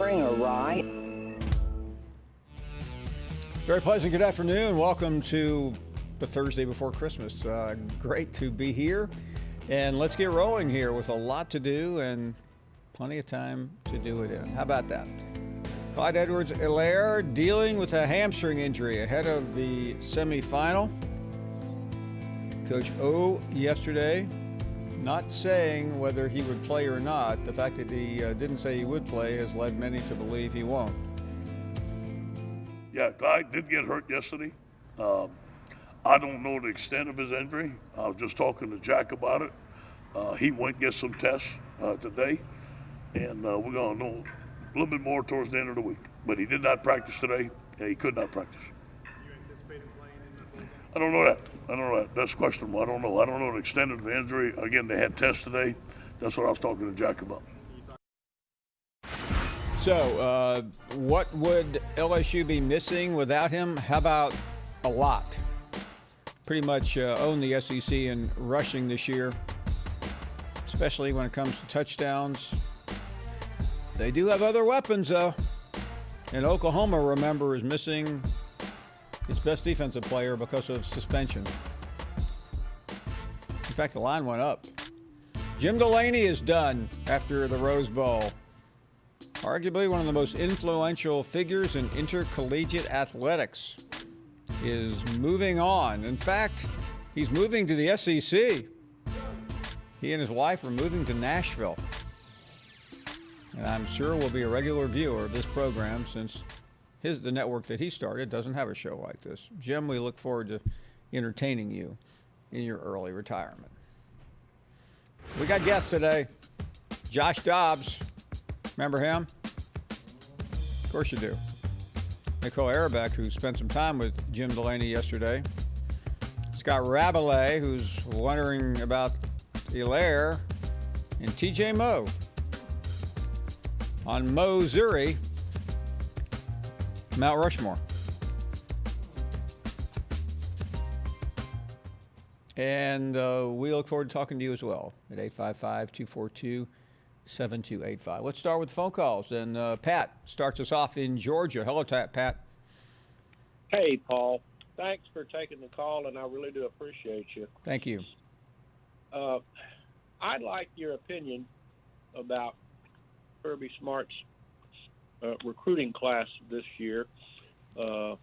Springer, right? Very pleasant good afternoon. Welcome to the Thursday before Christmas. Great to be here. And let's get rolling here with a lot to do and plenty of time to do it in. How about that? Clyde Edwards-Helaire dealing with a hamstring injury ahead of the semifinal. Coach O yesterday not saying whether he would play or not. The fact that he didn't say he would play has led many to believe he won't. Yeah, Clyde did get hurt yesterday. I don't know the extent of his injury. I was just talking to Jack about it. He went get some tests today, and we're going to know a little bit more towards the end of the week. But he did not practice today. Yeah, he could not practice. You anticipate him playing in the full game? I don't know that. That's questionable. I don't know the extent of the injury. Again, they had tests today. That's what I was talking to Jack about. So, what would LSU be missing without him? How about a lot? Pretty much own the SEC in rushing this year, especially when it comes to touchdowns. They do have other weapons, though. And Oklahoma, remember, is missing its best defensive player because of suspension. In fact, the line went up. Jim Delaney is done after the Rose Bowl. Arguably one of the most influential figures in intercollegiate athletics is moving on. In fact, he's moving to the SEC. He and his wife are moving to Nashville. And I'm sure will be a regular viewer of this program since the network that he started doesn't have a show like this. Jim, we look forward to entertaining you in your early retirement. We got guests today. Josh Dobbs. Remember him? Of course you do. Nicole Arabeck, who spent some time with Jim Delaney yesterday. Scott Rabelais, who's wondering about Helaire. And TJ Moe on Missouri, Mount Rushmore. And we look forward to talking to you as well at 855-242-7285. Let's start with phone calls. And Pat starts us off in Georgia. Hello, Pat. Hey, Paul. Thanks for taking the call, and I really do appreciate you. Thank you. I'd like your opinion about Kirby Smart's recruiting class this year. From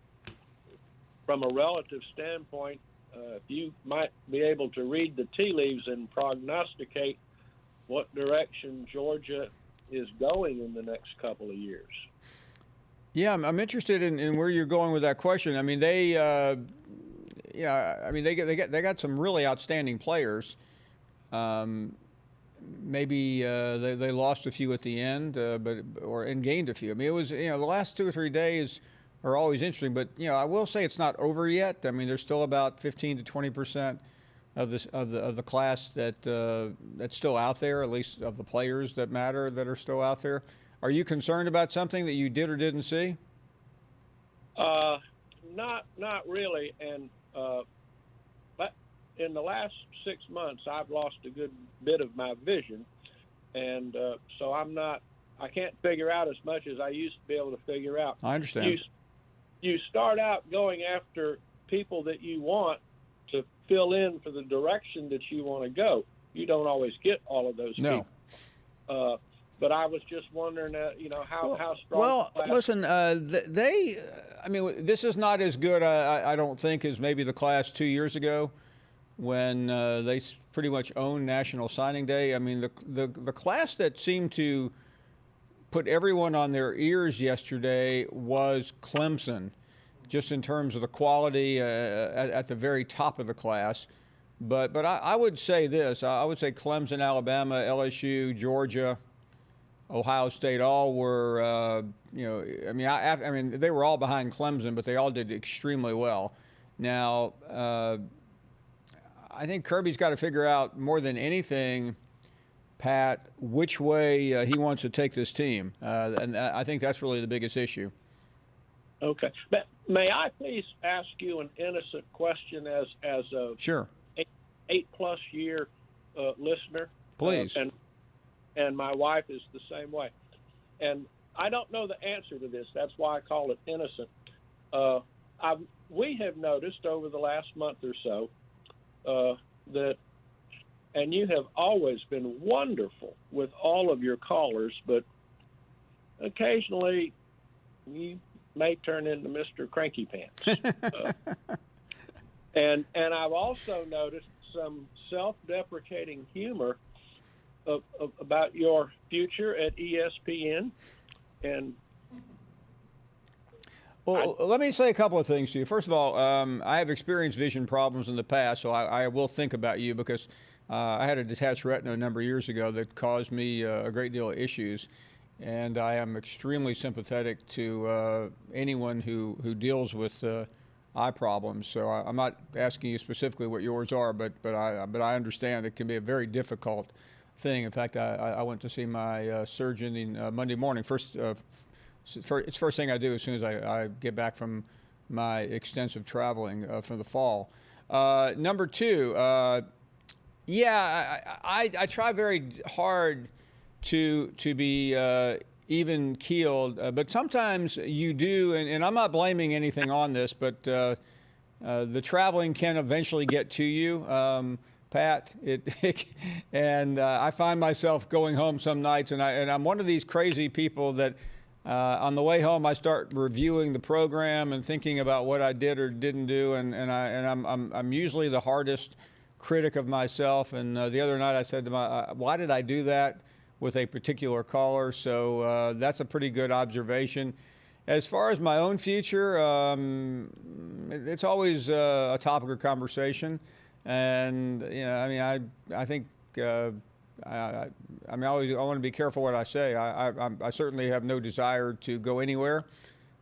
a relative standpoint, if you might be able to read the tea leaves and prognosticate what direction Georgia is going in the next couple of years. Yeah, I'm interested in where you're going with that question. I mean, they got some really outstanding players. Maybe they lost a few at the end, and gained a few. I mean, it was the last 2 or 3 days are always interesting, but I will say it's not over yet. I mean, there's still about 15 to 20% of the class that's still out there, at least of the players that matter that are still out there. Are you concerned about something that you did or didn't see? Not really, and but in the last 6 months, I've lost a good bit of my vision, and so I can't figure out as much as I used to be able to figure out. I understand. You start out going after people that you want to fill in for the direction that you want to go. You don't always get all of those people. But I was just wondering, how strong. Well, listen, this is not as good, I don't think, as maybe the class 2 years ago when they pretty much owned National Signing Day. I mean, the class that seemed to put everyone on their ears yesterday was Clemson, just in terms of the quality at the very top of the class. But I would say this. I would say Clemson, Alabama, LSU, Georgia, Ohio State all were, they were all behind Clemson, but they all did extremely well. Now, I think Kirby's got to figure out more than anything, Pat, which way he wants to take this team. And I think that's really the biggest issue. Okay. But may I please ask you an innocent question as a sure 8+ year listener? Please. And my wife is the same way. And I don't know the answer to this. That's why I call it innocent. We have noticed over the last month or so that, and you have always been wonderful with all of your callers, but occasionally you may turn into Mr. Cranky Pants. And I've also noticed some self-deprecating humor about your future at ESPN. And well, let me say a couple of things to you. First of all, I have experienced vision problems in the past, so I will think about you because I had a detached retina a number of years ago that caused me a great deal of issues. And I am extremely sympathetic to anyone who deals with eye problems. So I'm not asking you specifically what yours are, but I understand it can be a very difficult thing. In fact, I went to see my surgeon in, Monday morning. It's the first thing I do as soon as I get back from my extensive traveling for the fall. Number two, yeah, I try very hard to be even keeled, but sometimes you do, and I'm not blaming anything on this, but the traveling can eventually get to you, Pat. And I find myself going home some nights, and I'm one of these crazy people that on the way home I start reviewing the program and thinking about what I did or didn't do, and I'm usually the hardest critic of myself. And the other night I said to why did I do that with a particular caller? So that's a pretty good observation. As far as my own future, it's always a topic of conversation. And, you know, I mean, I think, I want to be careful what I say. I certainly have no desire to go anywhere.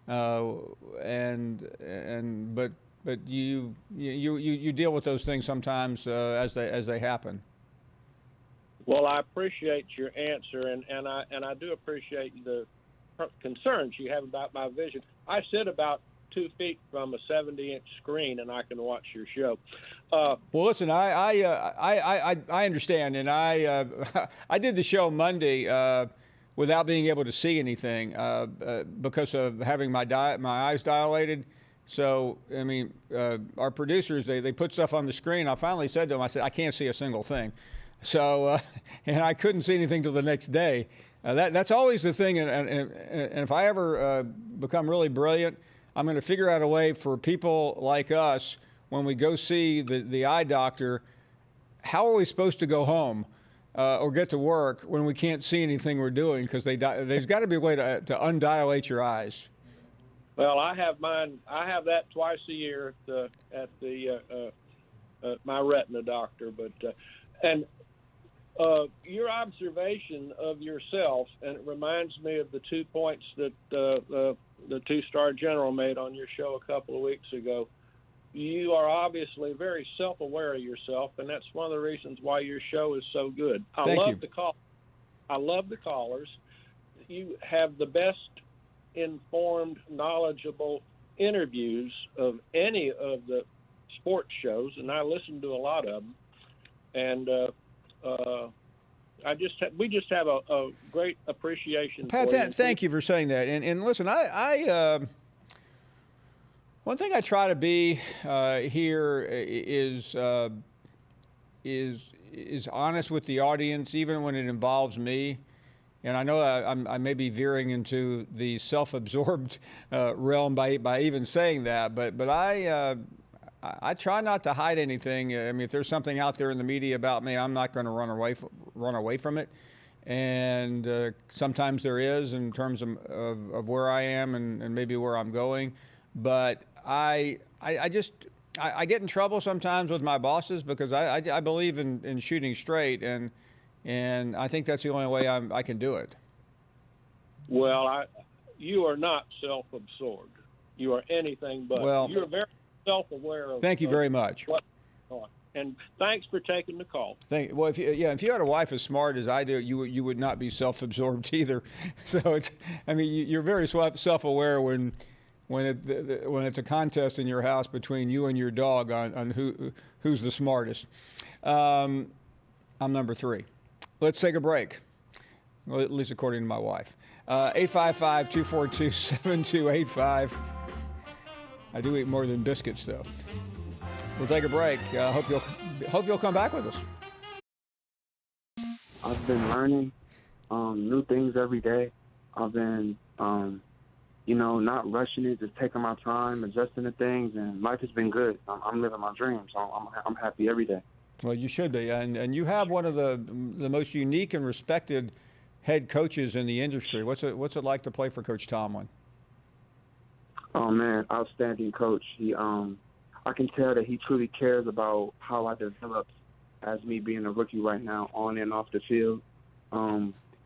But you deal with those things sometimes as they happen. well, I appreciate your answer, and I do appreciate the concerns you have about my vision. I sit about 2 feet from a 70-inch screen, and I can watch your show. Well, listen, I understand, and I did the show Monday without being able to see anything because of having my eyes dilated. So, I mean, our producers, they put stuff on the screen. I finally said to them, I said, I can't see a single thing. So, and I couldn't see anything till the next day. That's always the thing, and if I ever become really brilliant, I'm going to figure out a way for people like us, when we go see the eye doctor, how are we supposed to go home or get to work when we can't see anything we're doing? Because there's got to be a way to undilate your eyes. Well, I have mine. I have that twice a year at my retina doctor. But your observation of yourself, and it reminds me of the 2 points that the two-star general made on your show a couple of weeks ago. You are obviously very self-aware of yourself, and that's one of the reasons why your show is so good. I love the callers. You have the best informed, knowledgeable interviews of any of the sports shows, and I listen to a lot of them. And we just have a great appreciation. Pat, for you. Thank you for saying that. And listen, one thing I try to be here is honest with the audience, even when it involves me. And I know I may be veering into the self-absorbed realm by even saying that, but I try not to hide anything. I mean, if there's something out there in the media about me, I'm not going to run away from it. And sometimes there is, in terms of where I am and maybe where I'm going. But I get in trouble sometimes with my bosses because I believe in shooting straight, and I think that's the only way I can do it. Well, you are not self-absorbed. You are anything but. Well, you're very self-aware of. Thank you very much. And thanks for taking the call. Well, if you had a wife as smart as I do, you would not be self-absorbed either. So you're very self-aware when it's a contest in your house between you and your dog on who's the smartest. I'm number 3. Let's take a break. Well, at least according to my wife. 855-242-7285. I do eat more than biscuits, though. We'll take a break. Hope you'll come back with us. I've been learning new things every day. I've been, not rushing it, just taking my time, adjusting to things, and life has been good. I'm living my dreams. I'm happy every day. Well, you should be, and you have one of the most unique and respected head coaches in the industry. What's it like to play for Coach Tomlin? Oh man, outstanding coach. I can tell that he truly cares about how I developed as me being a rookie right now, on and off the field.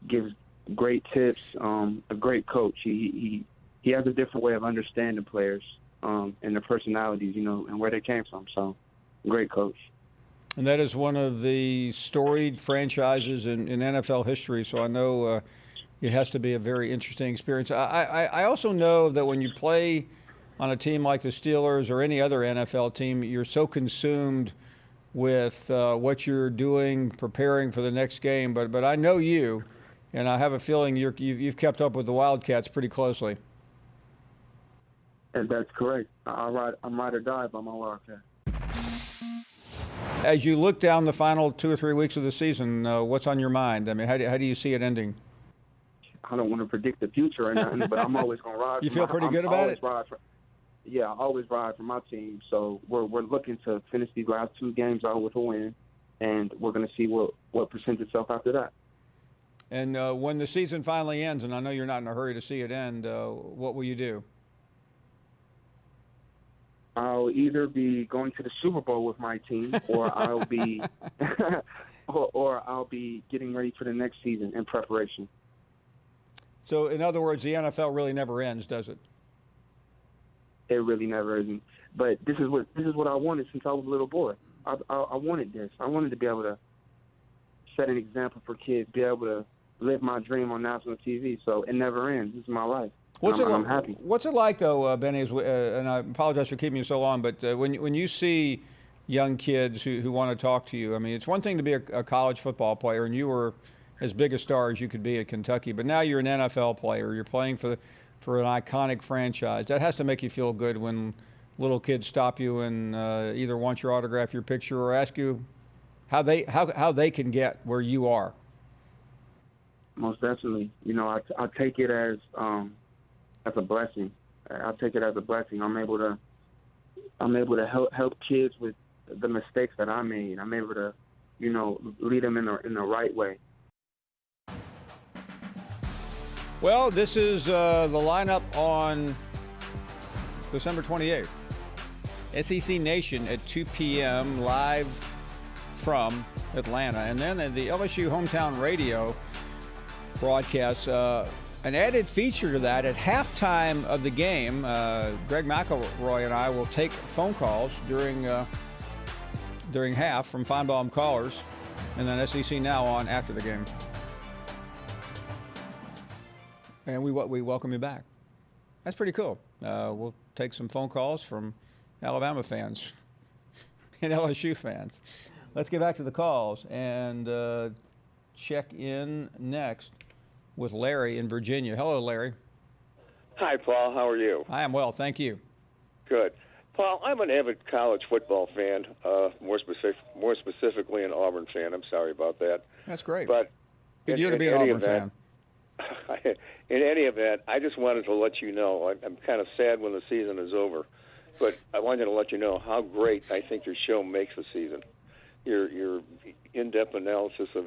Gives great tips. A great coach. He has a different way of understanding players and their personalities, and where they came from. So, great coach. And that is one of the storied franchises in NFL history. So I know it has to be a very interesting experience. I also know that when you play on a team like the Steelers or any other NFL team, you're so consumed with what you're doing, preparing for the next game. But I know you, and I have a feeling you've kept up with the Wildcats pretty closely. And that's correct. I'm ride or die by my Wildcat. As you look down the final 2 or 3 weeks of the season, what's on your mind? I mean, how do you see it ending? I don't want to predict the future or nothing, but I'm always going to ride. You feel pretty good about it? I always ride for my team. So we're looking to finish these last 2 games out with a win, and we're going to see what presents itself after that. And when the season finally ends, and I know you're not in a hurry to see it end, what will you do? I'll either be going to the Super Bowl with my team, or I'll be, or I'll be getting ready for the next season in preparation. So, in other words, the NFL really never ends, does it? It really never isn't. But this is what I wanted since I was a little boy. I wanted this. I wanted to be able to set an example for kids, be able to live my dream on national TV. So it never ends. This is my life. I'm happy. What's it like, though, Benny? And I apologize for keeping you so long, but when you see young kids who want to talk to you, I mean, it's one thing to be a college football player, and you were as big a star as you could be at Kentucky, but now you're an NFL player. You're playing for an iconic franchise. That has to make you feel good when little kids stop you and either want your autograph, your picture, or ask you how they can get where you are. Most definitely. I take it as a blessing. I take it as a blessing. I'm able to help kids with the mistakes that I made. I'm able to, lead them in the right way. Well, this is the lineup on December 28th. SEC Nation at 2 p.m. live from Atlanta. And then the LSU Hometown Radio broadcast, an added feature to that, at halftime of the game, Greg McElroy and I will take phone calls during half from Finebaum callers, and then SEC Now on after the game. And we welcome you back. That's pretty cool. We'll take some phone calls from Alabama fans and LSU fans. Let's get back to the calls and check in next with Larry in Virginia. Hello, Larry. Hi, Paul. How are you? I am well, thank you. Good. Paul, I'm an avid college football fan, more specifically an Auburn fan. I'm sorry about that. That's great. But good you to be an Auburn fan. In any event, I just wanted to let you know, I'm kind of sad when the season is over, but I wanted to let you know how great I think your show makes the season. Your in-depth analysis of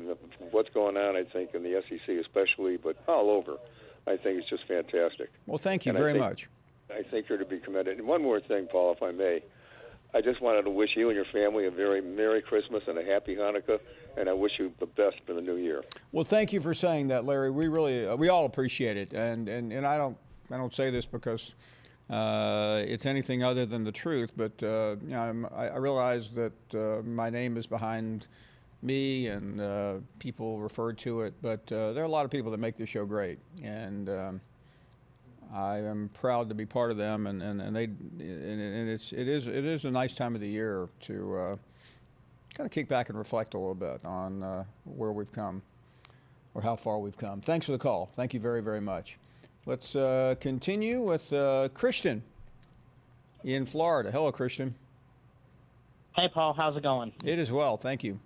what's going on, I think, in the SEC especially, but all over, I think it's just fantastic. Well, thank you very much. I think you're to be commended. And one more thing, Paul, if I may. I just wanted to wish you and your family a very Merry Christmas and a Happy Hanukkah, and I wish you the best for the new year. Well, thank you for saying that, Larry. We really, we all appreciate it, and I don't say this because it's anything other than the truth, but I realize that my name is behind me, and people refer to it, but there are a lot of people that make this show great, and I am proud to be part of them, and it is a nice time of the year to kind of kick back and reflect a little bit on where we've come. or how far we've come. Thanks for the call. Thank you very, very much. Let's continue with Christian in Florida. Hello, Christian. Hey, Paul. How's it going? It is well. Thank you.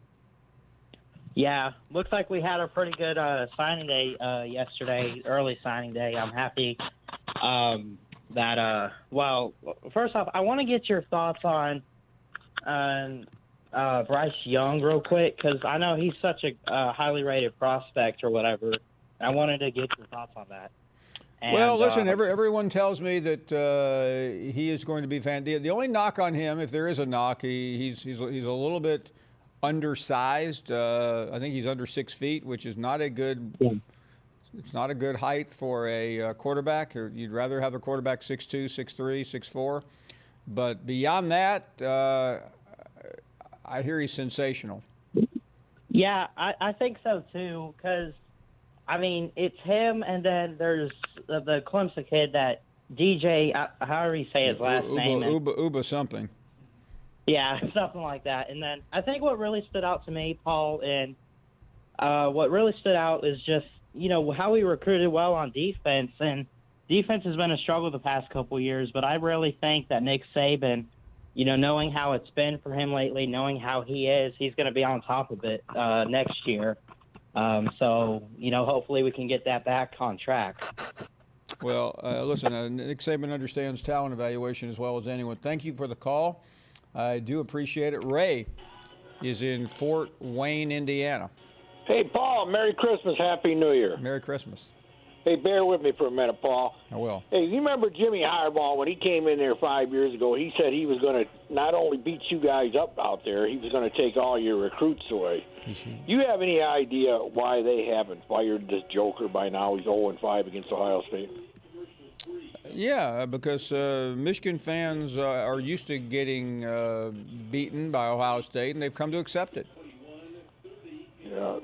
Yeah, looks like we had a pretty good signing day yesterday, early signing day. I'm happy well, first off, I want to get your thoughts on Bryce Young real quick, because I know he's such a highly rated prospect or whatever. I wanted to get your thoughts on that. And, well, listen, everyone tells me that he is going to be fantastic. The only knock on him, if there is a knock, he's a little bit undersized. I think he's under 6 feet, which is not a good. Yeah. It's not a good height for a quarterback. Or you'd rather have a quarterback 6'2", 6'3", 6'4". But beyond that, I hear he's sensational. Yeah, I think so too. Because I mean, it's him, and then there's the Clemson kid, that DJ, however you say his last name. Uba something. Yeah, something like that. And then I think what really stood out to me, Paul, and what really stood out is just, how we recruited well on defense. And defense has been a struggle the past couple of years, but I really think that Nick Saban, knowing how it's been for him lately, knowing how he is, he's going to be on top of it next year. So, hopefully we can get that back on track. Well, listen, Nick Saban understands talent evaluation as well as anyone. Thank you for the call. I do appreciate it. Ray is in Fort Wayne, Indiana. Hey, Paul, Merry Christmas, Happy New Year. Merry Christmas. Hey, bear with me for a minute, Paul. I will. Hey, you remember Jimmy Harbaugh when he came in there 5 years ago? He said he was going to not only beat you guys up out there, he was going to take all your recruits away. You have any idea why they haven't fired this joker by now? He's 0-5 against Ohio State. Yeah, because Michigan fans are used to getting beaten by Ohio State, and they've come to accept it. Yeah.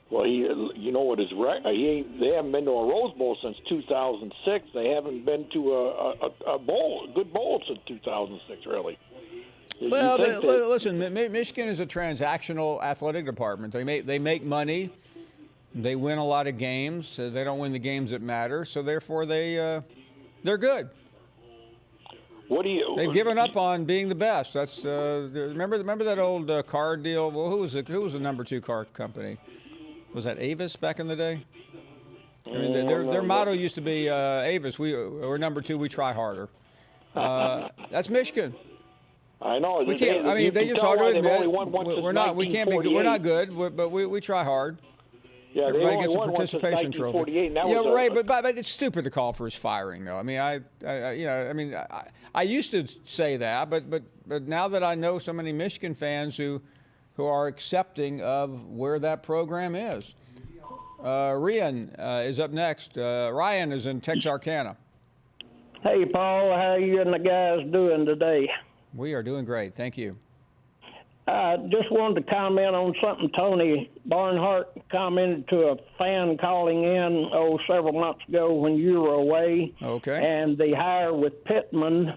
Well, you know what is right? They haven't been to a Rose Bowl since 2006. They haven't been to a good bowl since 2006, really. Well, listen, Michigan is a transactional athletic department. They make money. They win a lot of games. They don't win the games that matter, so therefore they're good. They've given up on being the best. That's remember that old card deal. Well, who was the number 2 card company? Was that Avis back in the day? I mean, their motto used to be Avis. We're number 2. We try harder. That's Michigan. I know. We can't. I mean, they just hard to admit we're not. We can't be. We're not good, but we try hard. Yeah, everybody gets a participation trophy. Yeah, right. But it's stupid to call for his firing, though. I mean, I used to say that, but now that I know so many Michigan fans who are accepting of where that program is. Ryan is up next. Ryan is in Texarkana. Hey, Paul, how you and the guys doing today? We are doing great. Thank you. I just wanted to comment on something Tony Barnhart commented to a fan calling in several months ago when you were away. Okay. And the hire with Pittman,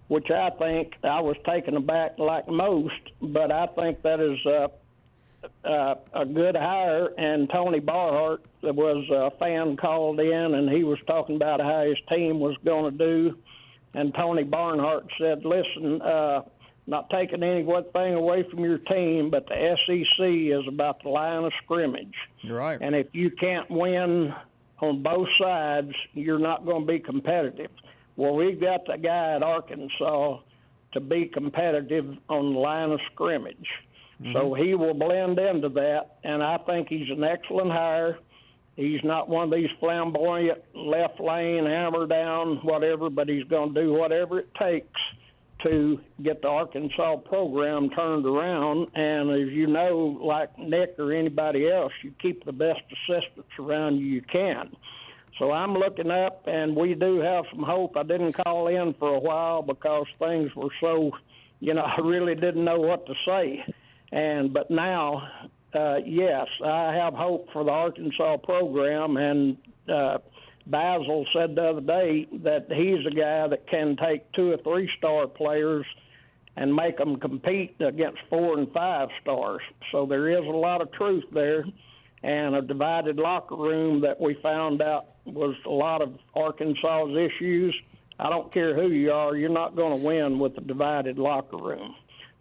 which I think I was taken aback like most, but I think that is a good hire. And Tony Barnhart, there was a fan called in, and he was talking about how his team was going to do. And Tony Barnhart said, listen, not taking anything away from your team, but the SEC is about the line of scrimmage. You're right. And if you can't win on both sides, you're not going to be competitive. Well, we've got the guy at Arkansas to be competitive on the line of scrimmage. Mm-hmm. So he will blend into that, and I think he's an excellent hire. He's not one of these flamboyant left lane, hammer down, whatever, but he's going to do whatever it takes to get the Arkansas program turned around. And as you know, like Nick or anybody else, you keep the best assistants around you can. So I'm looking up, and we do have some hope. I didn't call in for a while because things were so, I really didn't know what to say. But now, yes, I have hope for the Arkansas program, and Basil said the other day that he's a guy that can take 2 or 3 star players and make them compete against 4 and 5 stars. So there is a lot of truth there. and a divided locker room that we found out was a lot of Arkansas's issues. I don't care who you are, you're not going to win with a divided locker room.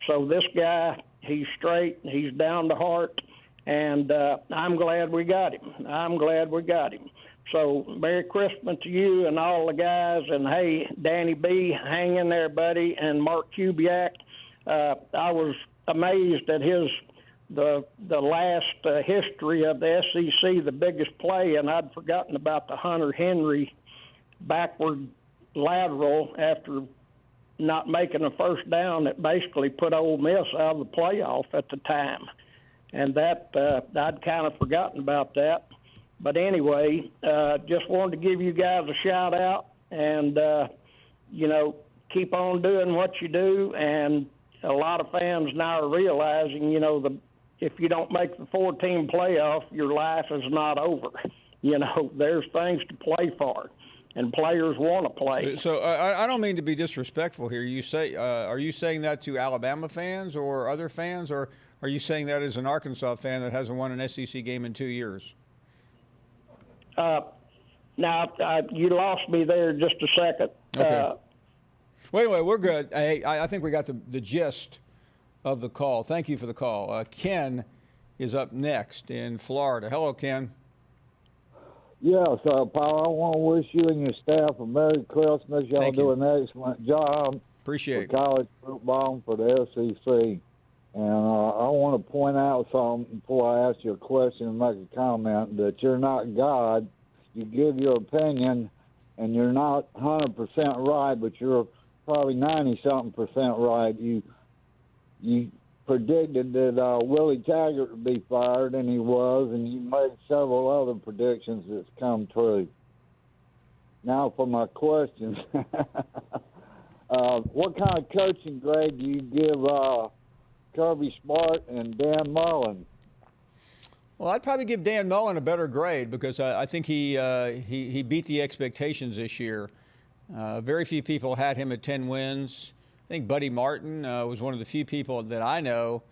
So this guy, he's straight, he's down to heart, and I'm glad we got him. I'm glad we got him. So Merry Christmas to you and all the guys, and hey, Danny B, hang in there, buddy, and Mark Kubiak. I was amazed at the last history of the SEC, the biggest play, and I'd forgotten about the Hunter Henry backward lateral after not making a first down that basically put Ole Miss out of the playoff at the time. And that I'd kind of forgotten about that. But anyway, just wanted to give you guys a shout out, and keep on doing what you do. And a lot of fans now are realizing, if you don't make the 4-team playoff, your life is not over. There's things to play for, and players want to play. So I don't mean to be disrespectful here. Are you saying that to Alabama fans or other fans, or are you saying that as an Arkansas fan that hasn't won an SEC game in 2 years? Now, you lost me there just a second. Okay. Wait, we're good. I think we got the gist of the call. Thank you for the call. Ken is up next in Florida. Hello, Ken. Yes, Paul, I want to wish you and your staff a Merry Christmas. Y'all do an excellent job. Appreciate it. College football for the SEC. And I want to point out something before I ask you a question and make a comment, that you're not God. You give your opinion, and you're not 100% right, but you're probably 90-something% right. You predicted that Willie Taggart would be fired, and he was, and you made several other predictions that's come true. Now for my questions. What kind of coaching grade do you give Kirby Smart and Dan Mullen? Well, I'd probably give Dan Mullen a better grade because I think he beat the expectations this year. Very few people had him at 10 wins. I think Buddy Martin was one of the few people that I know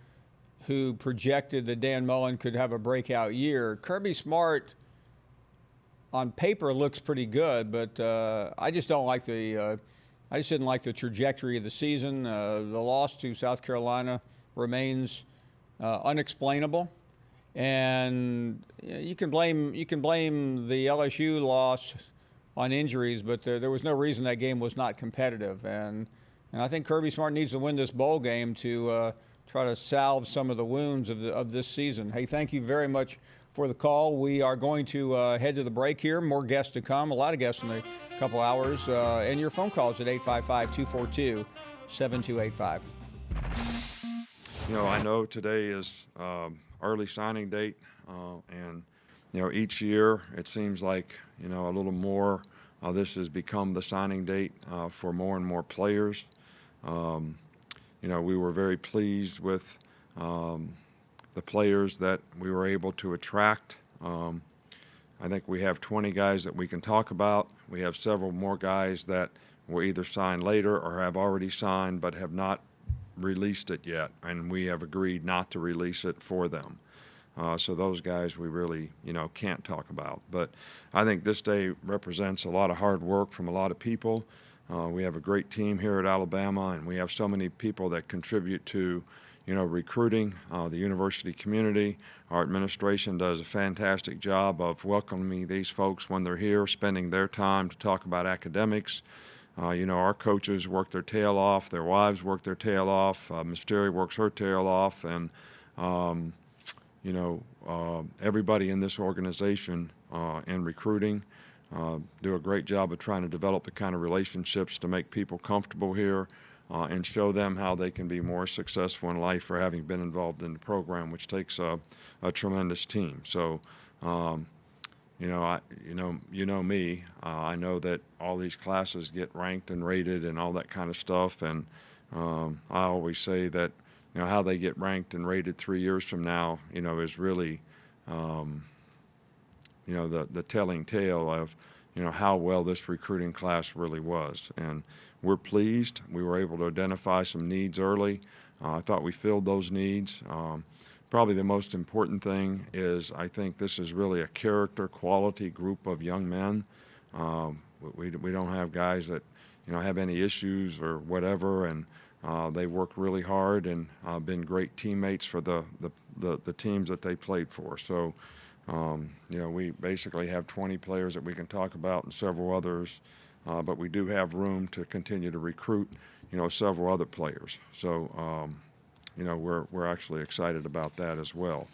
who projected that Dan Mullen could have a breakout year. Kirby Smart, on paper, looks pretty good, but I just don't like I just didn't like the trajectory of the season. The loss to South Carolina remains unexplainable, and you can blame the LSU loss on injuries, but there was no reason that game was not competitive, and I think Kirby Smart needs to win this bowl game to try to salve some of the wounds of this season. Hey, thank you very much for the call. We are going to head to the break here. More guests to come. A lot of guests in a couple hours, and your phone calls at 855-242-7285. I know today is early signing date, and each year it seems like a little more. This has become the signing date for more and more players. We were very pleased with the players that we were able to attract. I think we have 20 guys that we can talk about. We have several more guys that will either sign later or have already signed but have not released it yet, and we have agreed not to release it for them. So those guys we really, can't talk about. But I think this day represents a lot of hard work from a lot of people. We have a great team here at Alabama, and we have so many people that contribute to, recruiting the university community. Our administration does a fantastic job of welcoming these folks when they're here, spending their time to talk about academics. Our coaches work their tail off, their wives work their tail off, Ms. Terry works her tail off, and everybody in this organization in recruiting do a great job of trying to develop the kind of relationships to make people comfortable here and show them how they can be more successful in life for having been involved in the program, which takes a tremendous team. So, me. I know that all these classes get ranked and rated and all that kind of stuff, and I always say that how they get ranked and rated 3 years from now, is really, the telling tale of, how well this recruiting class really was. And we're pleased. We were able to identify some needs early. I thought we filled those needs. probably the most important thing is I think this is really a character quality group of young men. We don't have guys that have any issues or whatever, and they work really hard and been great teammates for the teams that they played for. So we basically have 20 players that we can talk about and several others, but we do have room to continue to recruit several other players. So we're actually excited about that as well.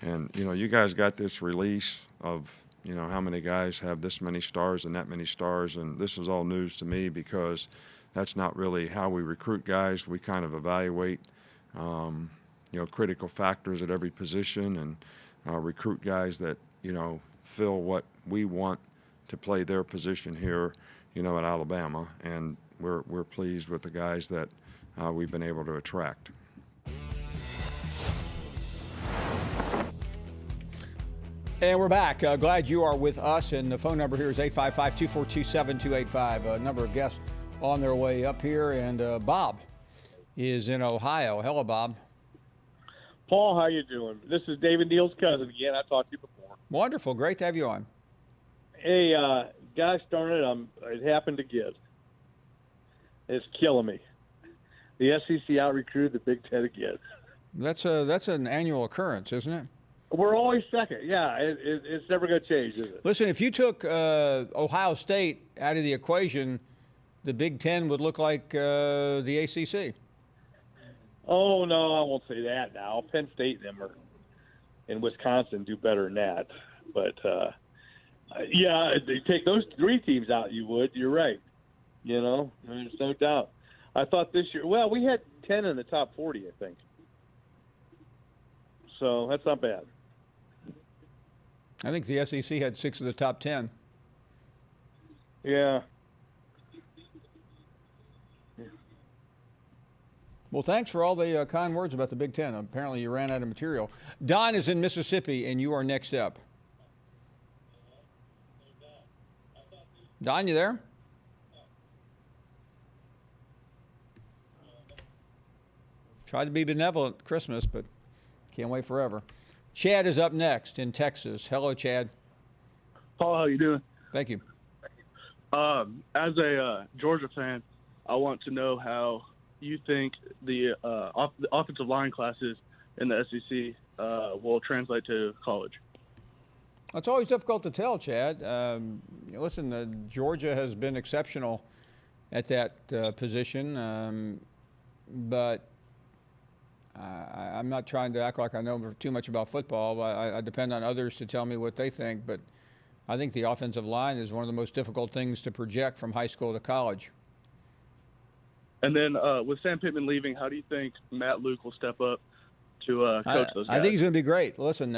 And you guys got this release of how many guys have this many stars and that many stars, and this is all news to me because that's not really how we recruit guys. We kind of evaluate critical factors at every position and recruit guys that fill what we want to play their position here at Alabama, and we're pleased with the guys that we've been able to attract. And we're back. Glad you are with us. And the phone number here is 855-242-7285. A number of guests on their way up here. And Bob is in Ohio. Hello, Bob. Paul, how you doing? This is David Neal's cousin again. I talked to you before. Wonderful. Great to have you on. Hey, gosh darn it, it happened again. It's killing me. The SEC out-recruited the Big Ten again. That's an annual occurrence, isn't it? We're always second. Yeah, it's never going to change, is it? Listen, if you took Ohio State out of the equation, the Big Ten would look like the ACC. Oh, no, I won't say that now. Penn State and Wisconsin do better than that. But, yeah, if they take those three teams out, you would. You're right. There's no doubt. I thought this year, well, we had 10 in the top 40, I think. So that's not bad. I think the SEC had 6 of the top 10. Yeah. Well, thanks for all the kind words about the Big Ten. Apparently you ran out of material. Don is in Mississippi, and you are next up. Don, you there? Tried to be benevolent at Christmas, but can't wait forever. Chad is up next in Texas. Hello, Chad. Paul, how you doing? Thank you. As a Georgia fan, I want to know how you think the offensive line classes in the SEC will translate to college. It's always difficult to tell, Chad. Listen, Georgia has been exceptional at that position, but I'm not trying to act like I know too much about football. I depend on others to tell me what they think, but I think the offensive line is one of the most difficult things to project from high school to college. And then with Sam Pittman leaving, how do you think Matt Luke will step up to coach those guys? I think he's going to be great. Listen,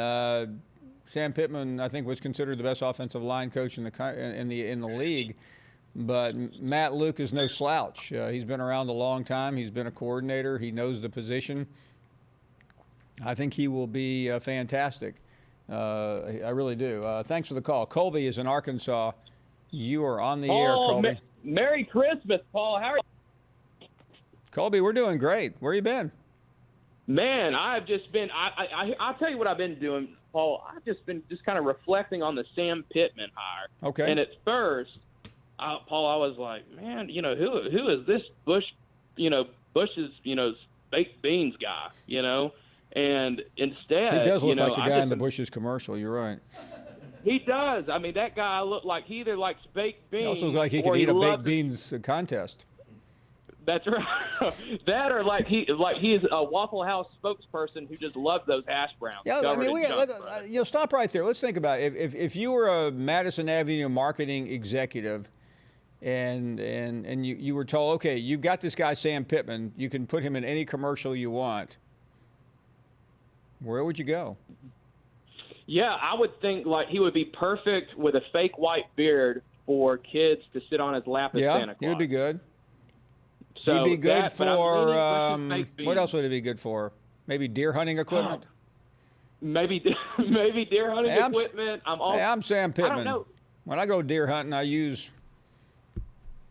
Sam Pittman, I think, was considered the best offensive line coach in the league. But Matt Luke is no slouch. He's been around a long time. He's been a coordinator. He knows the position. I think he will be fantastic. I really do. Thanks for the call. Colby is in Arkansas. You are on the air, Colby. Merry Christmas, Paul. How are you? Colby, we're doing great. Where you been? Man, I've just been I'll tell you what I've been doing, Paul. I've just been kind of reflecting on the Sam Pittman hire. Okay. And at first, Paul, I was like, man, who is this Bush's, baked beans guy, And instead, he does look like the guy in the Bush's commercial. You're right. He does. I mean, that guy looked like he either likes baked beans. He also looks like he could eat a baked beans contest. That's right. That or like he's a Waffle House spokesperson who just loves those hash browns. Yeah, I mean, stop right there. Let's think about it. If you were a Madison Avenue marketing executive, and you were told, okay, you've got this guy Sam Pittman, you can put him in any commercial you want, where would you go? Yeah, I would think like he would be perfect with a fake white beard for kids to sit on his lap at Santa Claus. He would be good. So he'd be good that, for what else would he be good for? Maybe deer hunting equipment. Maybe deer hunting equipment. I'm Sam Pittman. I don't know. When I go deer hunting, I use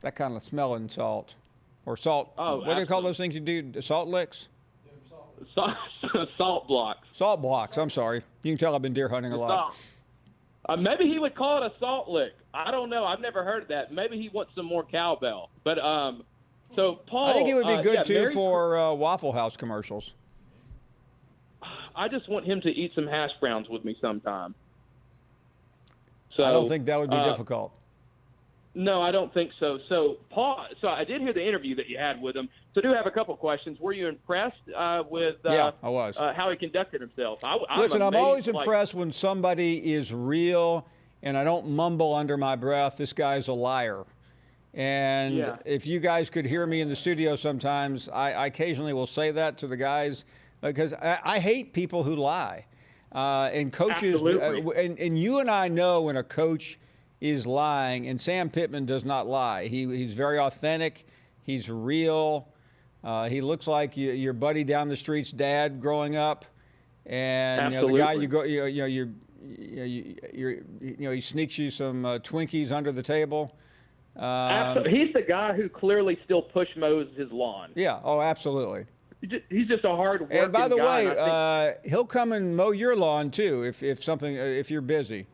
that kind of smelling salt or salt. Oh, what do you call those things you do? Salt licks. Salt blocks. Salt blocks. I'm sorry. You can tell I've been deer hunting a lot. Maybe he would call it a salt lick. I don't know. I've never heard of that. Maybe he wants some more cowbell. But so Paul, I think it would be good too Mary, for Waffle House commercials. I just want him to eat some hash browns with me sometime. So I don't think that would be difficult. No, I don't think so. So, Paul, I did hear the interview that you had with him. So I do have a couple questions. Were you impressed with yeah, I was. How he conducted himself? Listen, I'm always amazed, impressed when somebody is real and I don't mumble under my breath, this guy's a liar. And if you guys could hear me in the studio sometimes, I occasionally will say that to the guys because I hate people who lie. And coaches, and you and I know when a coach is lying, and Sam Pittman does not lie. He's very authentic. He's real. He looks like your buddy down the street's dad growing up, and the guy you go, he sneaks you some Twinkies under the table. He's the guy who clearly still push mows his lawn. Yeah. Oh, absolutely. He's just a hard working guy. And by the way, he'll come and mow your lawn too if you're busy.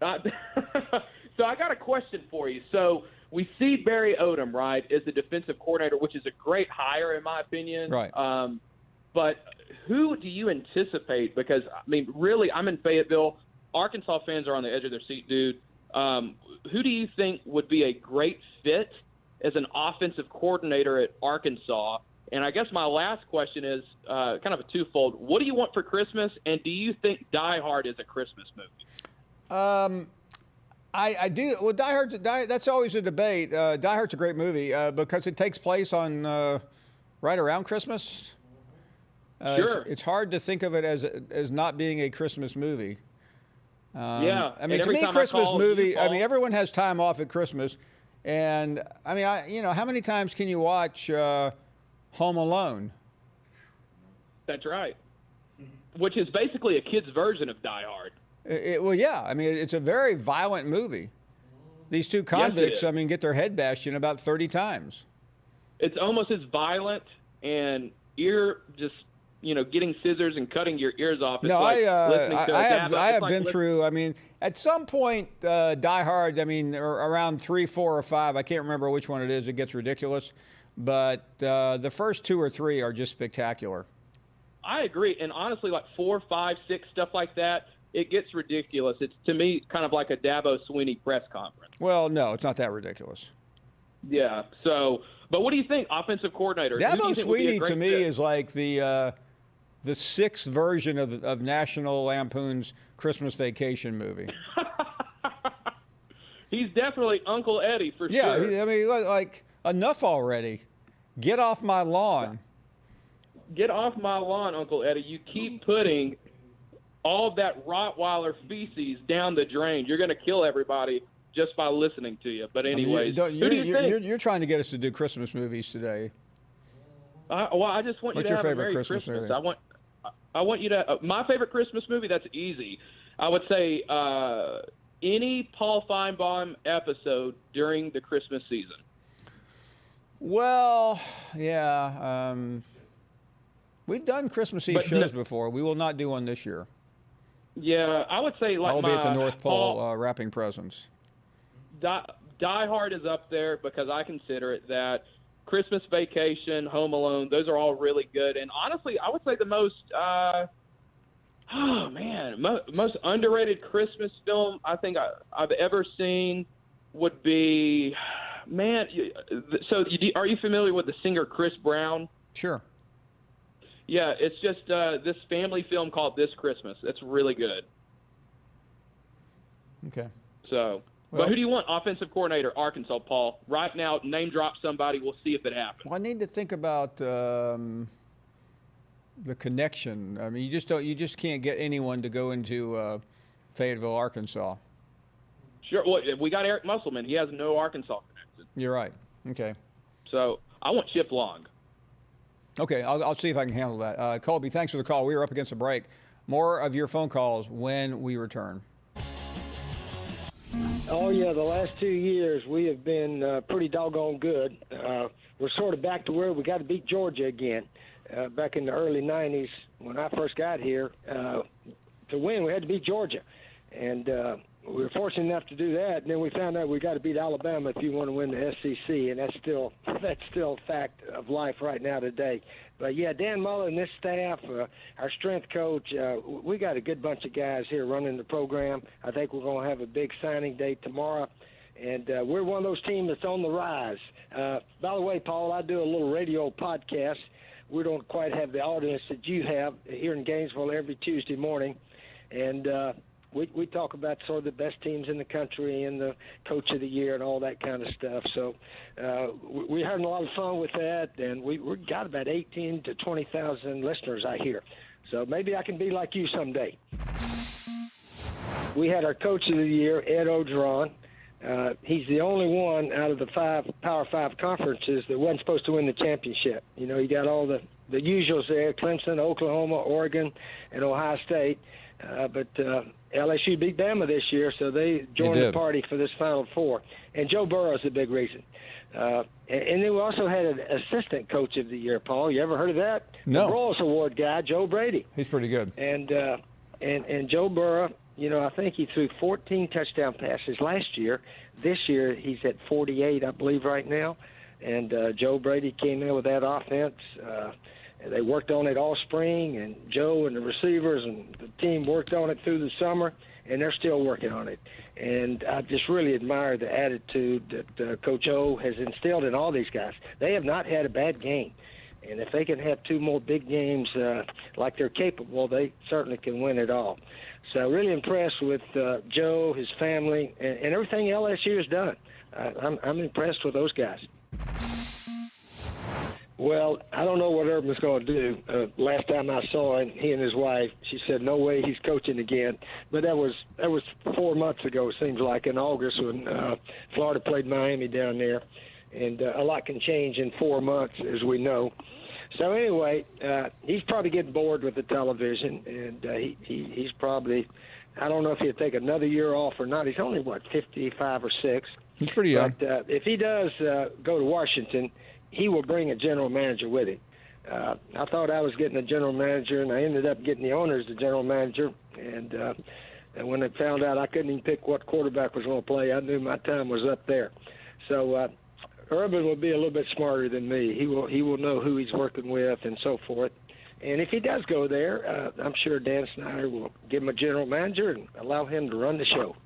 So I got a question for you. So we see Barry Odom, right, as the defensive coordinator, which is a great hire in my opinion. Right. But who do you anticipate? Because I mean, really, I'm in Fayetteville. Arkansas fans are on the edge of their seat, dude. Who do you think would be a great fit as an offensive coordinator at Arkansas? And I guess my last question is kind of a twofold. What do you want for Christmas? And do you think Die Hard is a Christmas movie? I do. Well, Die Hard's that's always a debate. Die Hard's a great movie because it takes place on right around Christmas. Sure. It's hard to think of it as not being a Christmas movie. Yeah. I mean, to me, Christmas movie. I mean, everyone has time off at Christmas, and I mean, how many times can you watch Home Alone? That's right. Which is basically a kid's version of Die Hard. Well, yeah. I mean, it's a very violent movie. These two convicts, I mean, get their head bashed in about 30 times. It's almost as violent and getting scissors and cutting your ears off. It's I have been through. I mean, at some point, Die Hard. I mean, around 3, 4, or 5. I can't remember which one it is. It gets ridiculous, but the first 2 or 3 are just spectacular. I agree, and honestly, like 4, 5, 6, stuff like that, it gets ridiculous. It's, to me, kind of like a Dabo Swinney press conference. Well, no, it's not that ridiculous. Yeah. So, but what do you think, offensive coordinator? Dabo Swinney to me is like the 6th version of National Lampoon's Christmas Vacation movie. He's definitely Uncle Eddie for sure. Yeah, I mean, like enough already. Get off my lawn. Get off my lawn, Uncle Eddie. You keep putting all that Rottweiler feces down the drain. You're going to kill everybody just by listening to you. But anyways, who do you think? You're trying to get us to do Christmas movies today. I just want you to have a Merry Christmas movie? I want you to my favorite Christmas movie. That's easy. I would say any Paul Finebaum episode during the Christmas season. Well, yeah. We've done Christmas Eve shows before. We will not do one this year. Yeah, I would say like I'll be at the North Pole wrapping presents. Die Hard is up there because I consider it that. Christmas Vacation, Home Alone, those are all really good. And honestly, I would say the most, most underrated Christmas film I think I've ever seen would be, are you familiar with the singer Chris Brown? Sure. Yeah, it's just this family film called This Christmas. It's really good. Okay. So, but who do you want offensive coordinator, Arkansas, Paul? Right now, name drop somebody. We'll see if it happens. Well, I need to think about the connection. I mean, you just can't get anyone to go into Fayetteville, Arkansas. Sure. Well, we got Eric Musselman. He has no Arkansas connection. You're right. Okay. So I want Chip Long. Okay, I'll see if I can handle that. Colby, thanks for the call. We are up against a break. More of your phone calls when we return. Oh, yeah, the last 2 years we have been pretty doggone good. We're sort of back to where we got to beat Georgia again. Back in the early 90s when I first got here, to win we had to beat Georgia. And we were fortunate enough to do that, and then we found out we got to beat Alabama if you want to win the SEC, and that's still a fact of life right now today. But, yeah, Dan Mullen and this staff, our strength coach, we got a good bunch of guys here running the program. I think we're going to have a big signing day tomorrow, and we're one of those teams that's on the rise. By the way, Paul, I do a little radio podcast. We don't quite have the audience that you have here in Gainesville every Tuesday morning, and we talk about sort of the best teams in the country and the coach of the year and all that kind of stuff. So we're having a lot of fun with that, and we've got about 18 to 20,000 listeners, I hear. So maybe I can be like you someday. We had our coach of the year, Ed Ogeron. He's the only one out of the 5 Power 5 conferences that wasn't supposed to win the championship. You know, you got all the usuals there, Clemson, Oklahoma, Oregon, and Ohio State. But LSU beat Bama this year, so they joined the party for this Final Four. And Joe Burrow's a big reason. And then we also had an assistant coach of the year, Paul. You ever heard of that? No. The Broyles Award guy, Joe Brady. He's pretty good. And Joe Burrow, you know, I think he threw 14 touchdown passes last year. This year he's at 48, I believe, right now. And Joe Brady came in with that offense. They worked on it all spring, and Joe and the receivers and the team worked on it through the summer, and they're still working on it. And I just really admire the attitude that Coach O has instilled in all these guys. They have not had a bad game. And if they can have 2 more big games like they're capable, they certainly can win it all. So really impressed with Joe, his family, and everything LSU has done. I'm impressed with those guys. Well, I don't know what Urban's going to do. Last time I saw him, he and his wife, she said, no way he's coaching again. But that was 4 months ago, it seems like, in August when Florida played Miami down there. And a lot can change in 4 months, as we know. So anyway, he's probably getting bored with the television, and he's probably, I don't know if he'll take another year off or not. He's only, 55 or 6. He's pretty young. But if he does go to Washington, he will bring a general manager with him. I thought I was getting a general manager, and I ended up getting the owner as the general manager. And when they found out I couldn't even pick what quarterback was going to play, I knew my time was up there. So Urban will be a little bit smarter than me. He will know who he's working with and so forth. And if he does go there, I'm sure Dan Snyder will give him a general manager and allow him to run the show.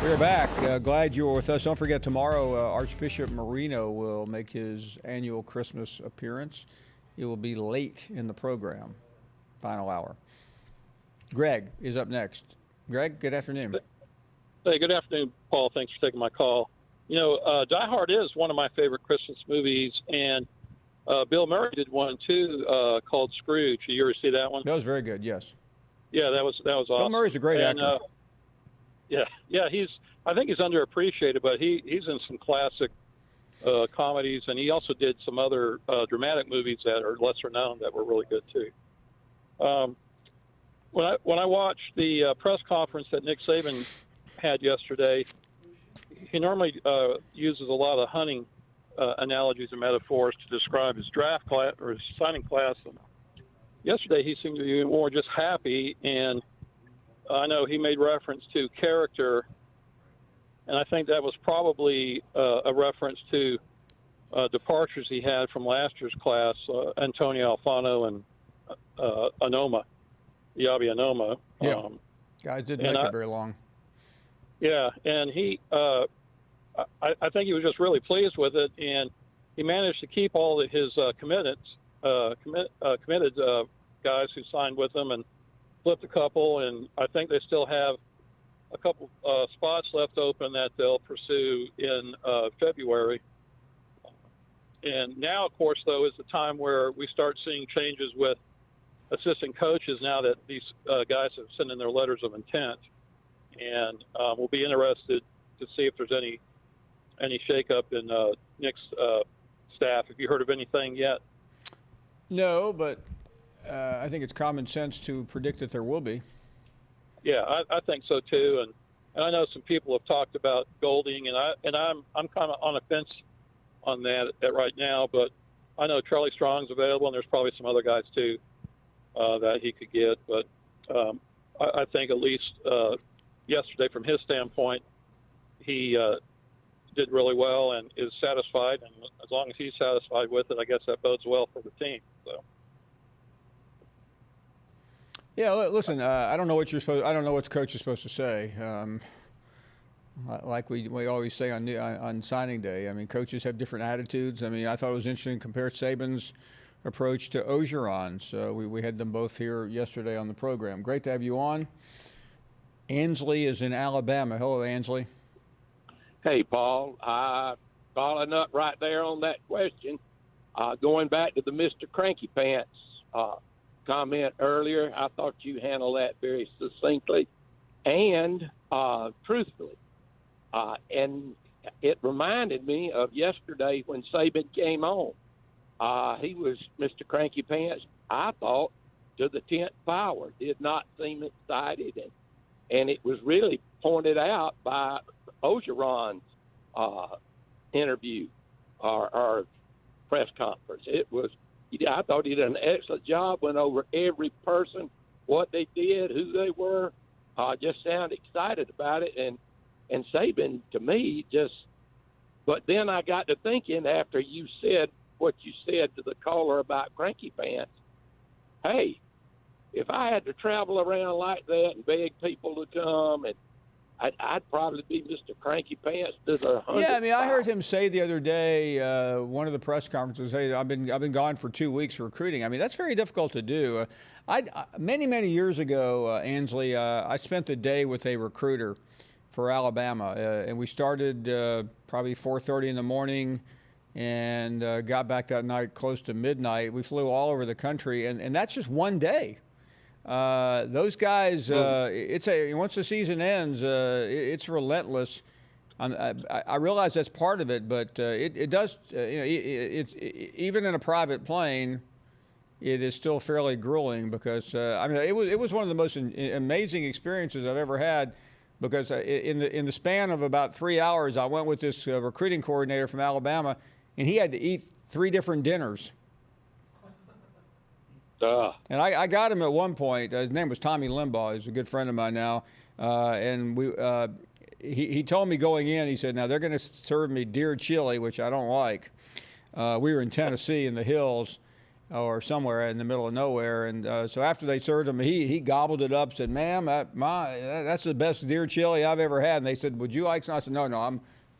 We're back. Glad you were with us. Don't forget, tomorrow Archbishop Marino will make his annual Christmas appearance. He will be late in the program, final hour. Greg is up next. Greg, good afternoon. Hey, good afternoon, Paul. Thanks for taking my call. You know, Die Hard is one of my favorite Christmas movies, and Bill Murray did one too called Scrooge. You ever see that one? That was very good. Yes. Yeah, that was awesome. Bill Murray's a great actor. Yeah, I think he's underappreciated, but he's in some classic comedies, and he also did some other dramatic movies that are lesser known that were really good too. When I watched the press conference that Nick Saban had yesterday, he normally uses a lot of hunting analogies and metaphors to describe his draft class or his signing class. And yesterday, he seemed to be more just happy, and I know he made reference to character, and I think that was probably a reference to departures he had from last year's class, Antonio Alfano and Yabi Anoma. Yeah, guys didn't make it very long. Yeah, and he, I think he was just really pleased with it, and he managed to keep all of his committed guys who signed with him, and flipped a couple, and I think they still have a couple spots left open that they'll pursue in February. And now, of course, though, is the time where we start seeing changes with assistant coaches now that these guys have sent in their letters of intent. And we'll be interested to see if there's any shakeup in Nick's staff. Have you heard of anything yet? No, but I think it's common sense to predict that there will be. Yeah, I think so too. And I know some people have talked about Golding, and I'm kind of on a fence on that right now. But I know Charlie Strong's available, and there's probably some other guys too that he could get. But I think at least yesterday, from his standpoint, he did really well and is satisfied. And as long as he's satisfied with it, I guess that bodes well for the team. So. Yeah, listen. I don't know what I don't know what the coach is supposed to say. Like we always say on signing day. I mean, coaches have different attitudes. I mean, I thought it was interesting to compare Saban's approach to Orgeron. So we had them both here yesterday on the program. Great to have you on. Ansley is in Alabama. Hello, Ansley. Hey, Paul. Following up right there on that question, going back to the Mr. Cranky Pants comment earlier, I thought you handled that very succinctly and truthfully. And it reminded me of yesterday when Saban came on. He was Mr. Cranky Pants, I thought, to the 10th power. Did not seem excited. And it was really pointed out by Orgeron's interview or press conference. I thought he did an excellent job, went over every person, what they did, who they were, just sounded excited about it. And Saban, to me, but then I got to thinking after you said what you said to the caller about Cranky Pants, hey, if I had to travel around like that and beg people to come, and I'd probably be Mr. Cranky Pants to the 100th. Yeah, I mean, I heard him say the other day, one of the press conferences, "Hey, I've been gone for 2 weeks recruiting." I mean, that's very difficult to do. Many years ago, Ansley, I spent the day with a recruiter for Alabama, and we started probably 4:30 in the morning, and got back that night close to midnight. We flew all over the country, and that's just one day. Those guys, once the season ends, it's relentless. I realize that's part of it, but it does. Even in a private plane, it is still fairly grueling because it was one of the most amazing experiences I've ever had. Because in the span of about 3 hours, I went with this recruiting coordinator from Alabama, and he had to eat 3 different dinners. And I got him at one point. His name was Tommy Limbaugh. He's a good friend of mine now. And he told me going in, he said, now they're going to serve me deer chili, which I don't like. We were in Tennessee in the hills or somewhere in the middle of nowhere. And so after they served him, he gobbled it up, said, ma'am, that's the best deer chili I've ever had. And they said, would you like some? I said, no,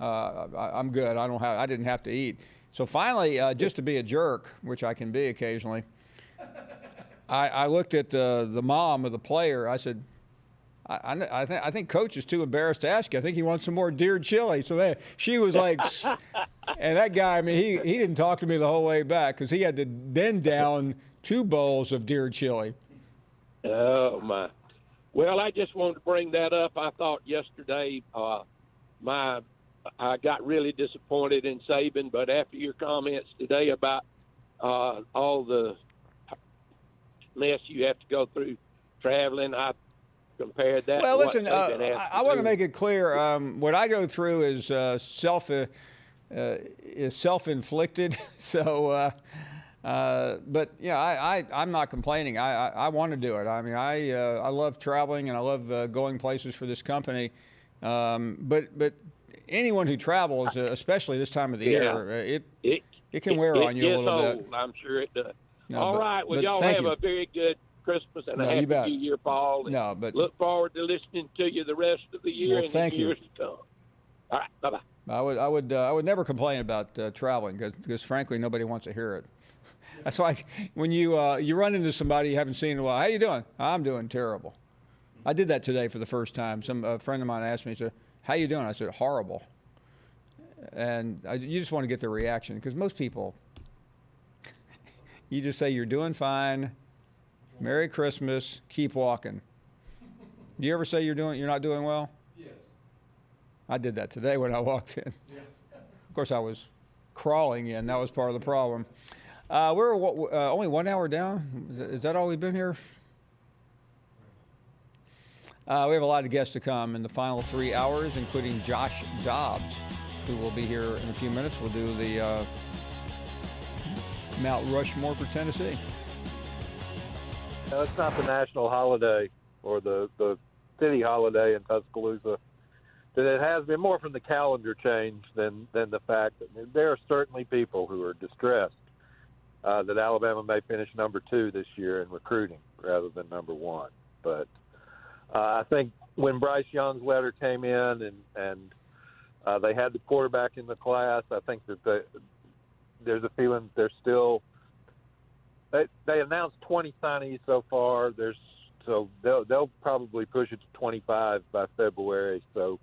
I'm good. I didn't have to eat. So finally, just to be a jerk, which I can be occasionally, I looked at the mom of the player. I said, I think Coach is too embarrassed to ask you. I think he wants some more deer chili. So she was like, and that guy, I mean, he didn't talk to me the whole way back because he had to bend down 2 bowls of deer chili. Oh, my. Well, I just wanted to bring that up. I thought yesterday I got really disappointed in Saban, but after your comments today about all the mess you have to go through traveling, I compared that. Well, to listen, I want to make it clear. What I go through is self-inflicted. So, but yeah, I'm not complaining. I want to do it. I mean, I love traveling and I love going places for this company. But anyone who travels, especially this time of the year, it can wear on you a little bit. I'm sure it does. No, all right. Well, y'all have a very good Christmas and a happy New Year, Paul. No, but look forward to listening to you the rest of the year and the years to come. All right. Bye-bye. I would never complain about traveling because frankly nobody wants to hear it. That's why when you run into somebody you haven't seen in a while, how you doing? I'm doing terrible. I did that today for the first time. A friend of mine asked me, he said, how you doing? I said, horrible. And you just want to get the reaction because most people, you just say you're doing fine, Merry Christmas, keep walking. Do you ever say you're not doing well? Yes. I did that today when I walked in. Yeah. Of course, I was crawling in. That was part of the problem. We're only 1 hour down. Is that all we've been here? We have a lot of guests to come in the final 3 hours, including Josh Dobbs, who will be here in a few minutes. We'll do the Mount Rushmore for Tennessee. No, it's not the national holiday or the city holiday in Tuscaloosa. That it has been more from the calendar change than the fact that there are certainly people who are distressed that Alabama may finish number 2 this year in recruiting rather than number 1. But I think when Bryce Young's letter came in and they had the quarterback in the class, I think that there's a feeling they're still they announced 20 signees so far. So they'll probably push it to 25 by February. So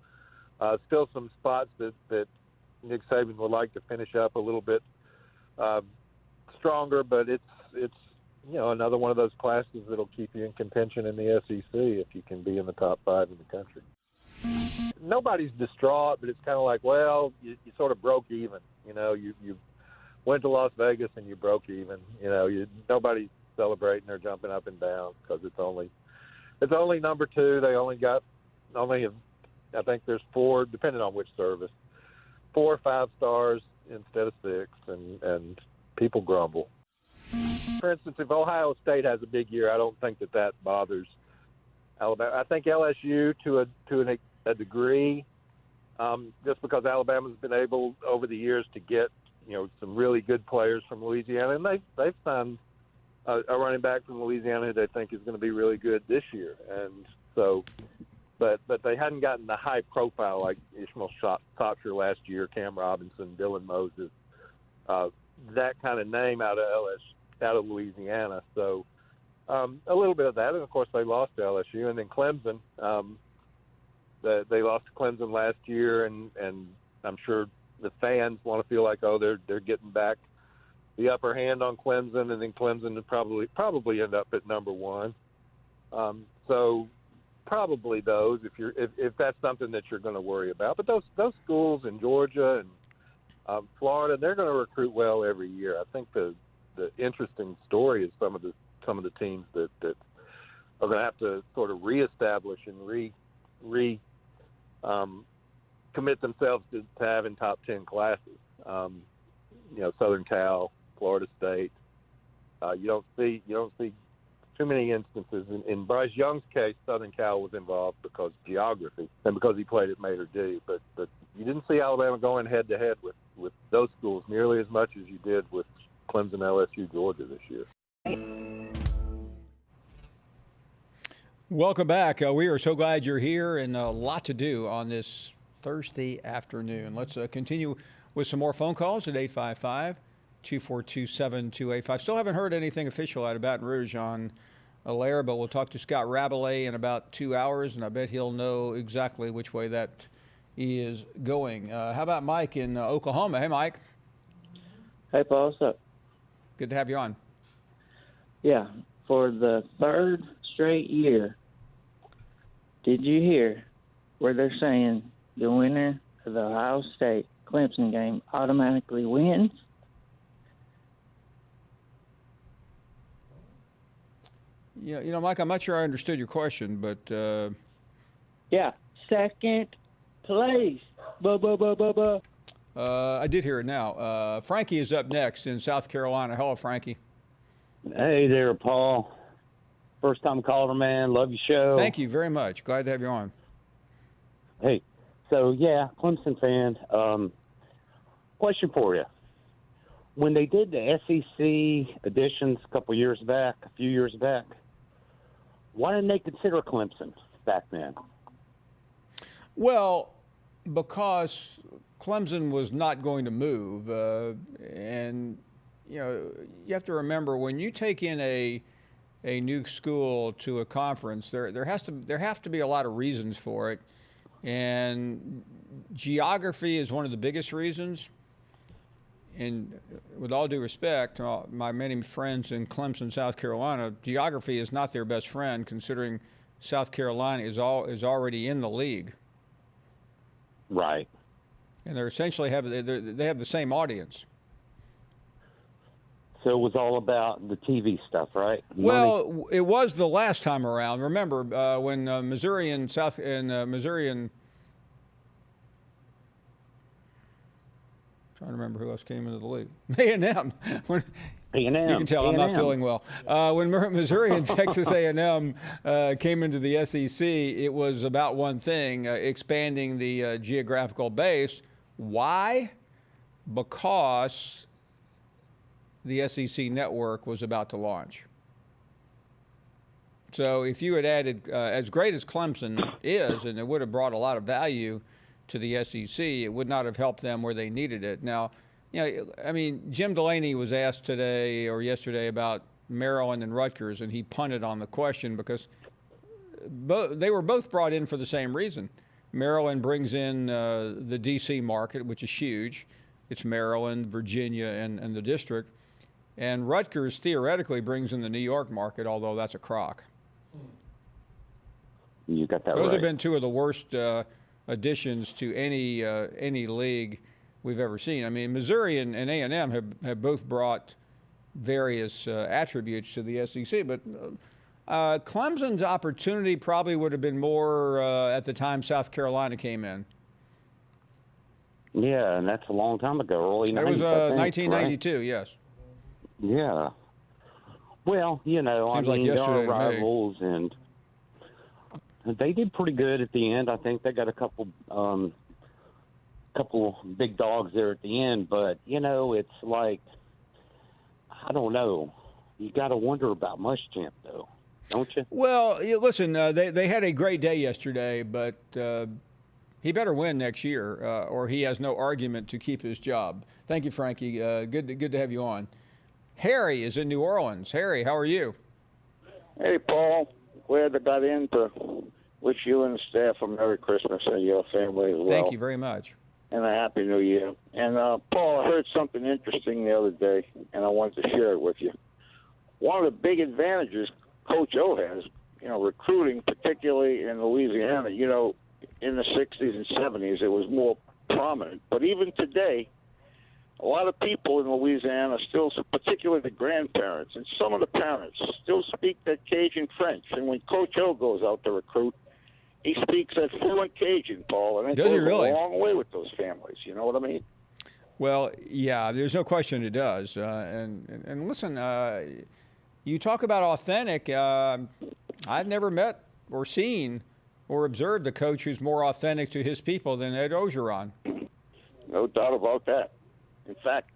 still some spots that Nick Saban would like to finish up a little bit stronger, but it's another one of those classes that'll keep you in contention in the SEC if you can be in the top 5 in the country. Nobody's distraught, but it's kind of like, well, you sort of broke even. You went to Las Vegas and you broke even. Nobody's celebrating or jumping up and down because it's only number 2. They only I think there's 4, depending on which service, 4 or 5 stars instead of 6, and people grumble. For instance, if Ohio State has a big year, I don't think that bothers Alabama. I think LSU to a degree, just because Alabama's been able over the years to get some really good players from Louisiana, and they've signed a running back from Louisiana who they think is going to be really good this year, and so. But they hadn't gotten the high profile like Ishmael Topsher last year, Cam Robinson, Dylan Moses, that kind of name out of Louisiana. So a little bit of that, and of course they lost to LSU, and then Clemson. They lost to Clemson last year, and I'm sure the fans want to feel like they're getting back the upper hand on Clemson, and then Clemson would probably end up at number 1. So. Probably those if that's something that you're going to worry about. But those schools in Georgia and Florida, they're going to recruit well every year. I think the interesting story is some of the teams that are going to have to sort of reestablish and commit themselves to having top 10 classes. Southern Cal, Florida State. You don't see too many instances. In Bryce Young's case, Southern Cal was involved because of geography and because he played at Mater D. But you didn't see Alabama going head-to-head with those schools nearly as much as you did with Clemson, LSU, Georgia this year. Welcome back. We are so glad you're here, and a lot to do on this Thursday afternoon. Let's continue with some more phone calls at 855-242-7285. Still haven't heard anything official out of Baton Rouge on Allaire, but we'll talk to Scott Rabelais in about 2 hours, and I bet he'll know exactly which way that is going. How about Mike in Oklahoma? Hey, Mike. Hey, Paul. What's up? Good to have you on. Yeah. For the 3rd straight year, did you hear where they're saying the winner of the Ohio State Clemson game automatically wins? Yeah, Mike, I'm not sure I understood your question, but... Yeah, second place. I did hear it now. Frankie is up next in South Carolina. Hello, Frankie. Hey there, Paul. First-time caller, man. Love your show. Thank you very much. Glad to have you on. Hey, so, yeah, Clemson fan. Question for you. When they did the SEC additions a few years back, why didn't they consider Clemson back then? Well, because Clemson was not going to move, and you have to remember when you take in a new school to a conference, there have to be a lot of reasons for it, and geography is one of the biggest reasons. And with all due respect, my many friends in Clemson, South Carolina, geography is not their best friend, considering South Carolina is already in the league. Right. And they essentially have the same audience. So it was all about the TV stuff, right? Well, it was the last time around. Remember when Missouri and trying to remember who else came into the league. A&M. A&M. You can tell I'm not feeling well. When Missouri and Texas A&M came into the SEC, it was about one thing, expanding the geographical base. Why? Because the SEC network was about to launch. So if you had added, as great as Clemson is, and it would have brought a lot of value to the SEC, it would not have helped them where they needed it. Now, I mean, Jim Delaney was asked today or yesterday about Maryland and Rutgers, and he punted on the question because they were both brought in for the same reason. Maryland brings in the D.C. market, which is huge. It's Maryland, Virginia, and the district. And Rutgers theoretically brings in the New York market, although that's a crock. You got that Those right. have been two of the worst additions to any league we've ever seen. I mean, Missouri and A&M have both brought various attributes to the SEC, but Clemson's opportunity probably would have been more at the time South Carolina came in. Yeah, and that's a long time ago, early 90s. It was I think, 1992, right? Yes. Yeah. Well, you know, Seems I mean, like there are yesterday to me. rivals, and they did pretty good at the end. I think they got a couple big dogs there at the end, but, you know, it's like, I don't know. You got to wonder about Muschamp, though, don't you? Well, listen, they had a great day yesterday, but he better win next year, or he has no argument to keep his job. Thank you, Frankie. Good to have you on. Harry is in New Orleans. Harry, how are you? Hey, Paul. Glad I got in to wish you and the staff a Merry Christmas and your family as well. Thank you very much. And a Happy New Year. And, Paul, I heard something interesting the other day, and I wanted to share it with you. One of the big advantages Coach O has, you know, recruiting, particularly in Louisiana, you know, in the 60s and 70s, it was more prominent. But even today, a lot of people in Louisiana still, particularly the grandparents and some of the parents, still speak that Cajun French. And when Coach O goes out to recruit, he speaks that fluent Cajun, Paul. And it goes really? a long way with those families. You know what I mean? Well, yeah, there's no question it does. And listen, you talk about authentic. I've never met or seen or observed a coach who's more authentic to his people than Ed Ogeron. No doubt about that. In fact,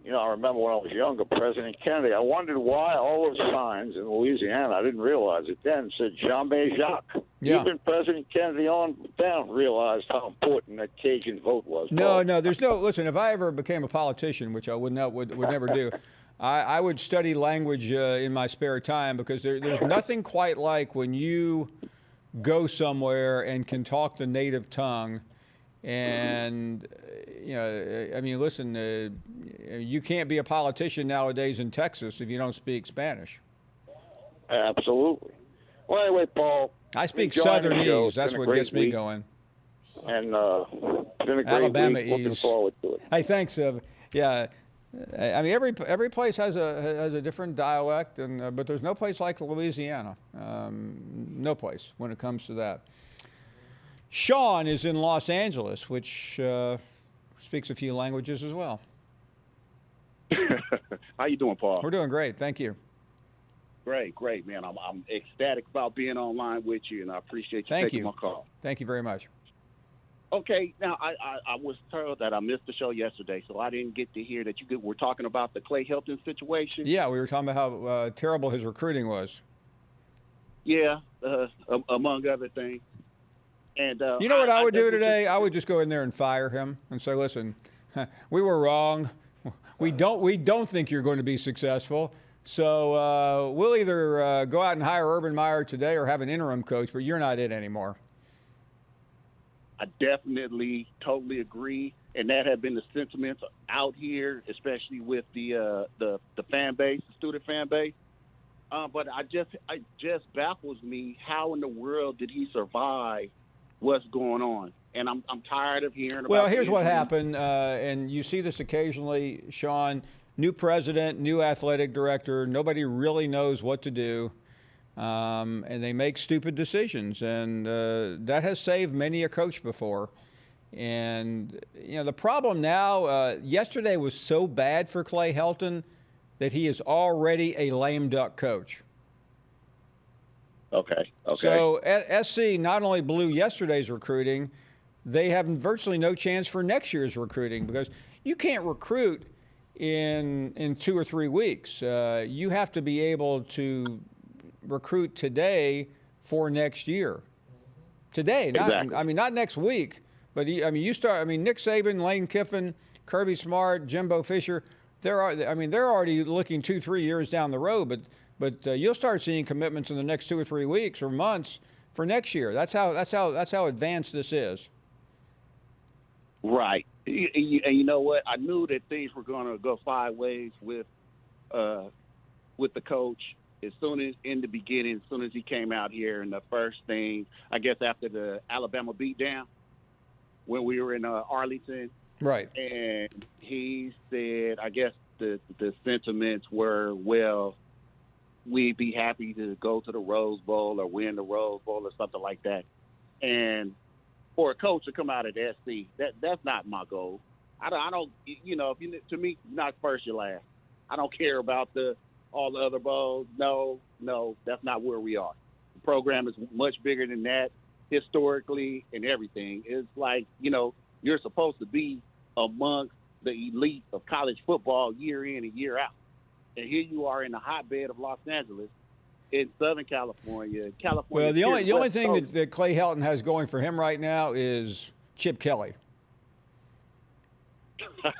you know, I remember when I was younger, President Kennedy, I wondered why all those signs in Louisiana, I didn't realize it then, said Jamais Jacques. Yeah. Even President Kennedy on down realized how important that Cajun vote was. No, there's no, listen, if I ever became a politician, which I would never do, I would study language in my spare time because there's nothing quite like when you go somewhere and can talk the native tongue. And, you know, I mean, listen, you can't be a politician nowadays in Texas if you don't speak Spanish. Absolutely. Well, anyway, Paul. I speak enjoying the show. Southernese. It's That's been a what great gets me week. going. And it's been a great Alabama-ese. week. Looking forward to it. Hey, thanks. Yeah, I mean, every place has a different dialect, and but there's no place like Louisiana. No place when it comes to that. Sean is in Los Angeles, which speaks a few languages as well. How you doing, Paul? We're doing great, thank you. Great, man. I'm ecstatic about being online with you, and I appreciate you taking my call. Thank you very much. Okay, now I was told that I missed the show yesterday, so I didn't get to hear that you were talking about the Clay Helton situation. Yeah, we were talking about how terrible his recruiting was. Yeah, among other things. And you know what I would do today? I would just go in there and fire him and say, "Listen, we were wrong. We don't think you're going to be successful. So we'll either go out and hire Urban Meyer today or have an interim coach, but you're not it anymore." I definitely totally agree, and that had been the sentiments out here, especially with the fan base, the student fan base. But it just baffles me, how in the world did he survive what's going on? And I'm tired of hearing about. Well, here's what happened, and you see this occasionally, Sean. new president, new athletic director. Nobody really knows what to do, and they make stupid decisions. And that has saved many a coach before. And, you know, the problem now, yesterday was so bad for Clay Helton that he is already a lame duck coach. Okay. So SC not only blew yesterday's recruiting, they have virtually no chance for next year's recruiting, because you can't recruit in 2 or 3 weeks. You have to be able to recruit today for next year. Today, not next week, but Nick Saban, Lane Kiffin, Kirby Smart, Jimbo Fisher, they're already looking 2-3 years down the road, but you'll start seeing commitments in the next 2 or 3 weeks or months for next year. That's how advanced this is. Right. And you know what? I knew that things were going to go sideways with the coach as soon as he came out here. And the first thing, I guess, after the Alabama beatdown, when we were in Arlington. Right. And he said, I guess the sentiments were, well, we'd be happy to go to the Rose Bowl or win the Rose Bowl or something like that. And for a coach to come out at SC, that's not my goal. I don't, to me, not first, you're last. I don't care about all the other bowls. No, that's not where we are. The program is much bigger than that, historically and everything. It's like, you're supposed to be amongst the elite of college football year in and year out. And here you are in the hotbed of Los Angeles, in Southern California. Well, the only thing that Clay Helton has going for him right now is Chip Kelly.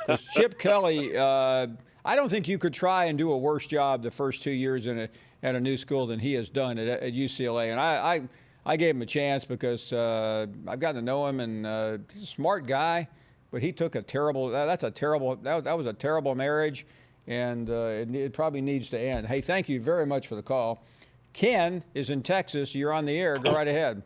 Because Chip Kelly, I don't think you could try and do a worse job the first 2 years at a new school than he has done at UCLA. And I gave him a chance because I've gotten to know him, and he's a smart guy, but he took that was a terrible marriage, and it probably needs to end. Hey, thank you very much for the call. Ken is in Texas. You're on the air. Go right ahead.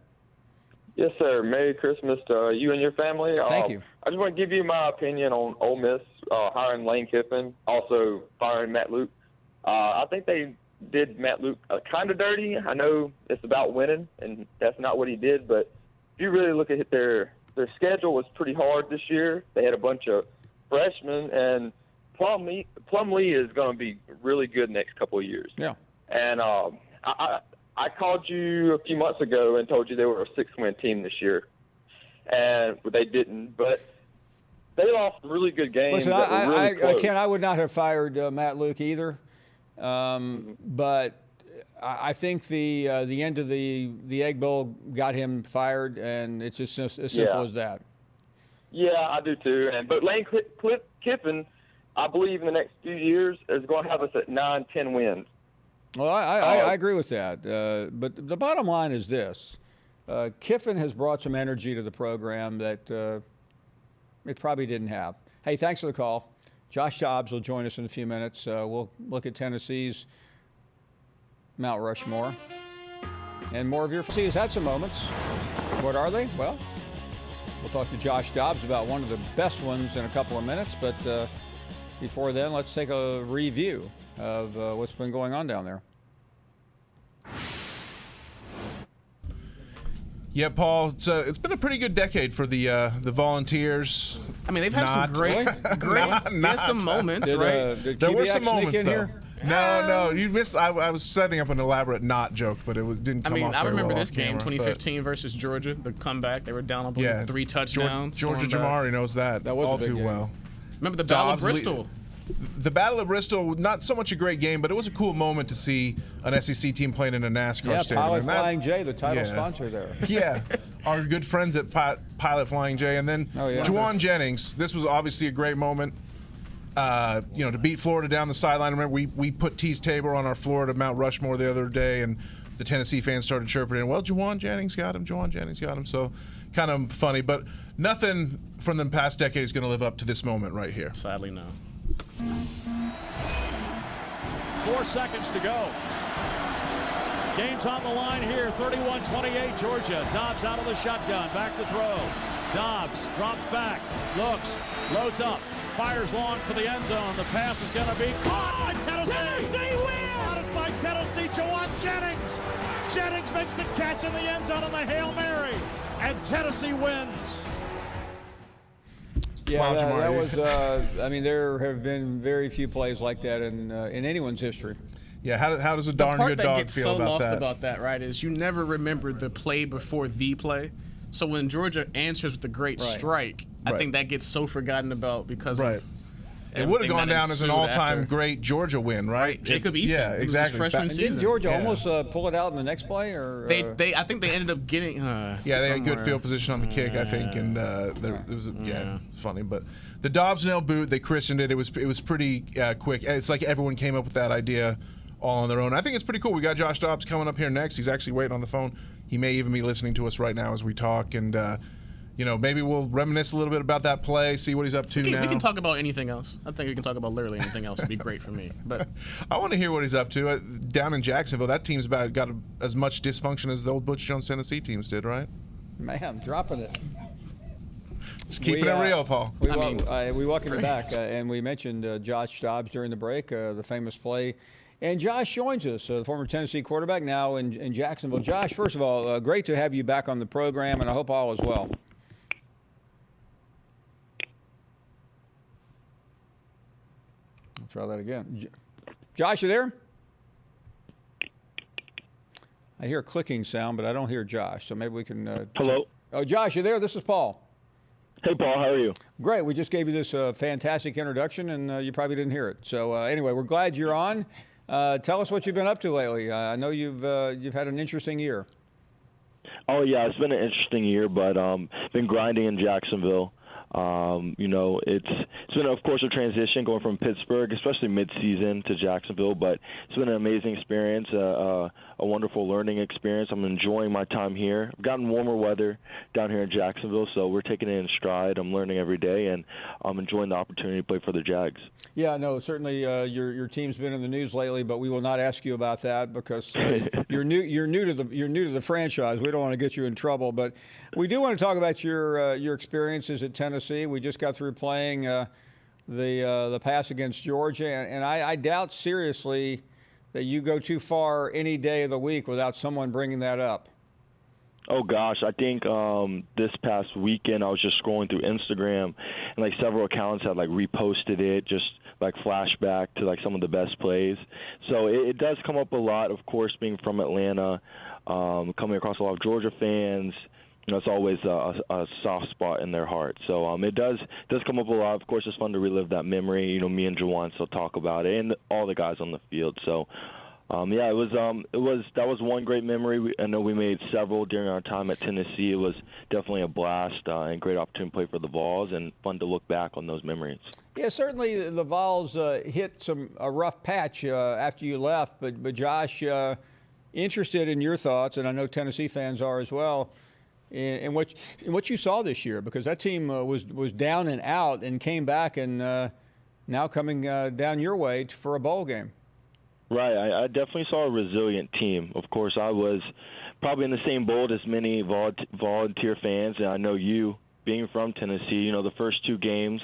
Yes, sir. Merry Christmas to you and your family. Thank you. I just want to give you my opinion on Ole Miss hiring Lane Kiffin, also firing Matt Luke. I think they did Matt Luke kind of dirty. I know it's about winning, and that's not what he did, but if you really look at their schedule was pretty hard this year. They had a bunch of freshmen, and Plumlee is going to be really good next couple of years. Yeah. And I called you a few months ago and told you they were a 6-win team this year, and they didn't. But they lost really good games. Listen, that were really close. Ken, I would not have fired Matt Luke either, but I think the end of the Egg Bowl got him fired, and it's just as simple as that. Yeah, I do too. But Lane Kiffin, I believe in the next few years is going to have us at 9-10 wins. Well, I agree with that. But the bottom line is this. Kiffin has brought some energy to the program that it probably didn't have. Hey, thanks for the call. Josh Dobbs will join us in a few minutes. We'll look at Tennessee's Mount Rushmore. And more of your Tennessee has had some moments. What are they? Well, we'll talk to Josh Dobbs about one of the best ones in a couple of minutes. But before then, let's take a review of what's been going on down there. Yeah, Paul, it's been a pretty good decade for the Volunteers. I mean, they've had some great there's some moments, right? There were some moments, though. Here? No, you missed. I was setting up an elaborate not joke, but it didn't come off very well. I remember this game, 2015 versus Georgia, the comeback. They were down, I believe, 3 touchdowns. Georgia Jamari knows that all too well. Remember the Battle of Bristol? The Battle of Bristol, not so much a great game, but it was a cool moment to see an SEC team playing in a NASCAR stadium. Pilot Flying J, the title sponsor there. Yeah, our good friends at Pilot Flying J. And then Juwan Jennings, this was obviously a great moment. To beat Florida down the sideline. Remember, we put Tease Tabor on our Florida Mount Rushmore the other day, and the Tennessee fans started chirping in, well, Juwan Jennings got him. So kind of funny, but nothing from the past decade is going to live up to this moment right here. Sadly, no. 4 seconds to go. Game's on the line here. 31-28 Georgia. Dobbs out of the shotgun. Back to throw. Dobbs drops back, looks, loads up, fires long for the end zone. The pass is going to be caught by Tennessee. Tennessee wins! Caught by Tennessee, Jawan Jennings. Jennings makes the catch in the end zone on the Hail Mary, and Tennessee wins. Yeah, Wow, that was. I mean, there have been very few plays like that in anyone's history. Yeah, how does a darn good dog feel about that? The part that gets so lost about that, right, is you never remember the play before the play. So when Georgia answers with a great strike, I think that gets so forgotten about because of it would have gone down as an all-time great Georgia win, right? Jacob Eason. Yeah, exactly. Freshman season. Didn't Georgia almost pull it out in the next play? Or I think they ended up getting. They had good field position on the kick, I think, and it was funny. But the Dobbs nail boot, they christened it. It was pretty quick. It's like everyone came up with that idea all on their own. I think it's pretty cool. We got Josh Dobbs coming up here next. He's actually waiting on the phone. He may even be listening to us right now as we talk, and maybe we'll reminisce a little bit about that play, see what he's up to now. We can talk about anything else. I think we can talk about literally anything else. It'd be great for me. But I want to hear what he's up to down in Jacksonville. That team's got as much dysfunction as the old Butch Jones Tennessee teams did, right? Man, dropping it. Just keeping it real, Paul. We welcome you back, and we mentioned Josh Dobbs during the break, the famous play. And Josh joins us, the former Tennessee quarterback, now in Jacksonville. Josh, first of all, great to have you back on the program, and I hope all is well. I'll try that again. Josh, you there? I hear a clicking sound, but I don't hear Josh, so maybe we can... Hello? Oh, Josh, you there? This is Paul. Hey, Paul, how are you? Great. We just gave you this fantastic introduction, and you probably didn't hear it. So anyway, we're glad you're on. Tell us what you've been up to lately. I know you've had an interesting year. Oh, yeah, it's been an interesting year, but been grinding in Jacksonville. It's been, of course, a transition going from Pittsburgh, especially mid-season, to Jacksonville, but it's been an amazing experience, a wonderful learning experience. I'm enjoying my time here. I've gotten warmer weather down here in Jacksonville, so we're taking it in stride. I'm learning every day, and I'm enjoying the opportunity to play for the Jags. Yeah, no, certainly your team's been in the news lately, but we will not ask you about that because you're new to the franchise. We don't want to get you in trouble, but we do want to talk about your experiences at Tennessee. We just got through playing the pass against Georgia, and I doubt seriously that you go too far any day of the week without someone bringing that up. Oh, gosh, I think this past weekend I was just scrolling through Instagram, and several accounts had reposted it, just flashback to some of the best plays. So it does come up a lot, of course, being from Atlanta, coming across a lot of Georgia fans. It's always a soft spot in their heart. So it does come up a lot. Of course, it's fun to relive that memory. Me and Jawan still talk about it, and all the guys on the field. So, that was one great memory. I know we made several during our time at Tennessee. It was definitely a blast and great opportunity to play for the Vols, and fun to look back on those memories. Yeah, certainly the Vols hit a rough patch after you left. But Josh, interested in your thoughts, and I know Tennessee fans are as well. In what you saw this year, because that team was down and out and came back and now coming down your way for a bowl game. Right. I definitely saw a resilient team. Of course, I was probably in the same boat as many volunteer fans, and I know you, being from Tennessee, the first two games,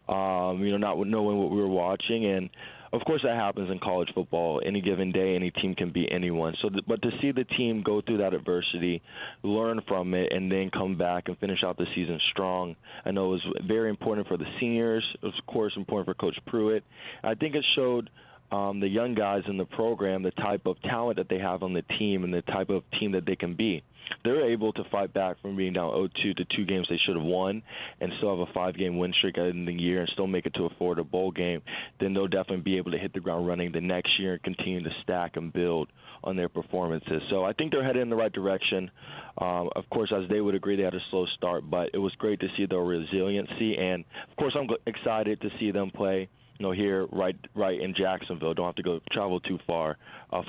not knowing what we were watching, and of course, that happens in college football. Any given day, any team can beat anyone. But to see the team go through that adversity, learn from it, and then come back and finish out the season strong, I know it was very important for the seniors. It was, of course, important for Coach Pruitt. I think it showed the young guys in the program the type of talent that they have on the team and the type of team that they can be. They're able to fight back from being down 0-2 to 2 games they should have won and still have a 5-game win streak in the year and still make it to a Florida bowl game. Then they'll definitely be able to hit the ground running the next year and continue to stack and build on their performances. So I think they're headed in the right direction. Of course, as they would agree, they had a slow start, but it was great to see their resiliency. And, of course, I'm excited to see them play here right in Jacksonville. Don't have to go travel too far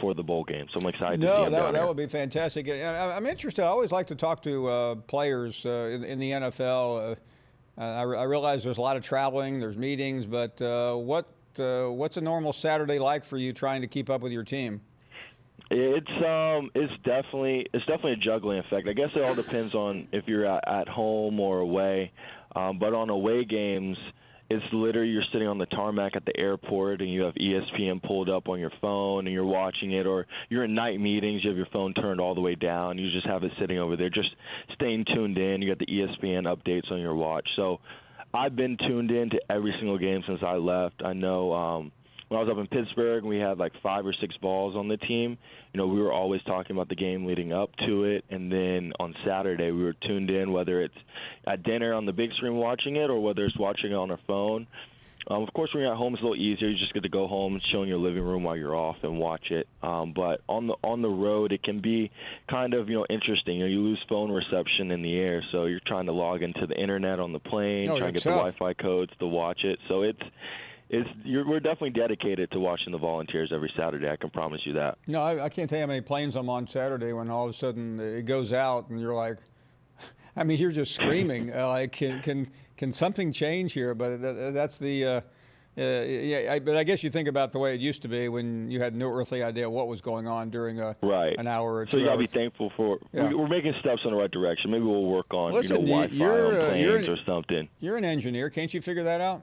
for the bowl game. So I'm excited to see them down that here. would be fantastic. And I'm interested. I always like to talk to players in the NFL. I realize there's a lot of traveling, there's meetings, but what's a normal Saturday like for you trying to keep up with your team? It's definitely a juggling effect. I guess it all depends on if you're at home or away. But on away games, it's literally you're sitting on the tarmac at the airport and you have ESPN pulled up on your phone and you're watching it, or you're in night meetings, you have your phone turned all the way down, you just have it sitting over there, just staying tuned in. You got the ESPN updates on your watch. So I've been tuned in to every single game since I left. I know when I was up in Pittsburgh, we had like 5 or 6 balls on the team. You know, we were always talking about the game leading up to it. And then on Saturday, we were tuned in, whether it's at dinner on the big screen watching it or whether it's watching it on our phone. Of course, when you're at home, it's a little easier. You just get to go home and chill in your living room while you're off and watch it. But on the road, it can be kind of, interesting. You lose phone reception in the air, so you're trying to log into the internet on the plane, trying to get the Wi-Fi codes to watch it. So we're definitely dedicated to watching the Volunteers every Saturday. I can promise you that. No, I can't tell you how many planes I'm on Saturday when all of a sudden it goes out and you're like, I mean, you're just screaming. Like, can something change here? But that's the but I guess you think about the way it used to be when you had no earthly idea what was going on during an hour or 2 hours. So you got to be thankful for. Yeah. We're making steps in the right direction. Maybe we'll work on Wi-Fi on planes or something. You're an engineer. Can't you figure that out?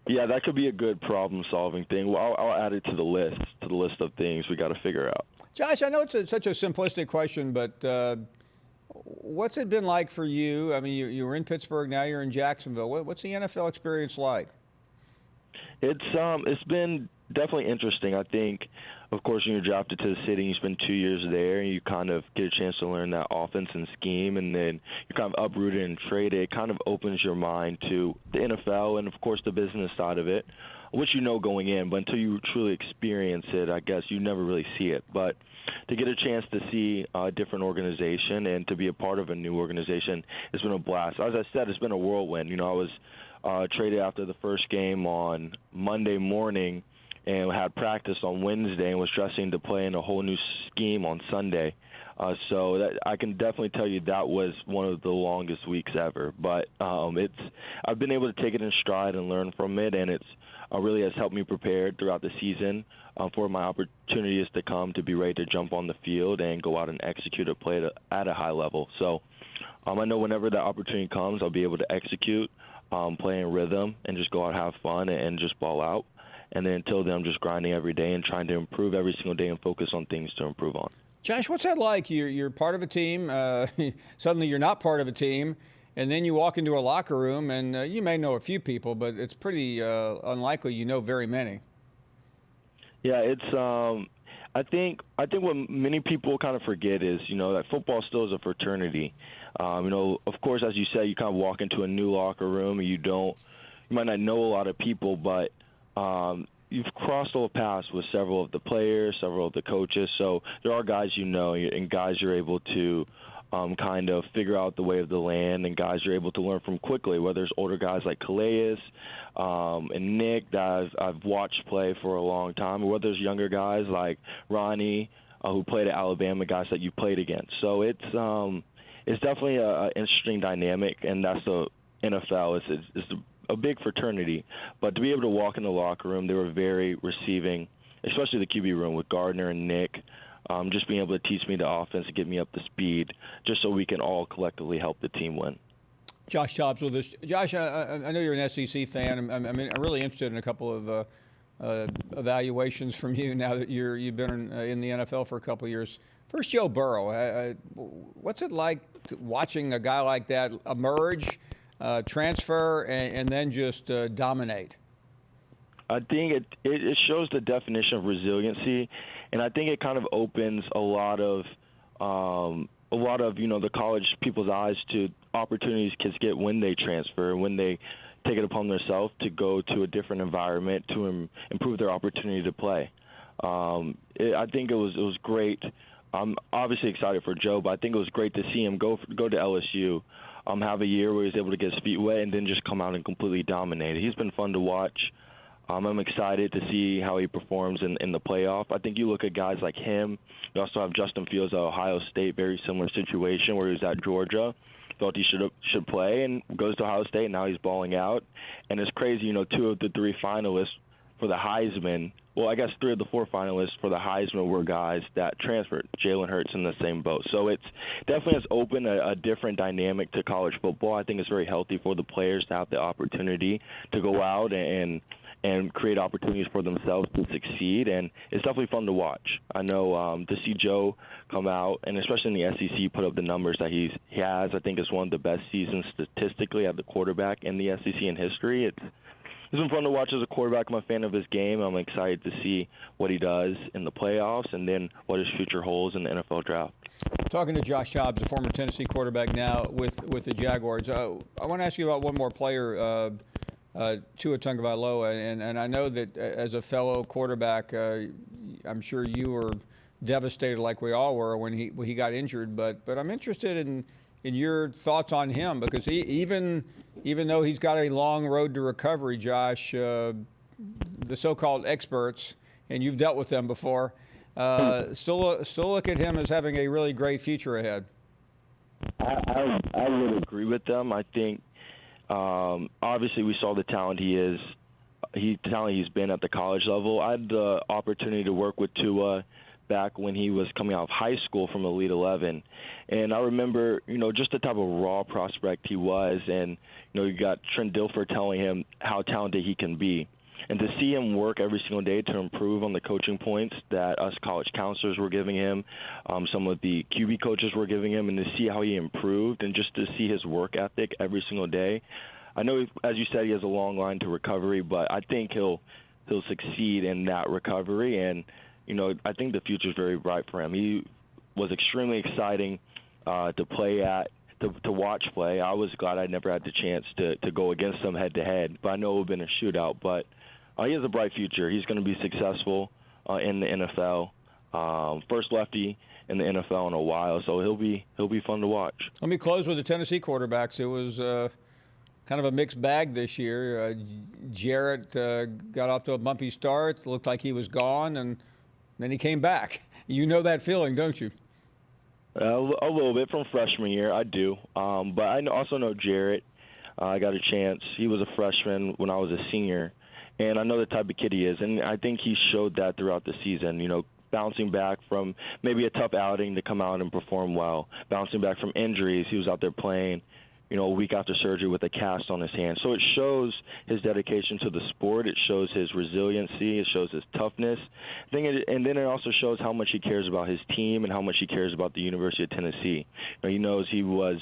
Yeah, that could be a good problem-solving thing. Well, I'll add it to the list of things we got to figure out. Josh, I know it's such a simplistic question, but what's it been like for you? I mean, you were in Pittsburgh, now you're in Jacksonville. What's the NFL experience like? It's been definitely interesting. I think, of course, when you're drafted to the city, you spend 2 years there, and you kind of get a chance to learn that offense and scheme, and then you're kind of uprooted and traded. It kind of opens your mind to the NFL and, of course, the business side of it, which you know going in, but until you truly experience it, I guess you never really see it. But to get a chance to see a different organization and to be a part of a new organization, it's been a blast. As I said, it's been a whirlwind. I was traded after the first game on Monday morning and had practice on Wednesday and was dressing to play in a whole new scheme on Sunday. So that, I can definitely tell you that was one of the longest weeks ever. But I've been able to take it in stride and learn from it, and it's really has helped me prepare throughout the season for my opportunities to come to be ready to jump on the field and go out and execute a play at a high level. So I know whenever that opportunity comes, I'll be able to execute, play in rhythm, and just go out and have fun and just ball out. And then until then, I'm just grinding every day and trying to improve every single day and focus on things to improve on. Josh, what's that like? You're part of a team. Suddenly you're not part of a team. And then you walk into a locker room, and you may know a few people, but it's pretty unlikely you know very many. Yeah, it's. I think what many people kind of forget is, that football still is a fraternity. Of course, as you said, you kind of walk into a new locker room, and you might not know a lot of people, but you've crossed all paths with several of the players, several of the coaches. So there are guys and guys you're able to kind of figure out the way of the land, and guys you're able to learn from quickly, whether it's older guys like Calais and Nick that I've watched play for a long time, or whether it's younger guys like Ronnie who played at Alabama, guys that you played against. So it's definitely an interesting dynamic, and that's the NFL. It's a big fraternity. But to be able to walk in the locker room, they were very receiving, especially the QB room with Gardner and Nick. Just being able to teach me the offense and get me up to speed just so we can all collectively help the team win. Josh Dobbs with us. Josh, I know you're an SEC fan. I'm really interested in a couple of evaluations from you now that you've been in the NFL for a couple of years. First, Joe Burrow. What's it like watching a guy like that emerge, transfer, and then just dominate? I think it shows the definition of resiliency, and I think it kind of opens a lot of the college people's eyes to opportunities kids get when they transfer, when they take it upon themselves to go to a different environment to improve their opportunity to play. I think it was great. I'm obviously excited for Joe, but I think it was great to see him go to LSU, have a year where he was able to get his feet wet and then just come out and completely dominate. He's been fun to watch. I'm excited to see how he performs in the playoff. I think you look at guys like him. You also have Justin Fields at Ohio State, very similar situation where he was at Georgia, thought he should play, and goes to Ohio State, and now he's balling out. And it's crazy, 2 of the 3 finalists for the Heisman well, I guess 3 of the 4 finalists for the Heisman were guys that transferred. Jalen Hurts in the same boat. So it's definitely has opened a different dynamic to college football. I think it's very healthy for the players to have the opportunity to go out and create opportunities for themselves to succeed, and it's definitely fun to watch. I know to see Joe come out, and especially in the SEC, put up the numbers that he has. I think it's one of the best seasons statistically at the quarterback in the SEC in history. It's been fun to watch as a quarterback. I'm a fan of his game. I'm excited to see what he does in the playoffs and then what his future holds in the NFL draft. Talking to Josh Dobbs, the former Tennessee quarterback now with the Jaguars. I want to ask you about one more player, Tua Tagovailoa, and I know that as a fellow quarterback, I'm sure you were devastated like we all were when he got injured. But I'm interested in your thoughts on him, because even though he's got a long road to recovery, Josh, the so-called experts, and you've dealt with them before, still look at him as having a really great future ahead. I would agree with them. I think obviously we saw the talent he's been at the college level. I had the opportunity to work with Tua back when he was coming out of high school from Elite 11. And I remember, just the type of raw prospect he was. And, you got Trent Dilfer telling him how talented he can be. And to see him work every single day to improve on the coaching points that us college counselors were giving him, some of the QB coaches were giving him, and to see how he improved and just to see his work ethic every single day. I know, as you said, he has a long line to recovery, but I think he'll succeed in that recovery. And, I think the future is very bright for him. He was extremely exciting to play at, to watch play. I was glad I never had the chance to go against him head-to-head, but I know it would have been a shootout. But he has a bright future. He's going to be successful in the NFL. First lefty in the NFL in a while, so he'll be fun to watch. Let me close with the Tennessee quarterbacks. It was kind of a mixed bag this year. Jarrett got off to a bumpy start. Looked like he was gone, and then he came back. You know that feeling, don't you? A little bit from freshman year, I do. But I also know Jarrett. I got a chance. He was a freshman when I was a senior, and I know the type of kid he is. And I think he showed that throughout the season, bouncing back from maybe a tough outing to come out and perform well, bouncing back from injuries. He was out there playing, a week after surgery with a cast on his hand. So it shows his dedication to the sport. It shows his resiliency. It shows his toughness. And then it also shows how much he cares about his team and how much he cares about the University of Tennessee. He knows he was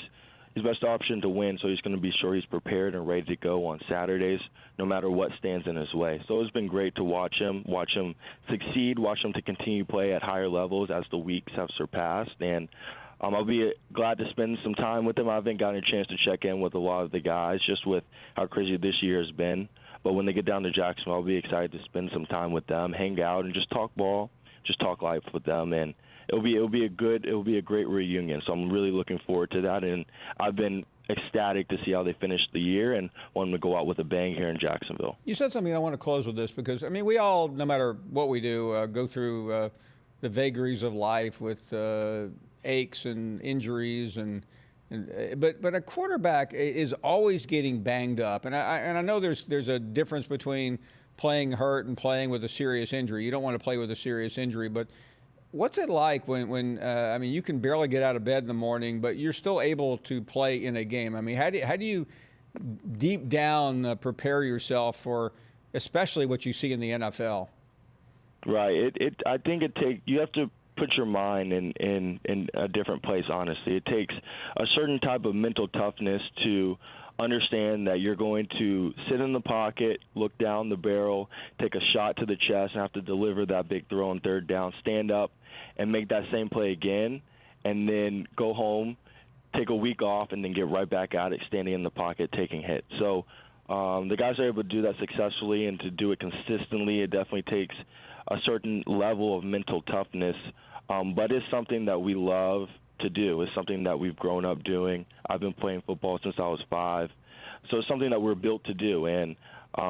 his best option to win, so he's going to be sure he's prepared and ready to go on Saturdays, no matter what stands in his way. So it's been great to watch him succeed, watch him to continue to play at higher levels as the weeks have surpassed. And I'll be glad to spend some time with him. I haven't gotten a chance to check in with a lot of the guys just with how crazy this year has been. But when they get down to Jacksonville, I'll be excited to spend some time with them, hang out, and just talk ball, just talk life with them. And it'll be a great reunion. So I'm really looking forward to that. And I've been ecstatic to see how they finished the year and want them to go out with a bang here in Jacksonville. You said something I want to close with this because, we all, no matter what we do, go through the vagaries of life with aches and injuries, but a quarterback is always getting banged up, and I know there's a difference between playing hurt and playing with a serious injury. You don't want to play with a serious injury, but what's it like when you can barely get out of bed in the morning, but you're still able to play in a game? How do you deep down prepare yourself for especially what you see in the NFL? Right. I think you have to put your mind in a different place, honestly. It takes a certain type of mental toughness to understand that you're going to sit in the pocket, look down the barrel, take a shot to the chest, and have to deliver that big throw on third down, stand up and make that same play again, and then go home, take a week off, and then get right back at it, standing in the pocket, taking hits. So the guys are able to do that successfully, and to do it consistently, it definitely takes a certain level of mental toughness, but it's something that we love to do. It's something that we've grown up doing. I've been playing football since I was 5, so it's something that we're built to do, and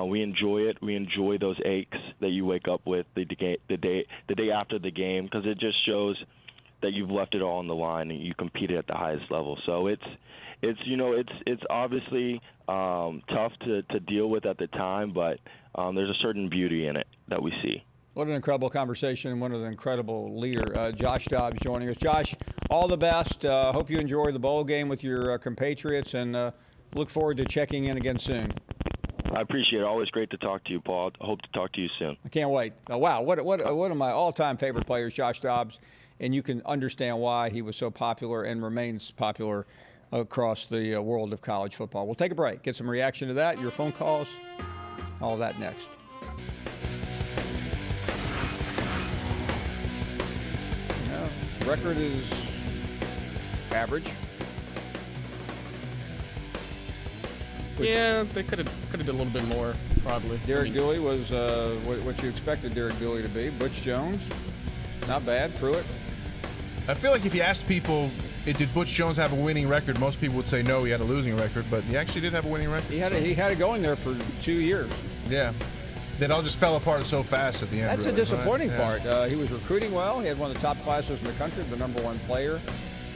we enjoy it. We enjoy those aches that you wake up with the day after the game, because it just shows that you've left it all on the line and you competed at the highest level. So it's obviously tough to deal with at the time, but there's a certain beauty in it that we see. What an incredible conversation and what an incredible leader. Josh Dobbs joining us. Josh, all the best. Hope you enjoy the bowl game with your compatriots, and look forward to checking in again soon. I appreciate it. Always great to talk to you, Paul. I hope to talk to you soon. I can't wait. Wow, what of my all-time favorite players, Josh Dobbs, and you can understand why he was so popular and remains popular across the world of college football. We'll take a break, get some reaction to that, your phone calls, all of that next. Record is average. Yeah, they could have did a little bit more, probably. Derek Dooley was what you expected Derek Dooley to be. Butch Jones, not bad. Pruitt. I feel like if you asked people, did Butch Jones have a winning record, most people would say no, he had a losing record, but he actually did have a winning record. He had it going there for 2 years. Yeah. That all just fell apart so fast at the end. That's really, the disappointing right? part. He was recruiting well. He had one of the top classes in the country, the number 1 player.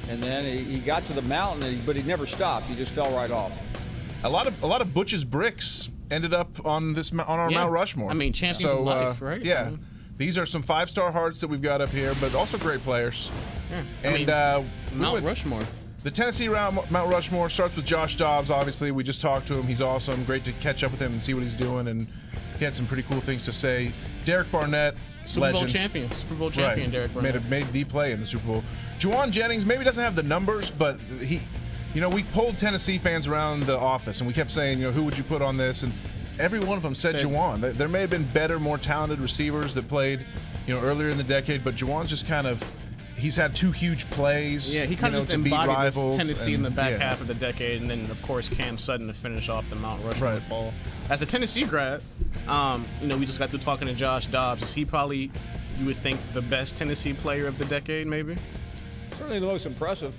And then he got to the mountain, but he never stopped. He just fell right off. A lot of Butch's bricks ended up on our Mount Rushmore. I mean, champions of life, right? Yeah. These are some 5-star hearts that we've got up here, but also great players. Yeah. Mount Rushmore. The Tennessee Mount Rushmore starts with Josh Dobbs, obviously. We just talked to him. He's awesome. Great to catch up with him and see what he's doing, and he had some pretty cool things to say. Derek Barnett, Super Bowl legend. Super Bowl champion, Derek Barnett. Made the play in the Super Bowl. Juwan Jennings maybe doesn't have the numbers, but he, we polled Tennessee fans around the office, and we kept saying, who would you put on this? And every one of them said Juwan. There may have been better, more talented receivers that played, earlier in the decade, but Juwan's just kind of, he's had 2 huge plays. Yeah, he kind of just embodied this Tennessee in the back half of the decade, and then, of course, Cam Sutton to finish off the Mount Rushmore ball. As a Tennessee grad, we just got through talking to Josh Dobbs. Is he probably, you would think, the best Tennessee player of the decade, maybe? Certainly the most impressive.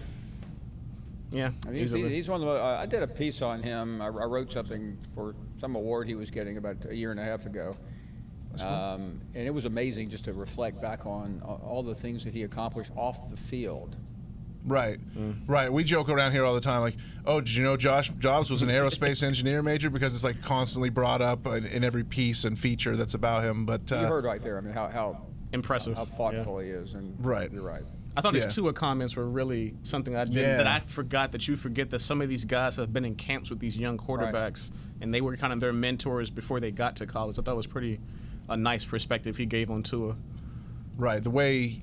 Yeah, I mean, he's one of the. I did a piece on him. I wrote something for some award he was getting about a year and a half ago. And it was amazing just to reflect back on all the things that he accomplished off the field. Right, right. We joke around here all the time, like, oh, did you know Josh Dobbs was an aerospace engineer major? Because it's like constantly brought up in every piece and feature that's about him. But you heard right there. I mean, how impressive, how thoughtful he is, and you're right. I thought his Tua comments were really something that I forgot, that you forget that some of these guys have been in camps with these young quarterbacks, and they were kind of their mentors before they got to college. I thought it was a nice perspective he gave on Tua. Right, the way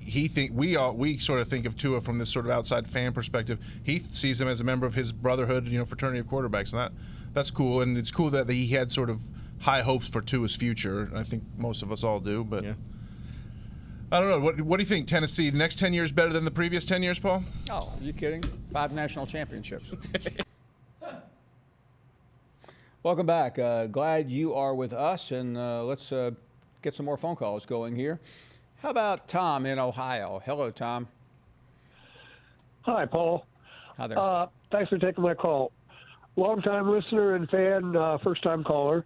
we sort of think of Tua from this sort of outside fan perspective. He sees him as a member of his brotherhood, fraternity of quarterbacks, and that's cool. And it's cool that he had sort of high hopes for Tua's future. I think most of us all do, but. Yeah. I don't know. What do you think, Tennessee? The next 10 years better than the previous 10 years, Paul? Oh, are you kidding? 5 national championships. Welcome back. Glad you are with us, and let's get some more phone calls going here. How about Tom in Ohio? Hello, Tom. Hi, Paul. Hi there. Thanks for taking my call. Long-time listener and fan, first-time caller.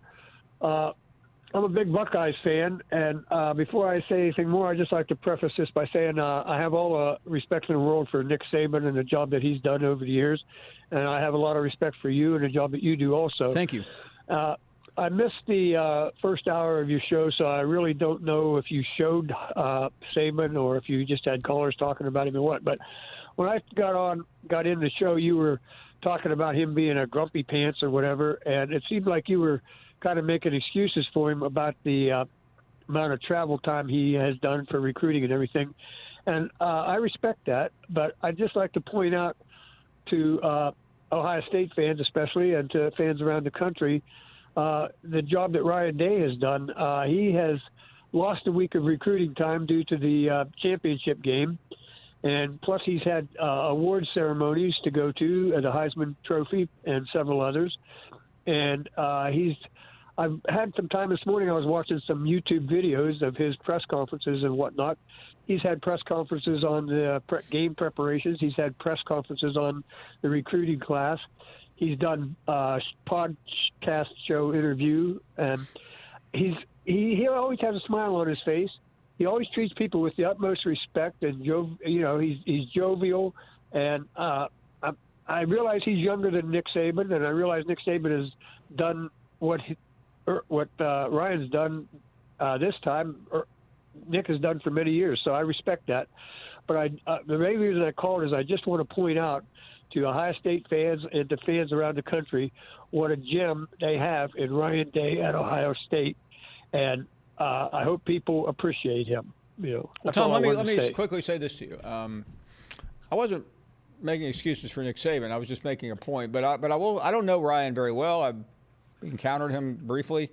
I'm a big Buckeyes fan, and before I say anything more, I'd just like to preface this by saying I have all the respect in the world for Nick Saban and the job that he's done over the years, and I have a lot of respect for you and the job that you do also. Thank you. I missed the first hour of your show, so I really don't know if you showed Saban or if you just had callers talking about him or what. But when I got in the show, you were talking about him being a grumpy pants or whatever, and it seemed like you were kind of making excuses for him about the amount of travel time he has done for recruiting and everything. And I respect that, but I'd just like to point out to Ohio State fans especially and to fans around the country the job that Ryan Day has done. He has lost a week of recruiting time due to the championship game. And plus he's had award ceremonies to go to, the Heisman Trophy and several others. And I've had some time this morning. I was watching some YouTube videos of his press conferences and whatnot. He's had press conferences on the game preparations. He's had press conferences on the recruiting class. He's done podcast show interview, and he always has a smile on his face. He always treats people with the utmost respect, and he's jovial. And I realize he's younger than Nick Saban, and I realize Nick Saban has done what Ryan's done this time Nick has done for many years. So I respect that. But the main reason I called is I just want to point out to Ohio State fans and to fans around the country what a gem they have in Ryan Day at Ohio State, and I hope people appreciate him. Well, Tom, let me quickly say this to you. I wasn't making excuses for Nick Saban. I was just making a point. But I don't know Ryan very well. I've encountered him briefly,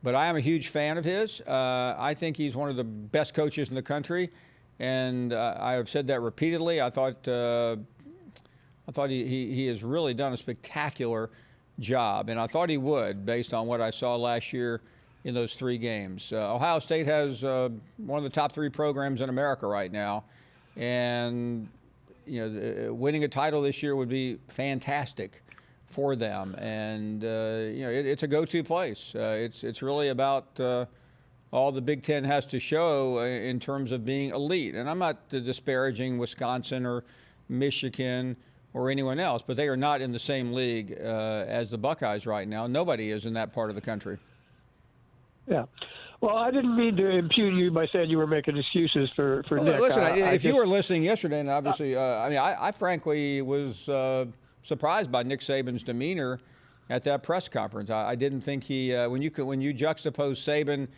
but I am a huge fan of his. I think he's one of the best coaches in the country, and I have said that repeatedly. I thought he has really done a spectacular job, and I thought he would, based on what I saw last year in those 3 games. Ohio State has one of the top 3 programs in America right now, and winning a title this year would be fantastic for them. And it's a go-to place. It's really about all the Big Ten has to show in terms of being elite. And I'm not disparaging Wisconsin or Michigan or anyone else, but they are not in the same league as the Buckeyes right now. Nobody is in that part of the country. Yeah. Well, I didn't mean to impugn you by saying you were making excuses for Nick. Listen, if you were listening yesterday, and obviously, I frankly was surprised by Nick Saban's demeanor at that press conference. I didn't think he, when you juxtapose Saban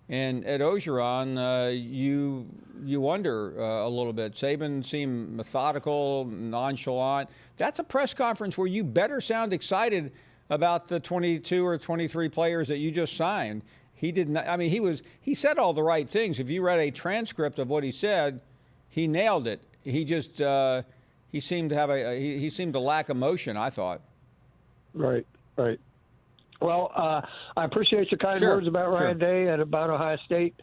and Ed Orgeron, you wonder a little bit. Saban seemed methodical, nonchalant. That's a press conference where you better sound excited about the 22 or 23 players that you just signed. He did not. I mean, he said all the right things. If you read a transcript of what he said, he nailed it. He just he seemed to lack emotion, I thought. Right. Well, I appreciate your kind words about Ryan Day and about Ohio State.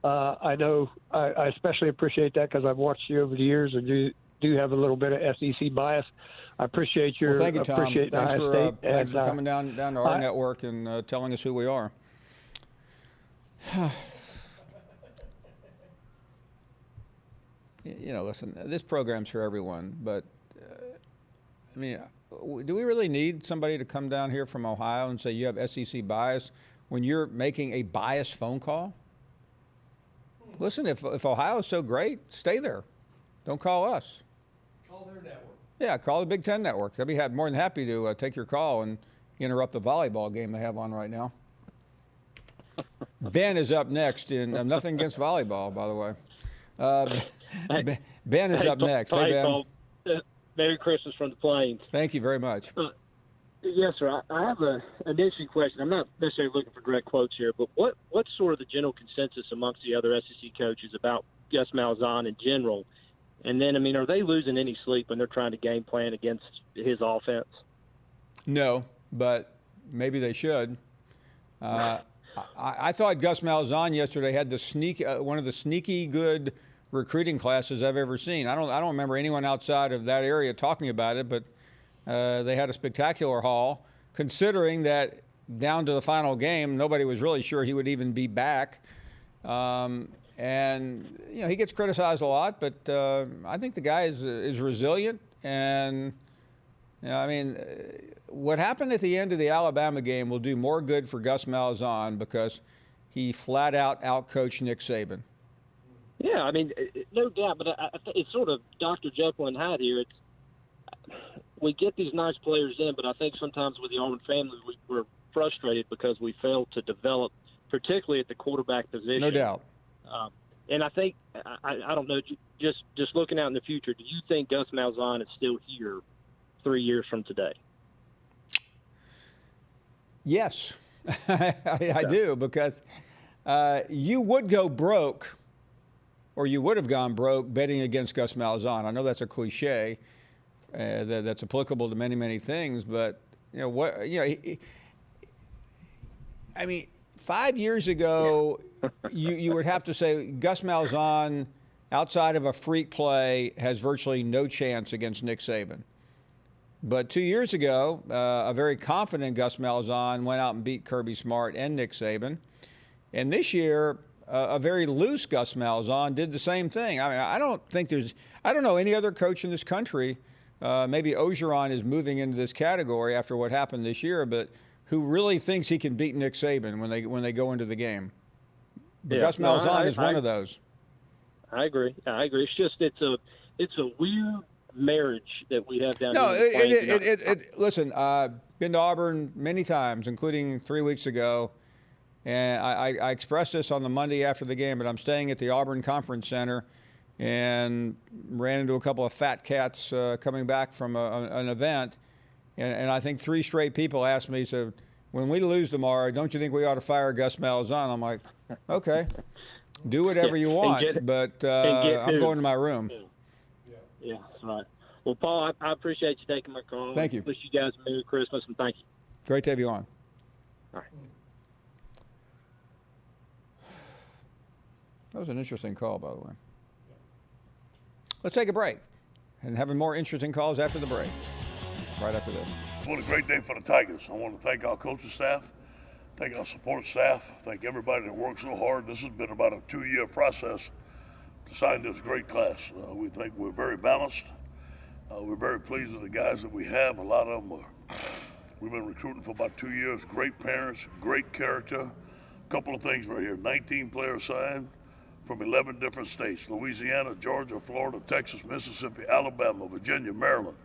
I know I especially appreciate that because I've watched you over the years, and you do have a little bit of SEC bias. I appreciate your thank you, Tom. Thanks for coming down to our network and telling us who we are. Listen, this program's for everyone, but do we really need somebody to come down here from Ohio and say you have SEC bias when you're making a biased phone call? Listen, if Ohio is so great, stay there. Don't call us. Call their network. Yeah, call the Big Ten network. They'll be more than happy to take your call and interrupt the volleyball game they have on right now. Ben is up next, and nothing against volleyball, by the way. Ben is up next. Hey, Ben. Paul. Merry Christmas from the Plains. Thank you very much. Yes, sir. I have an interesting question. I'm not necessarily looking for direct quotes here, but what's sort of the general consensus amongst the other SEC coaches about Gus Malzahn in general? And then, are they losing any sleep when they're trying to game plan against his offense? No, but maybe they should. I thought Gus Malzahn yesterday had one of the sneaky good recruiting classes I've ever seen. I don't remember anyone outside of that area talking about it, but they had a spectacular haul, considering that down to the final game, nobody was really sure he would even be back. And he gets criticized a lot, but I think the guy is resilient. And what happened at the end of the Alabama game will do more good for Gus Malzahn because he flat out outcoached Nick Saban. Yeah, no doubt, but it's sort of Dr. Jekyll and Hyde here. We get these nice players in, but I think sometimes with the Auburn family, we're frustrated because we fail to develop, particularly at the quarterback position. No doubt. And I think, I don't know, just looking out in the future, do you think Gus Malzahn is still here 3 years from today? Yes, I do, because you would go broke, or you would have gone broke betting against Gus Malzahn. I know that's a cliche that's applicable to many, many things, but 5 years ago, you would have to say Gus Malzahn, outside of a freak play, has virtually no chance against Nick Saban. But 2 years ago, a very confident Gus Malzahn went out and beat Kirby Smart and Nick Saban. And this year, a very loose Gus Malzahn did the same thing. I don't know any other coach in this country, maybe Orgeron is moving into this category after what happened this year, but who really thinks he can beat Nick Saban when they go into the game. But Gus Malzahn is one of those. I agree. It's just it's a weird marriage that we have down here. No, listen, been to Auburn many times, including 3 weeks ago, and I expressed this on the Monday after the game, but I'm staying at the Auburn Conference Center and ran into a couple of fat cats coming back from an event, and I think 3 straight people asked me, so when we lose tomorrow, don't you think we ought to fire Gus Malzahn? I'm like, okay, do whatever you want, but I'm going to my room. Yeah, that's right. Well, Paul, I appreciate you taking my call. Thank you. Wish you guys a Merry Christmas, and thank you. Great to have you on. All right. That was an interesting call, by the way. Let's take a break and having more interesting calls after the break. Right after this. What a great day for the Tigers. I want to thank our coaching staff, thank our support staff, thank everybody that worked so hard. This has been about a 2-year process to sign this great class. We think we're very balanced. We're very pleased with the guys that we have. A lot of them we've been recruiting for about 2 years. Great parents, great character. A couple of things right here. 19 players signed from 11 different states: Louisiana, Georgia, Florida, Texas, Mississippi, Alabama, Virginia, Maryland,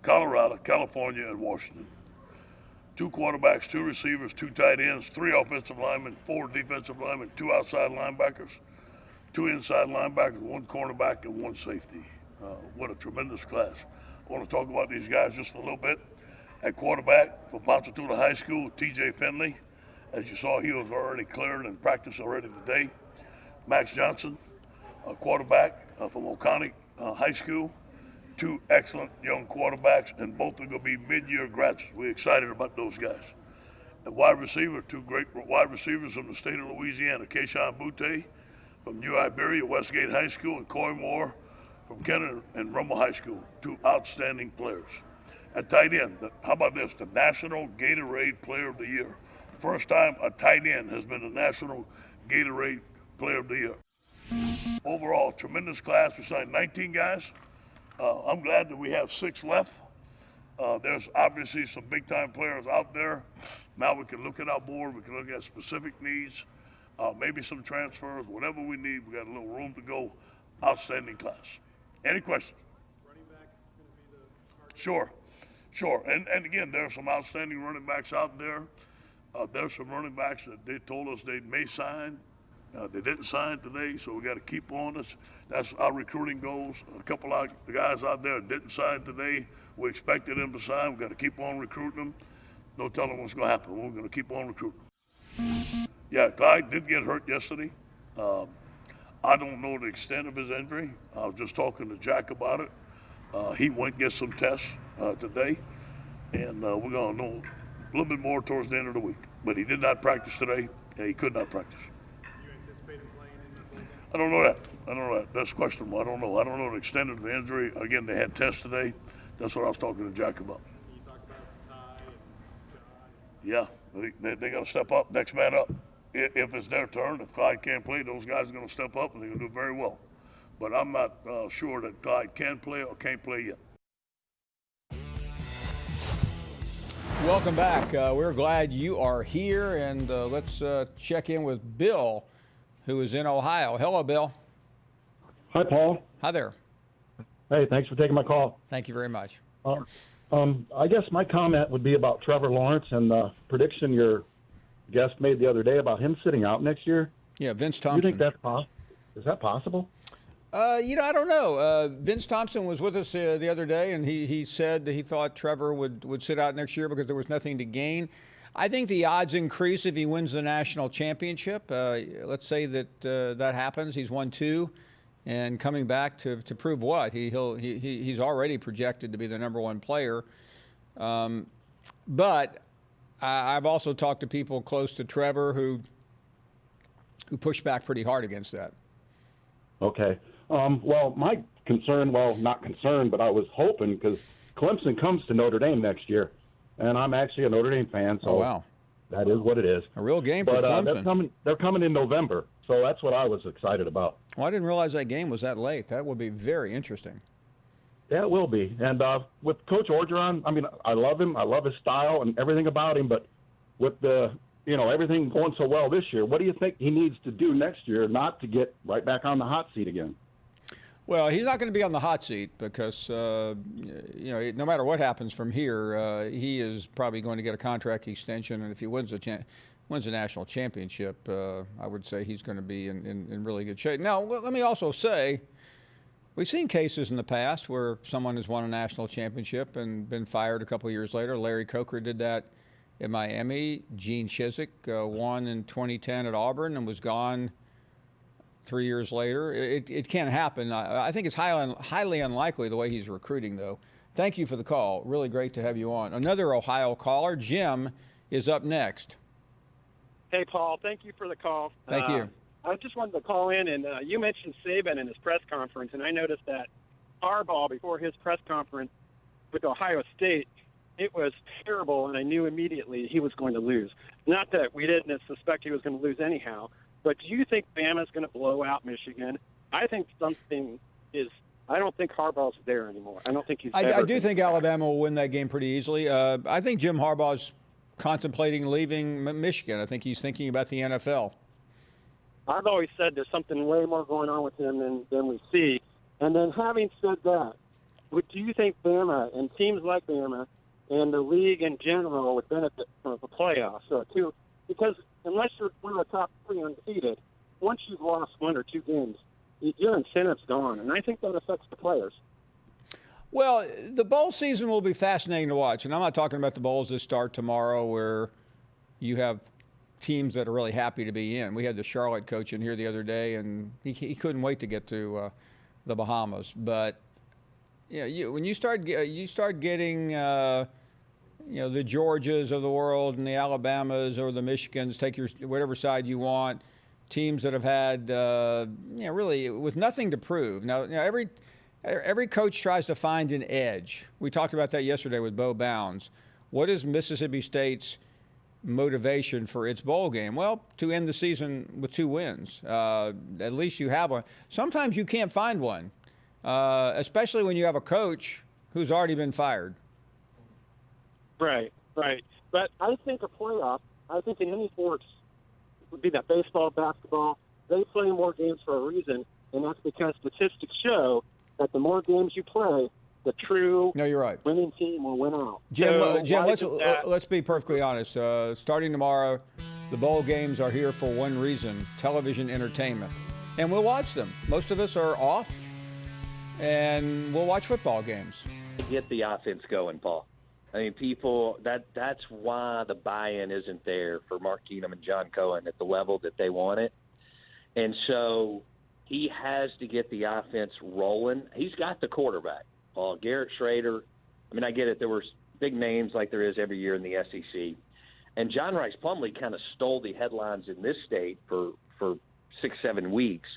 Colorado, California, and Washington. 2 quarterbacks, 2 receivers, 2 tight ends, 3 offensive linemen, 4 defensive linemen, 2 outside linebackers, 2 inside linebackers, 1 cornerback, and 1 safety. What a tremendous class. I want to talk about these guys just a little bit. At quarterback for Ponchatoula High School, TJ Finley. As you saw, he was already cleared and practiced already today. Max Johnson, a quarterback from Oconee High School. 2 excellent young quarterbacks, and both are going to be mid-year graduates. We're excited about those guys. At wide receiver, 2 great wide receivers from the state of Louisiana: Keyshawn Butte from New Iberia Westgate High School, and Coy Moore from Kenner and Rummel High School. 2 outstanding players. At tight end, how about this? The National Gatorade Player of the Year. First time a tight end has been the National Gatorade Player of the Year. Overall, tremendous class. We signed 19 guys. I'm glad that we have 6 left. There's obviously some big-time players out there. Now we can look at our board. We can look at specific needs, maybe some transfers, whatever we need. We got a little room to go. Outstanding class. Any questions? Running back going to be the target? Sure. And again, there are some outstanding running backs out there. There's some running backs that they told us they may sign. They didn't sign today, so we got to keep on this. That's our recruiting goals. A couple of the guys out there didn't sign today. We expected them to sign. We got to keep on recruiting them. No telling what's going to happen. We're going to keep on recruiting. Yeah, Clyde did get hurt yesterday. I don't know the extent of his injury. I was just talking to Jack about it. He went get some tests today, and we're going to know a little bit more towards the end of the week. But he did not practice today, and he could not practice. I don't know that. That's questionable. I don't know. I don't know the extent of the injury. Again, they had tests today. That's what I was talking to Jack about. You talked about Ty and John. Yeah, they got to step up. Next man up. If it's their turn, if Clyde can't play, those guys are going to step up and they're going to do very well. But I'm not sure that Clyde can play or can't play yet. Welcome back. We're glad you are here, and let's check in with Bill, who is in Ohio. Hello, Bill. Hi, Paul. Hi there. Hey, thanks for taking my call. Thank you very much. I guess my comment would be about Trevor Lawrence and the prediction your guest made the other day about him sitting out next year. Yeah, Vince Thompson. Do you think that's possible? Is that possible? I don't know. Vince Thompson was with us the other day, and he said that he thought Trevor would sit out next year because there was nothing to gain. I think the odds increase if he wins the national championship. Let's say that that happens. He's won 2, and coming back to prove what? He's already projected to be the #1 player. But I've also talked to people close to Trevor who pushed back pretty hard against that. Okay. Well, my concern, not concern, but I was hoping, because Clemson comes to Notre Dame next year, and I'm actually a Notre Dame fan, so wow. That is what it is. A real game for Clemson. They're coming in November, so that's what I was excited about. Well, I didn't realize that game was that late. That would be very interesting. Yeah, it will be. And with Coach Orgeron, I mean, I love him. I love his style and everything about him, but with everything going so well this year, what do you think he needs to do next year not to get right back on the hot seat again? Well, he's not going to be on the hot seat because, no matter what happens from here, he is probably going to get a contract extension. And if he wins a national championship, I would say he's going to be in really good shape. Now, let me also say, we've seen cases in the past where someone has won a national championship and been fired a couple of years later. Larry Coker did that in Miami. Gene Chizik won in 2010 at Auburn and was gone 3 years later. It can happen. I think it's highly unlikely the way he's recruiting, though. Thank you for the call. Really great to have you on. Another Ohio caller, Jim, is up next. Hey, Paul. Thank you for the call. Thank you. I just wanted to call in, and you mentioned Saban in his press conference, and I noticed that Harbaugh, before his press conference with Ohio State, it was terrible, and I knew immediately he was going to lose. Not that we didn't suspect he was going to lose anyhow, but do you think Bama's going to blow out Michigan? I think something is – I don't think Harbaugh's there anymore. I don't think he's I do think Alabama will win that game pretty easily. I think Jim Harbaugh's contemplating leaving Michigan. I think he's thinking about the NFL. I've always said there's something way more going on with him than we see. And then having said that, do you think Bama and teams like Bama and the league in general would benefit from the playoffs? Because unless you're one of the top three undefeated, once you've lost one or two games, your incentive's gone. And I think that affects the players. Well, the bowl season will be fascinating to watch. And I'm not talking about the bowls that start tomorrow where you have teams that are really happy to be in. We had the Charlotte coach in here the other day, and he couldn't wait to get to the Bahamas. But when you start getting the Georgias of the world and the Alabamas or the Michigans, take your whatever side you want, teams that have had really with nothing to prove. Now every coach tries to find an edge. We talked about that yesterday with Bo Bounds. What is Mississippi State's motivation for its bowl game? Well, to end the season with 2 wins. At least you have one. Sometimes you can't find one, especially when you have a coach who's already been fired. Right. But I think a playoff, I think in any sports, would be that baseball, basketball, they play more games for a reason, and that's because statistics show that the more games you play, the true winning team will win out. Jim, let's be perfectly honest. Starting tomorrow, the bowl games are here for one reason: television entertainment. And we'll watch them. Most of us are off, and we'll watch football games. Get the offense going, Paul. I mean, that's why the buy-in isn't there for Mark Keenum and John Cohen at the level that they want it. And so he has to get the offense rolling. He's got the quarterback. Garrett Schrader, I mean, I get it. There were big names like there is every year in the SEC. And John Rice Plumlee kind of stole the headlines in this state for 6-7 weeks.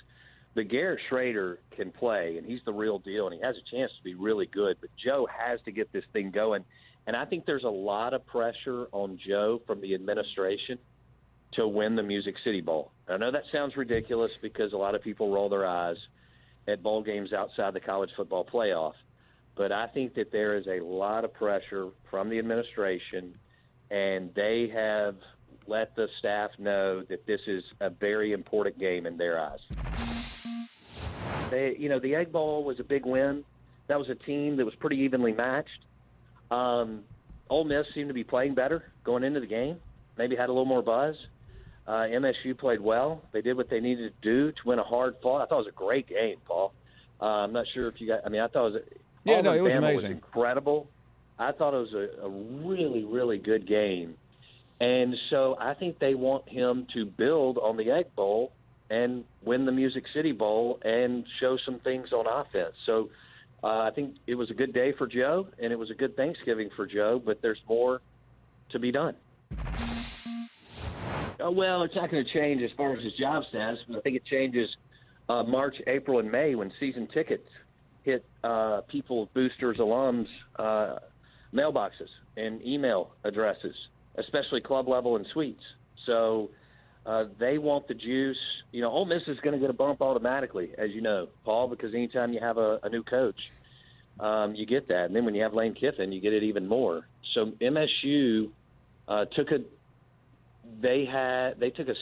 But Garrett Schrader can play, and he's the real deal, and he has a chance to be really good. But Joe has to get this thing going. And I think there's a lot of pressure on Joe from the administration to win the Music City Bowl. I know that sounds ridiculous because a lot of people roll their eyes at bowl games outside the college football playoff. But I think that there is a lot of pressure from the administration, and they have let the staff know that this is a very important game in their eyes. The Egg Bowl was a big win. That was a team that was pretty evenly matched. Ole Miss seemed to be playing better going into the game, maybe had a little more buzz. MSU played well. They did what they needed to do to win a hard-fought. I thought it was a great game, Paul. I'm not sure if you got – I mean, I thought it was – it was amazing. Was incredible. I thought it was a really, really good game. And so I think they want him to build on the Egg Bowl and win the Music City Bowl and show some things on offense. So I think it was a good day for Joe, and it was a good Thanksgiving for Joe, but there's more to be done. Well, it's not going to change as far as his job status, but I think it changes March, April, and May when season tickets hit people, boosters, alums, mailboxes and email addresses, especially club level and suites. So they want the juice. Ole Miss is going to get a bump automatically, as you know, Paul, because anytime you have a new coach, you get that. And then when you have Lane Kiffin, you get it even more. So MSU took a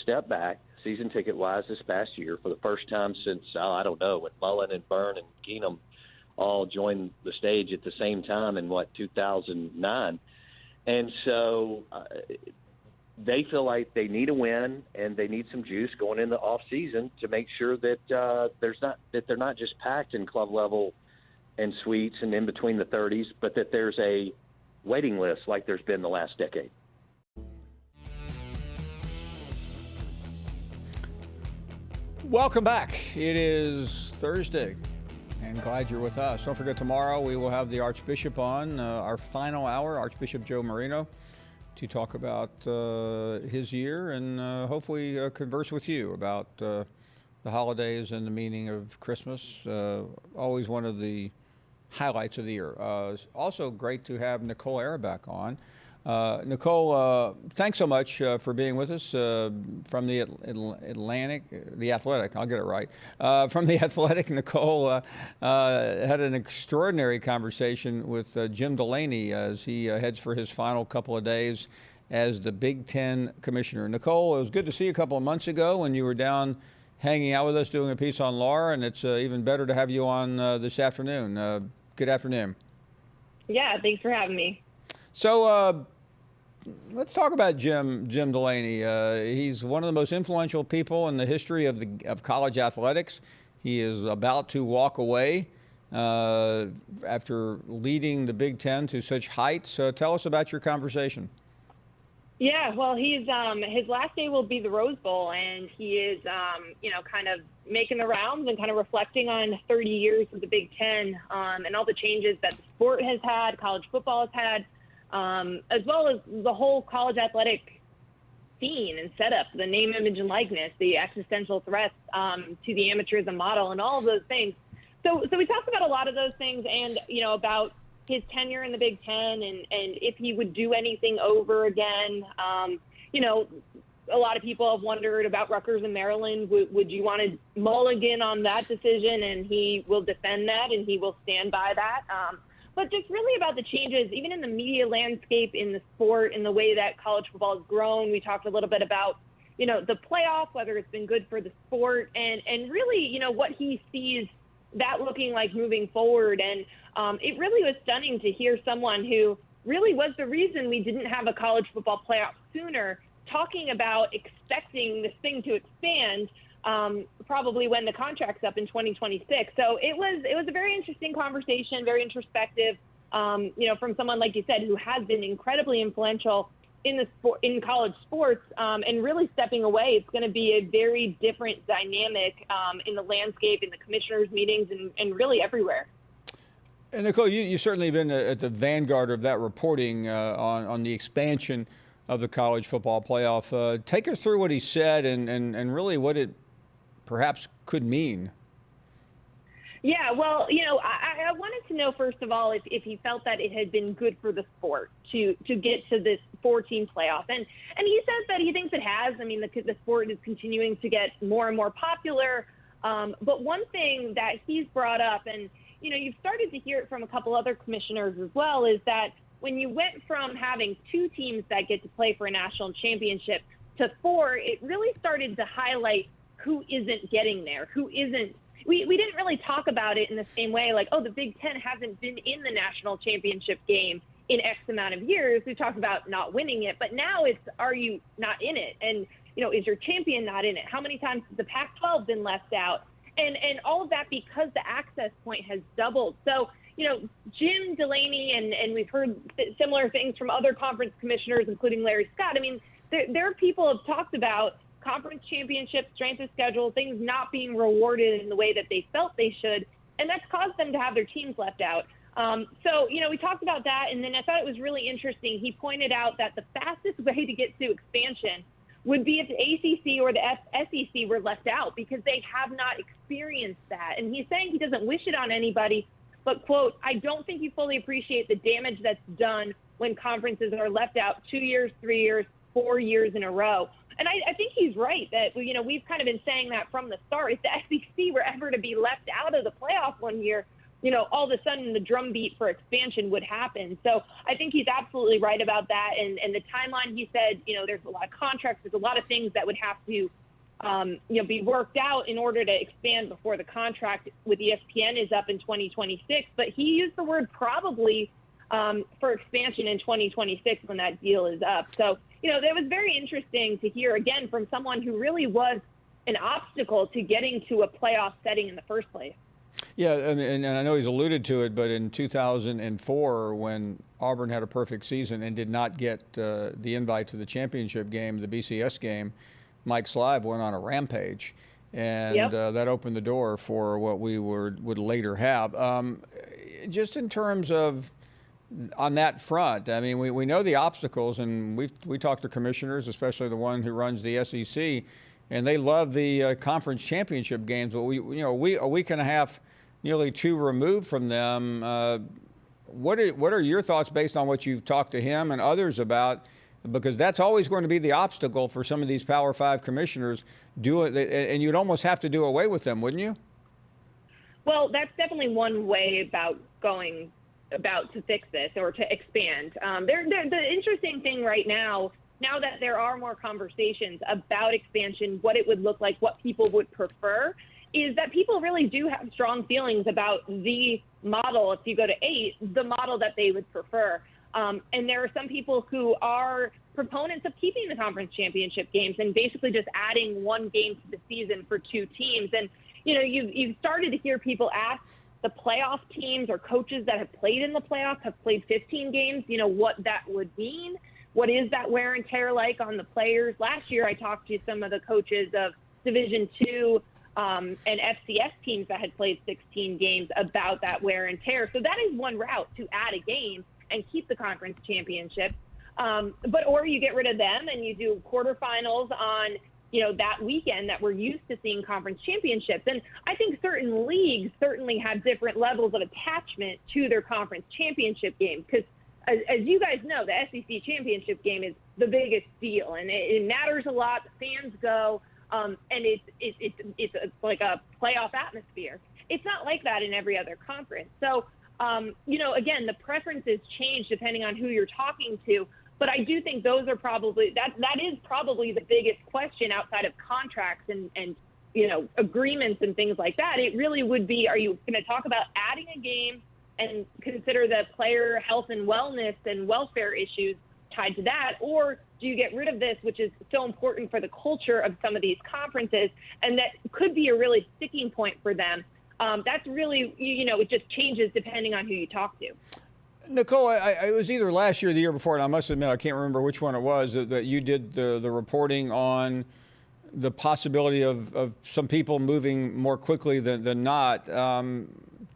step back season ticket wise this past year for the first time since, I don't know, when Mullen and Byrne and Keenum all joined the stage at the same time in 2009. And so they feel like they need a win and they need some juice going in the off season to make sure that they're not just packed in club level and suites and in between the 30s, but that there's a waiting list like there's been the last decade. Welcome back. It is Thursday, and glad you're with us. Don't forget, tomorrow we will have the Archbishop on, our final hour, Archbishop Joe Marino, to talk about his year and hopefully converse with you about the holidays and the meaning of Christmas. Always one of the highlights of the year. Also great to have Nicole Araback on. Nicole, thanks so much for being with us from the Athletic. I'll get it right. From the Athletic, Nicole had an extraordinary conversation with Jim Delaney as he heads for his final couple of days as the Big Ten commissioner. Nicole, it was good to see you a couple of months ago when you were down hanging out with us doing a piece on Laura, and it's even better to have you on this afternoon. Good afternoon. Yeah, thanks for having me. So let's talk about Jim Delaney. He's one of the most influential people in the history of college athletics. He is about to walk away after leading the Big Ten to such heights. Tell us about your conversation. Yeah, well, he's his last day will be the Rose Bowl, and he is kind of making the rounds and kind of reflecting on 30 years of the Big Ten and all the changes that the sport has had, college football has had. As well as the whole college athletic scene and setup, the name, image, and likeness, the existential threats to the amateurism model, and all of those things. So we talked about a lot of those things, and about his tenure in the Big Ten, and if he would do anything over again. A lot of people have wondered about Rutgers and Maryland. Would you want to mulligan on that decision? And he will defend that, and he will stand by that. But just really about the changes, even in the media landscape, in the sport, in the way that college football has grown. We talked a little bit about, the playoff, whether it's been good for the sport, and really, what he sees that looking like moving forward. And it really was stunning to hear someone who really was the reason we didn't have a college football playoff sooner talking about expecting this thing to expand probably when the contract's up in 2026. So it was a very interesting conversation, very introspective, from someone, like you said, who has been incredibly influential in college sports, and really stepping away. It's going to be a very different dynamic in the landscape, in the commissioners' meetings, and really everywhere. And Nicole, you've certainly been at the vanguard of that reporting on the expansion of the college football playoff. Take us through what he said and really what it perhaps could mean. Yeah, well, I wanted to know, first of all, if he felt that it had been good for the sport to get to this 4-team playoff. And he says that he thinks it has. I mean, the sport is continuing to get more and more popular. But one thing that he's brought up, and, you've started to hear it from a couple other commissioners as well, is that when you went from having 2 teams that get to play for a national championship to 4, it really started to highlight who isn't getting there, who isn't. We didn't really talk about it in the same way, like, the Big Ten hasn't been in the national championship game in X amount of years. We talked about not winning it, but now it's, are you not in it? And, is your champion not in it? How many times has the Pac-12 been left out? And all of that because the access point has doubled. So, Jim Delaney, and we've heard similar things from other conference commissioners, including Larry Scott. I mean, there are people who have talked about conference championships, strength of schedule, things not being rewarded in the way that they felt they should, and that's caused them to have their teams left out. So, we talked about that, and then I thought it was really interesting. He pointed out that the fastest way to get to expansion would be if the ACC or the SEC were left out, because they have not experienced that. And he's saying he doesn't wish it on anybody, but, quote, I don't think you fully appreciate the damage that's done when conferences are left out 2 years, 3 years, 4 years in a row. And I think he's right that, we've kind of been saying that from the start. If the SEC were ever to be left out of the playoff one year, all of a sudden the drumbeat for expansion would happen. So I think he's absolutely right about that. And the timeline, he said, there's a lot of contracts, there's a lot of things that would have to be worked out in order to expand before the contract with ESPN is up in 2026. But he used the word probably for expansion in 2026 when that deal is up. So, that was very interesting to hear, again, from someone who really was an obstacle to getting to a playoff setting in the first place. Yeah, and I know he's alluded to it, but in 2004, when Auburn had a perfect season and did not get the invite to the championship game, the BCS game, Mike Slive went on a rampage, and that opened the door for what we would later have. Just in terms of on that front, I mean, we know the obstacles, and we talked to commissioners, especially the one who runs the SEC, and they love the conference championship games. But a week and a half, nearly two removed from them. What are your thoughts based on what you've talked to him and others about? Because that's always going to be the obstacle for some of these Power 5 commissioners. And you'd almost have to do away with them, wouldn't you? Well, that's definitely one way about to fix this or to expand. The interesting thing right now that there are more conversations about expansion, what it would look like, what people would prefer, is that people really do have strong feelings about the model. If you go to 8, the model that they would prefer. And there are some people who are proponents of keeping the conference championship games and basically just adding one game to the season for 2 teams. And, you've started to hear people ask the playoff teams or coaches that have played in the playoffs, have played 15 games, what that would mean. What is that wear and tear like on the players? Last year, I talked to some of the coaches of Division II and FCS teams that had played 16 games about that wear and tear. So that is one route to add a game and keep the conference championship. Or you get rid of them and you do quarterfinals on, that weekend that we're used to seeing conference championships. And I think certain leagues certainly have different levels of attachment to their conference championship game because, as you guys know, the SEC championship game is the biggest deal, and it matters a lot. The fans go, and it's like a playoff atmosphere. It's not like that in every other conference. So, again, the preferences change depending on who you're talking to. But I do think those are probably that is probably the biggest question outside of contracts and agreements and things like that. It really would be: are you going to talk about adding a game and consider the player health and wellness and welfare issues tied to that, or do you get rid of this, which is so important for the culture of some of these conferences, and that could be a really sticking point for them? That's really, it just changes depending on who you talk to. Nicole, it was either last year or the year before, and I must admit I can't remember which one it was, that you did the reporting on the possibility of some people moving more quickly than not.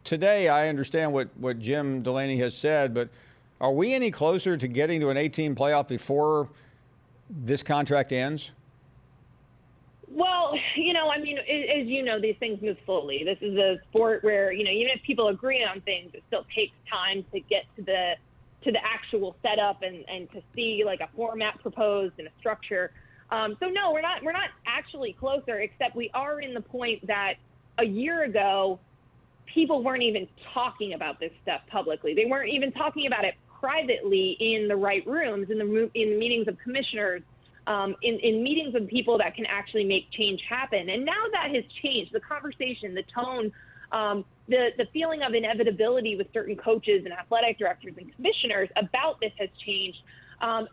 Today, I understand what Jim Delaney has said, but are we any closer to getting to an 18 playoff before this contract ends? Well, as you know, these things move slowly. This is a sport where, even if people agree on things, it still takes time to get to the actual setup and to see like a format proposed and a structure. So no, we're not actually closer, except we are in the point that a year ago, people weren't even talking about this stuff publicly. They weren't even talking about it privately in the right rooms, in the meetings of commissioners, in meetings with people that can actually make change happen. And now that has changed. The conversation, the tone, the feeling of inevitability with certain coaches and athletic directors and commissioners about this has changed.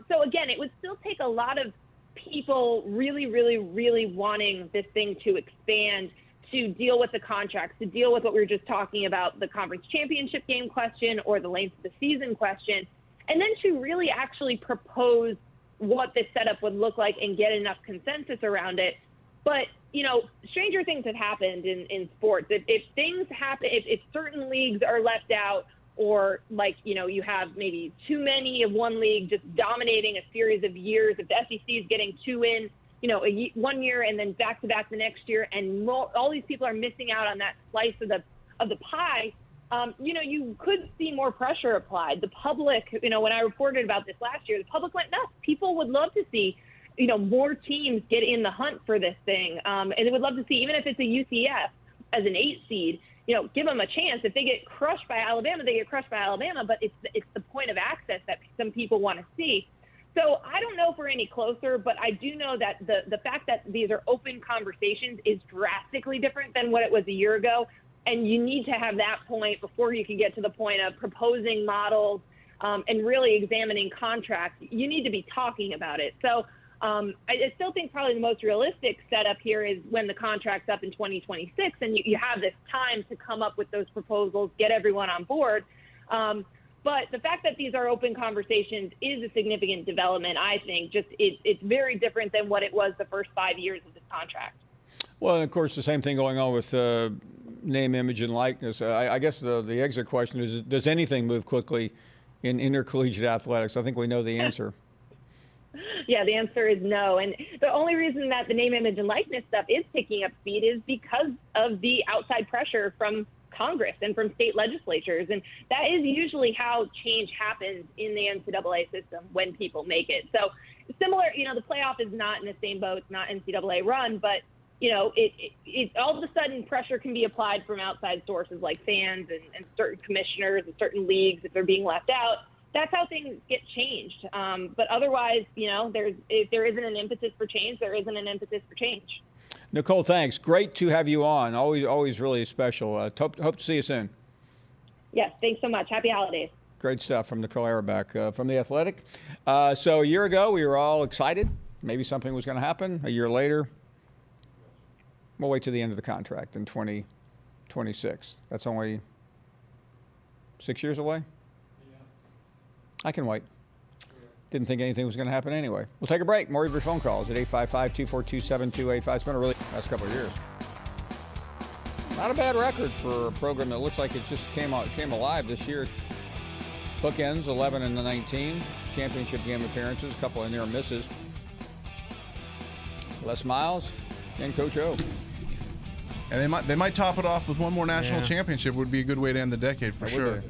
So again, it would still take a lot of people really, really, really wanting this thing to expand, to deal with the contracts, to deal with what we were just talking about, the conference championship game question or the length of the season question, and then to really actually propose what this setup would look like and get enough consensus around it. But, stranger things have happened in sports. If things happen, if certain leagues are left out, or you have maybe too many of one league just dominating a series of years, if the SEC is getting 2 in, 1 year and then back to back the next year, and all these people are missing out on that slice of the pie, you could see more pressure applied. The public, when I reported about this last year, the public went nuts. People would love to see, more teams get in the hunt for this thing. And they would love to see, even if it's a UCF as an 8 seed, give them a chance. If they get crushed by Alabama, they get crushed by Alabama, but it's the point of access that some people want to see. So I don't know if we're any closer, but I do know that the fact that these are open conversations is drastically different than what it was a year ago. And you need to have that point before you can get to the point of proposing models and really examining contracts. You need to be talking about it. So I still think probably the most realistic setup here is when the contract's up in 2026 and you have this time to come up with those proposals, get everyone on board. But the fact that these are open conversations is a significant development, I think. Just it's very different than what it was the first 5 years of this contract. Well, and of course, the same thing going on with name, image, and likeness. I guess the exit question is, does anything move quickly in intercollegiate athletics? I think we know the answer. Yeah, the answer is no. And the only reason that the name, image, and likeness stuff is picking up speed is because of the outside pressure from Congress and from state legislatures. And that is usually how change happens in the NCAA system when people make it. So similar, the playoff is not in the same boat, it's not NCAA run, but it all of a sudden pressure can be applied from outside sources like fans and certain commissioners and certain leagues if they're being left out. That's how things get changed. But otherwise, if there isn't an impetus for change, there isn't an impetus for change. Nicole, thanks. Great to have you on. Always really special. Hope to see you soon. Yes, thanks so much. Happy holidays. Great stuff from Nicole Auerbach from The Athletic. So a year ago, we were all excited. Maybe something was going to happen. A year later, we'll wait to the end of the contract in 2026. That's only 6 years away. Yeah. I can wait. Didn't think anything was going to happen anyway. We'll take a break. More of your phone calls at 855-242-7285. It's been a really last couple of years. Not a bad record for a program that looks like it just came alive this year. Bookends 11 and 19. Championship game appearances, a couple of near misses. Les Miles and Coach O. And they might top it off with one more national championship. Would be a good way to end the decade for sure.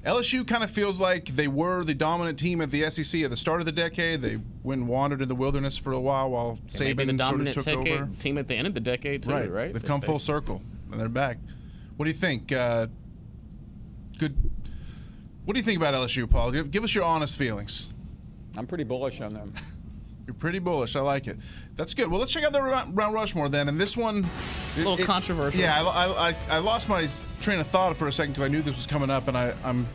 LSU kind of feels like they were the dominant team at the SEC at the start of the decade. They went and wandered in the wilderness for a while Saban sort of took over. Team at the end of the decade too, right? They've come full circle and they're back. What do you think? What do you think about LSU, Paul? Give us your honest feelings. I'm pretty bullish on them. You're pretty bullish. I like it. That's good. Well, let's check out the Mount Rushmore then. And this one, a little controversial. Yeah, I lost my train of thought for a second because I knew this was coming up, and I'm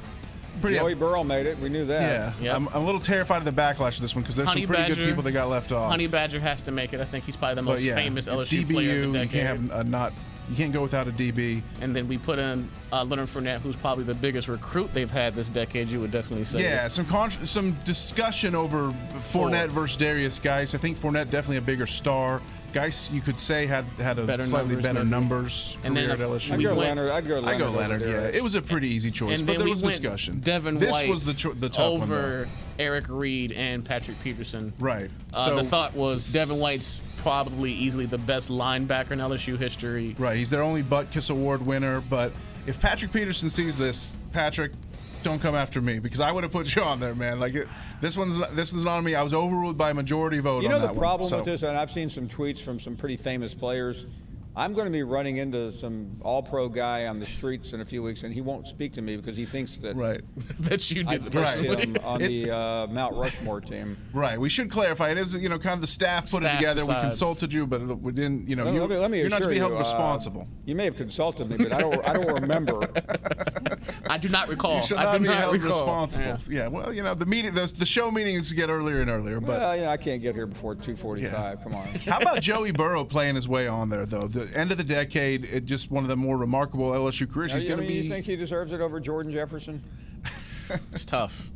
pretty. Joey Burrow made it. We knew that. Yeah, yep. I'm a little terrified of the backlash of this one because there's some pretty good people that got left off. Honey Badger has to make it. I think he's probably the most famous LSU player of the decade. You can't have you can't go without a DB. And then we put in Leonard Fournette, who's probably the biggest recruit they've had this decade, you would definitely say. Yeah, some discussion over Fournette versus Darius Geis. I think Fournette definitely a bigger star. Geis, you could say, had a slightly better numbers and then at LSU. I'd go Leonard. Yeah, it was a pretty easy choice, but there was discussion. Devin this White was the tough one, over Eric Reed and Patrick Peterson. Right. The thought was Devin White's probably easily the best linebacker in LSU history. Right. He's their only Butkus Award winner. But if Patrick Peterson sees this, Patrick, don't come after me because I would have put you on there, man. This one's not on me. I was overruled by a majority vote. You know on that the problem one, with this, and I've seen some tweets from some pretty famous players. I'm going to be running into some all-pro guy on the streets in a few weeks, and he won't speak to me because he thinks that that you did him on the Mount Rushmore team. Right. We should clarify. It is, kind of the staff put it together. Decides. We consulted you, but we didn't. Let me you're not to be held you, responsible. You may have consulted me, but I don't remember. I do not recall. You should not be held responsible. Yeah. Well, the show meetings get earlier and earlier. But I can't get here before 2:45. Yeah. Come on. How about Joey Burrow playing his way on there though? The end of the decade, just one of the more remarkable LSU careers. He's going to be. You think he deserves it over Jordan Jefferson? It's tough.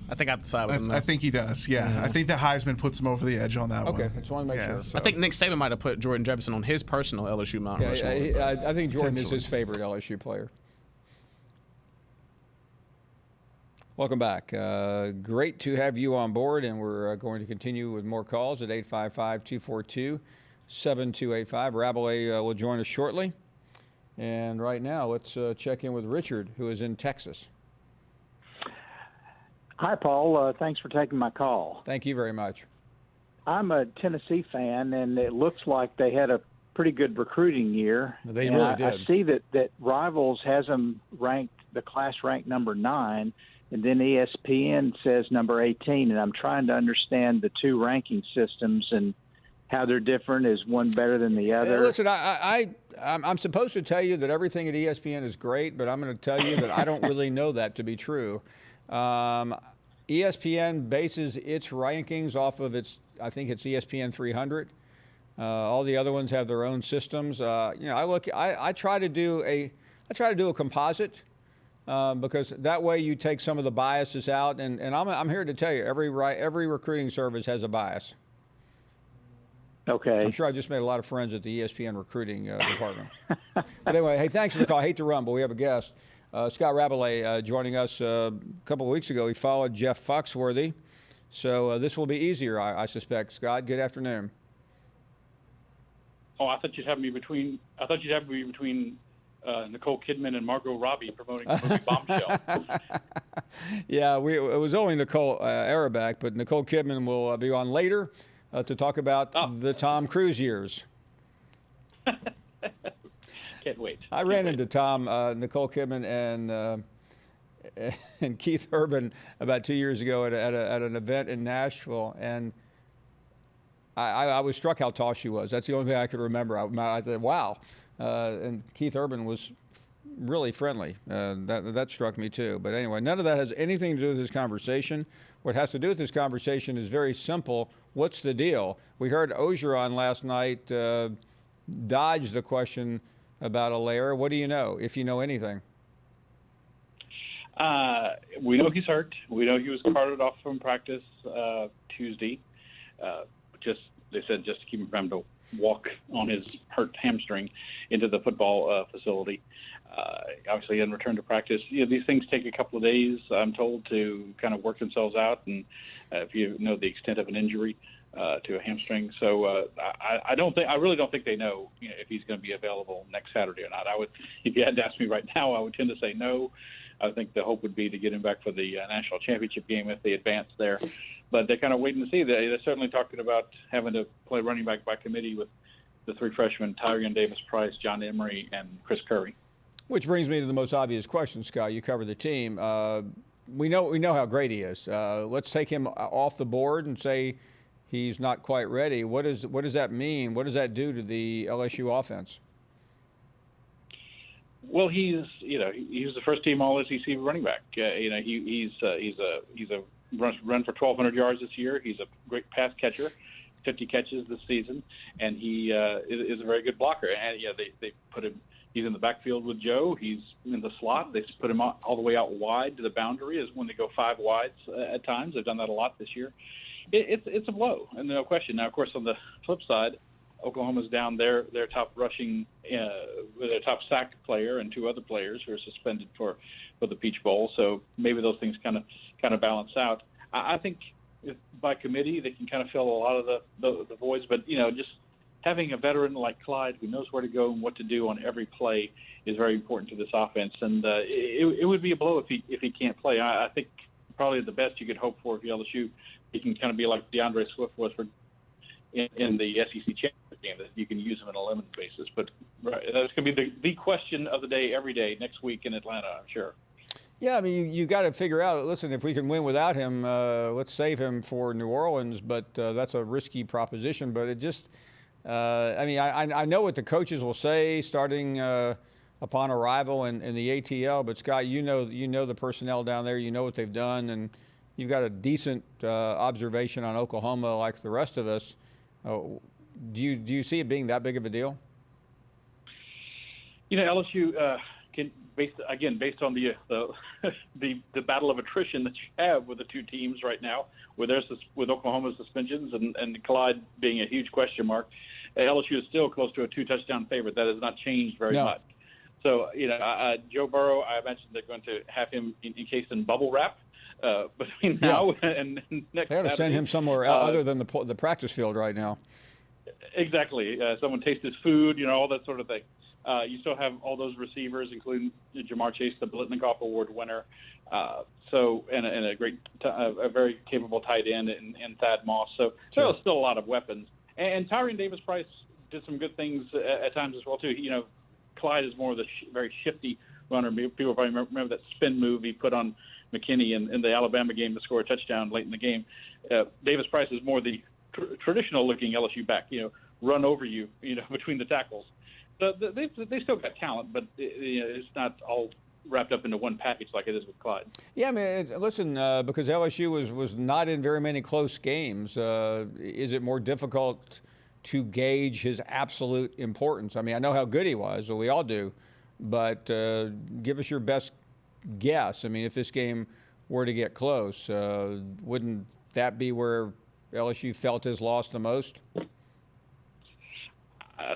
I think I have to side with him. I think he does. Yeah. I think the Heisman puts him over the edge on that one. Okay, just want to make sure. So. I think Nick Saban might have put Jordan Jefferson on his personal LSU Mount Rushmore. I think Jordan is his favorite LSU player. Welcome back. Great to have you on board, and we're going to continue with more calls at 855-242-7285. Rabelais will join us shortly. And right now, let's check in with Richard, who is in Texas. Hi, Paul. Thanks for taking my call. Thank you very much. I'm a Tennessee fan, and it looks like they had a pretty good recruiting year. They really did. I see that Rivals has them ranked, the class ranked number 9, and then ESPN says number 18, and I'm trying to understand the two ranking systems and how they're different. Is one better than the other? Listen, I'm supposed to tell you that everything at ESPN is great, but I'm going to tell you that I don't really know that to be true. ESPN bases its rankings off of I think it's ESPN 300. All the other ones have their own systems. I try to do a composite because that way you take some of the biases out. And I'm here to tell you, every recruiting service has a bias. Okay. I'm sure I just made a lot of friends at the ESPN recruiting department. But anyway, hey, thanks for the call. I hate to run, but we have a guest. Scott Rabelais joining us a couple of weeks ago. He followed Jeff Foxworthy. So this will be easier, I suspect. Scott, good afternoon. Oh, I thought you'd have me between Nicole Kidman and Margot Robbie promoting the movie Bombshell. Yeah, it was only Nicole Araback, but Nicole Kidman will be on later to talk about the Tom Cruise years. Can't wait. I ran into Nicole Kidman and Keith Urban about 2 years ago at an event in Nashville, and I was struck how tall she was. That's the only thing I could remember. I thought, wow. And Keith Urban was really friendly. That struck me too. But anyway, none of that has anything to do with this conversation. What has to do with this conversation is very simple. What's the deal? We heard Ogeron last night dodge the question about Allaire. What do you know, if you know anything? We know he's hurt. We know he was carted off from practice Tuesday. They said just to keep him from to walk on his hurt hamstring into the football facility. Obviously, in return to practice, these things take a couple of days, I'm told, to kind of work themselves out, and if you know the extent of an injury to a hamstring. So I really don't think they know, if he's going to be available next Saturday or not. If you had to ask me right now, I would tend to say no. I think the hope would be to get him back for the national championship game if they advance there. But they're kind of waiting to see. They're certainly talking about having to play running back by committee with the three freshmen, Tyrion Davis-Price, John Emery, and Chris Curry. Which brings me to the most obvious question, Scott. You cover the team. We know how great he is. Let's take him off the board and say he's not quite ready. What does that mean? What does that do to the LSU offense? Well, he's the first team All SEC running back. He's a run for 1,200 yards this year. He's a great pass catcher, 50 catches this season, and he is a very good blocker. And they put him. He's in the backfield with Joe. He's in the slot. They put him all the way out wide to the boundary, is when they go five wides at times. They've done that a lot this year. It's a blow, and no question. Now, of course, on the flip side, Oklahoma's down their top rushing, their top sack player and two other players who are suspended for the Peach Bowl. So maybe those things kind of balance out. I think if by committee they can kind of fill a lot of the voids, but just having a veteran like Clyde who knows where to go and what to do on every play is very important to this offense. And it would be a blow if he can't play. I think probably the best you could hope for if you're LSU, he can kind of be like DeAndre Swift was in the SEC championship game, that you can use him on a limited basis. But that's going to be the question of the day every day next week in Atlanta, I'm sure. Yeah, I mean, you got to figure out, listen, if we can win without him, let's save him for New Orleans, but that's a risky proposition. But it just, I know what the coaches will say starting upon arrival in the ATL, but Scott, you know the personnel down there, you know what they've done, and you've got a decent observation on Oklahoma like the rest of us. Do you see it being that big of a deal? LSU can based on the battle of attrition that you have with the two teams right now, with Oklahoma's suspensions and Clyde being a huge question mark. LSU is still close to a 2-touchdown favorite. That has not changed very much. So Joe Burrow, I imagine they're going to have him encased in bubble wrap between now and next. They ought to send him somewhere other than the practice field right now. Exactly. Someone taste his food, all that sort of thing. You still have all those receivers, including Jamar Chase, the Biletnikoff Award winner. And a very capable tight end in Thad Moss. So there's still a lot of weapons. And Tyrion Davis-Price did some good things at times as well too. Clyde is more of the very shifty runner. People probably remember that spin move he put on McKinney in the Alabama game to score a touchdown late in the game. Davis Price is more the traditional-looking LSU back, run over you, between the tackles. So they still got talent, but it's not all wrapped up into one package like it is with Clyde. Yeah, I mean, listen, because LSU was not in very many close games, is it more difficult to gauge his absolute importance? I mean, I know how good he was, well, we all do, but give us your best guess. I mean, if this game were to get close, wouldn't that be where LSU felt his loss the most?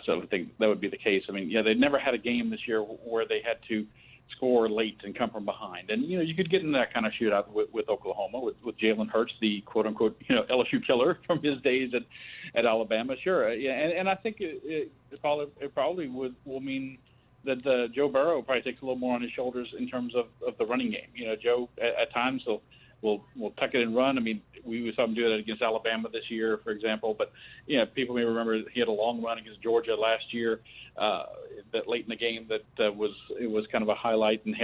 So I think that would be the case. I mean, they'd never had a game this year where they had to score late and come from behind. And, you could get in that kind of shootout with Oklahoma, with Jalen Hurts, the quote-unquote, LSU killer from his days at Alabama. Sure. And I think it probably will mean that Joe Burrow probably takes a little more on his shoulders in terms of the running game. Joe, at times, will tuck it and run. I mean, we saw him do that against Alabama this year, for example. But, people may remember he had a long run against Georgia last year, that late in the game it was kind of a highlight, and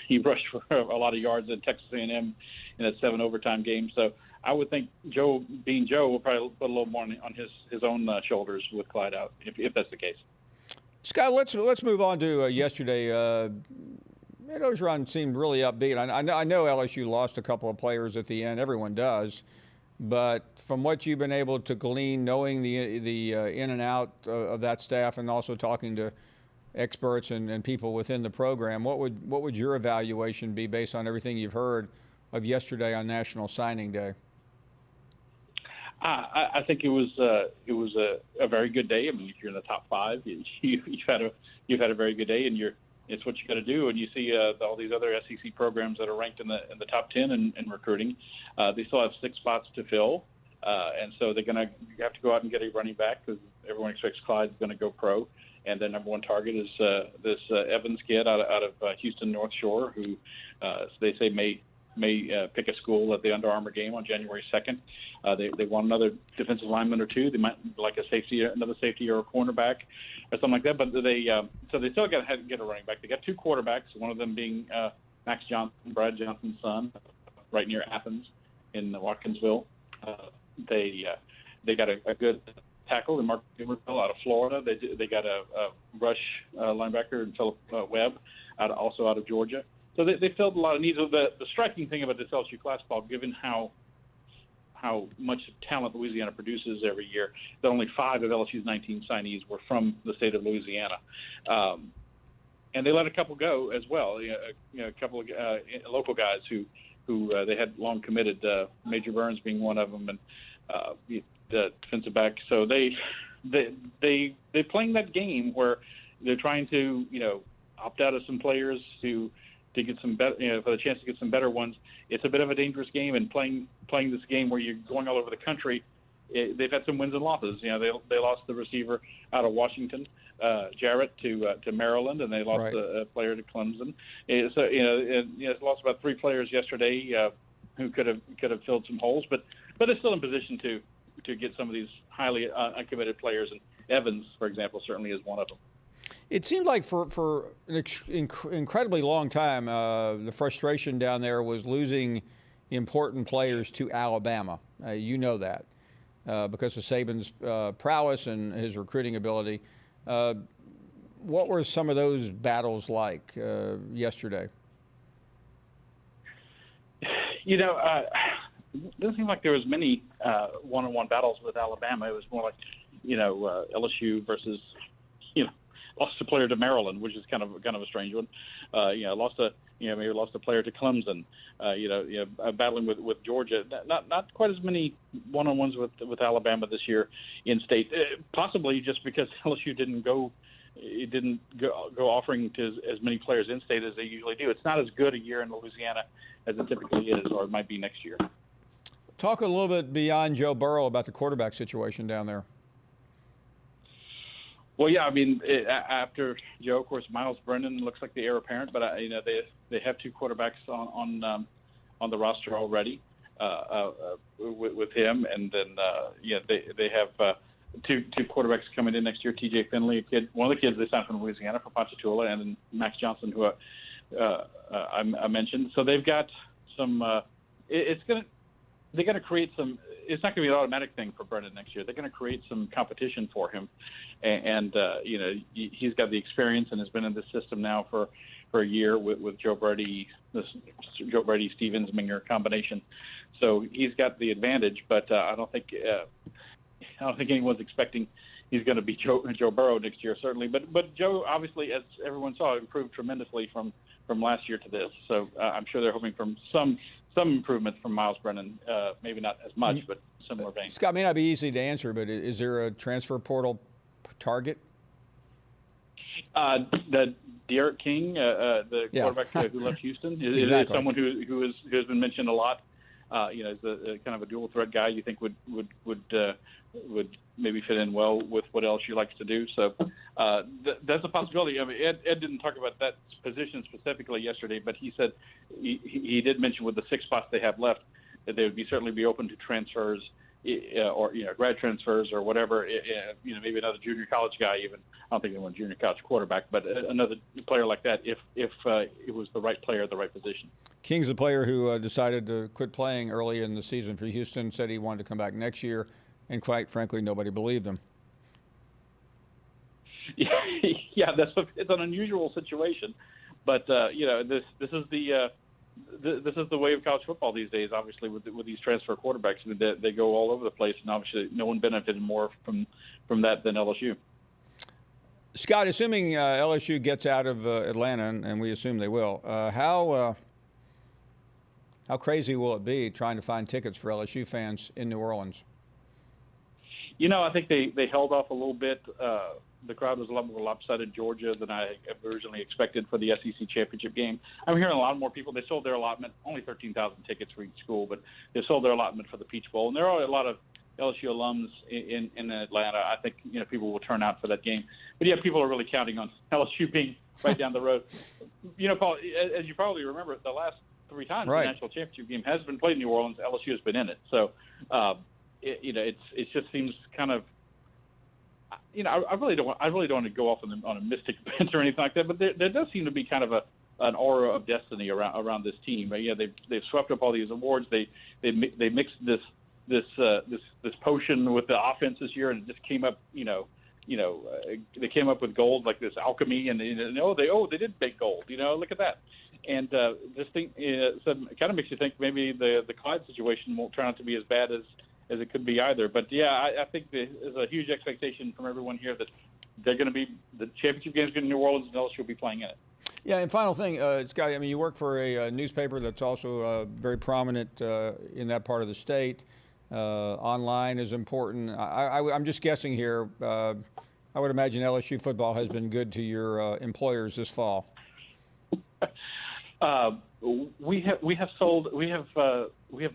he rushed for a lot of yards at Texas A&M in that 7 overtime game. So I would think Joe, being Joe, will probably put a little more on his own shoulders with Clyde out, if that's the case. Scott, let's move on to yesterday. Orgeron seemed really upbeat. I know LSU lost a couple of players at the end. Everyone does. But from what you've been able to glean, knowing the in and out of that staff, and also talking to experts and people within the program, what would your evaluation be based on everything you've heard of yesterday on National Signing Day? I think it was a very good day. I mean, if you're in the top 5, you've had a very good day, and it's what you got to do. And you see all these other SEC programs that are ranked in the top 10 in recruiting. They still have 6 spots to fill, and so they're going to have to go out and get a running back, because everyone expects Clyde's going to go pro. And their number 1 target is this Evans kid out of Houston North Shore, who they say may pick a school at the Under Armour game on January 2nd. They want another defensive lineman or 2. They might like another safety or a cornerback or something like that. But so they still got to get a running back. They got 2 quarterbacks, one of them being Max Johnson, Brad Johnson's son, right near Athens in Watkinsville. They got a good tackle in Mark Emerville out of Florida. They got a rush linebacker in Philip Webb, also out of Georgia. So they filled a lot of needs. The striking thing about this LSU class, Paul, given how much talent Louisiana produces every year, that only 5 of LSU's 19 signees were from the state of Louisiana. And they let a couple go as well, a couple of local guys who they had long committed, Major Burns being one of them, and the defensive back. So they're playing that game where they're trying to, opt out of some players to get some better, for the chance to get some better ones. It's a bit of a dangerous game, and playing this game where you're going all over the country. They've had some wins and losses. They lost the receiver out of Washington, Jarrett, to Maryland, and they lost a player to Clemson. So they lost about 3 players yesterday who could have filled some holes, but they're still in position to get some of these highly uncommitted players. And Evans, for example, certainly is one of them. It seemed like for an incredibly long time, the frustration down there was losing important players to Alabama. You know that because of Saban's prowess and his recruiting ability. What were some of those battles like yesterday? It doesn't seem like there was many one-on-one battles with Alabama. It was more like, LSU versus, lost a player to Maryland, which is kind of a strange one. Lost a player to Clemson. Battling with Georgia. Not quite as many one-on-ones with Alabama this year in state. Possibly just because LSU didn't go offering to as many players in state as they usually do. It's not as good a year in Louisiana as it typically is, or it might be next year. Talk a little bit beyond Joe Burrow about the quarterback situation down there. Well, yeah, I mean, after Joe, of course, Miles Brennan looks like the heir apparent, but they have 2 quarterbacks on the roster already with him, and then they have 2 quarterbacks coming in next year. T.J. Finley, one of the kids they signed from Louisiana, from Ponchatoula, and then Max Johnson, who I mentioned. So they've got they're going to create some. It's not going to be an automatic thing for Brennan next year. They're going to create some competition for him, and he's got the experience and has been in this system now for a year with Joe Brady, this Joe Brady Stevens Minger combination. So he's got the advantage, but I don't think anyone's expecting he's going to be Joe Burrow next year, certainly. But Joe, obviously, as everyone saw, improved tremendously from last year to this. So I'm sure they're hoping for some improvements from Miles Brennan. Maybe not as much, but similar vein. Scott, may not be easy to answer, but is there a transfer portal target? The Derek King, the quarterback who left Houston, is someone who has been mentioned a lot. As a kind of a dual threat guy, you think would maybe fit in well with what LSU likes to do. So that's a possibility. I mean, Ed didn't talk about that position specifically yesterday, but he said he did mention with the 6 spots they have left that they would certainly be open to transfers or grad transfers or whatever. Maybe another junior college guy even. I don't think they want a junior college quarterback, but another player like that if it was the right player at the right position. King's the player who decided to quit playing early in the season for Houston, said he wanted to come back next year, and quite frankly, nobody believed him. Yeah, it's an unusual situation, but this is the way of college football these days. Obviously, with these transfer quarterbacks, they go all over the place, and obviously, no one benefited more from that than LSU. Scott, assuming LSU gets out of Atlanta, and we assume they will, how crazy will it be trying to find tickets for LSU fans in New Orleans? I think they held off a little bit. The crowd was a lot more lopsided in Georgia than I originally expected for the SEC championship game. I'm hearing a lot more people. They sold their allotment, only 13,000 tickets for each school, but they sold their allotment for the Peach Bowl. And there are a lot of LSU alums in Atlanta. I think people will turn out for that game. But people are really counting on LSU being right down the road. Paul, as you probably remember, the last 3 times the national championship game has been played in New Orleans, LSU has been in it. So, it just seems kind of. I really don't want to go off on a mystic bench or anything like that, but there does seem to be kind of an aura of destiny around this team. They've swept up all these awards. They mixed this potion with the offense this year, and it just came up. They came up with gold, like this alchemy, and they did bake gold. Look at that. And this thing it kind of makes you think maybe the Clyde situation won't turn out to be as bad as it could be either. But I think there's a huge expectation from everyone here that they're going to be the championship game's going to New Orleans, and LSU will be playing in it. Yeah, and final thing, Scott, I mean, you work for a newspaper that's also very prominent in that part of the state. Online is important. I'm just guessing here. I would imagine LSU football has been good to your employers this fall. We have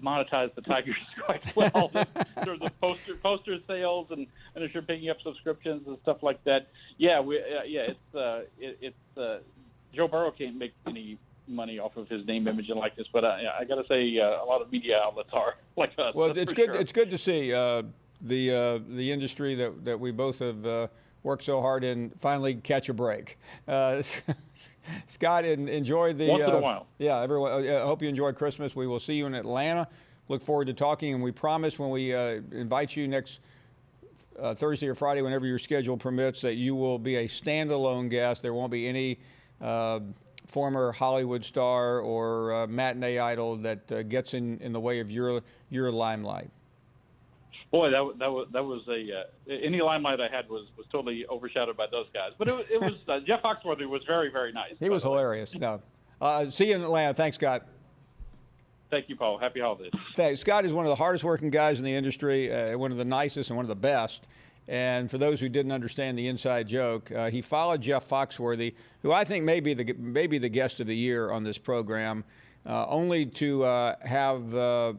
monetized the Tigers quite well in terms of poster sales and if you're picking up subscriptions and stuff like that. It's Joe Burrow can't make any money off of his name, image, and likeness, but I got to say a lot of media outlets are like us. Well, it's good. Sure. It's good to see the industry that we both have worked so hard in finally catch a break. Scott, enjoy the once in a while. Yeah, everyone. I hope you enjoy Christmas. We will see you in Atlanta. Look forward to talking, and we promise when we invite you next Thursday or Friday, whenever your schedule permits, that you will be a standalone guest. There won't be any former Hollywood star or matinee idol that gets in the way of your limelight. Boy, that was any limelight I had was totally overshadowed by those guys. But it was Jeff Foxworthy was very, very nice. He was hilarious. No, see you in Atlanta. Thanks, Scott. Thank you, Paul. Happy holidays. Thanks. Scott is one of the hardest working guys in the industry, one of the nicest and one of the best. And for those who didn't understand the inside joke, he followed Jeff Foxworthy, who I think may be the guest of the year on this program, only to have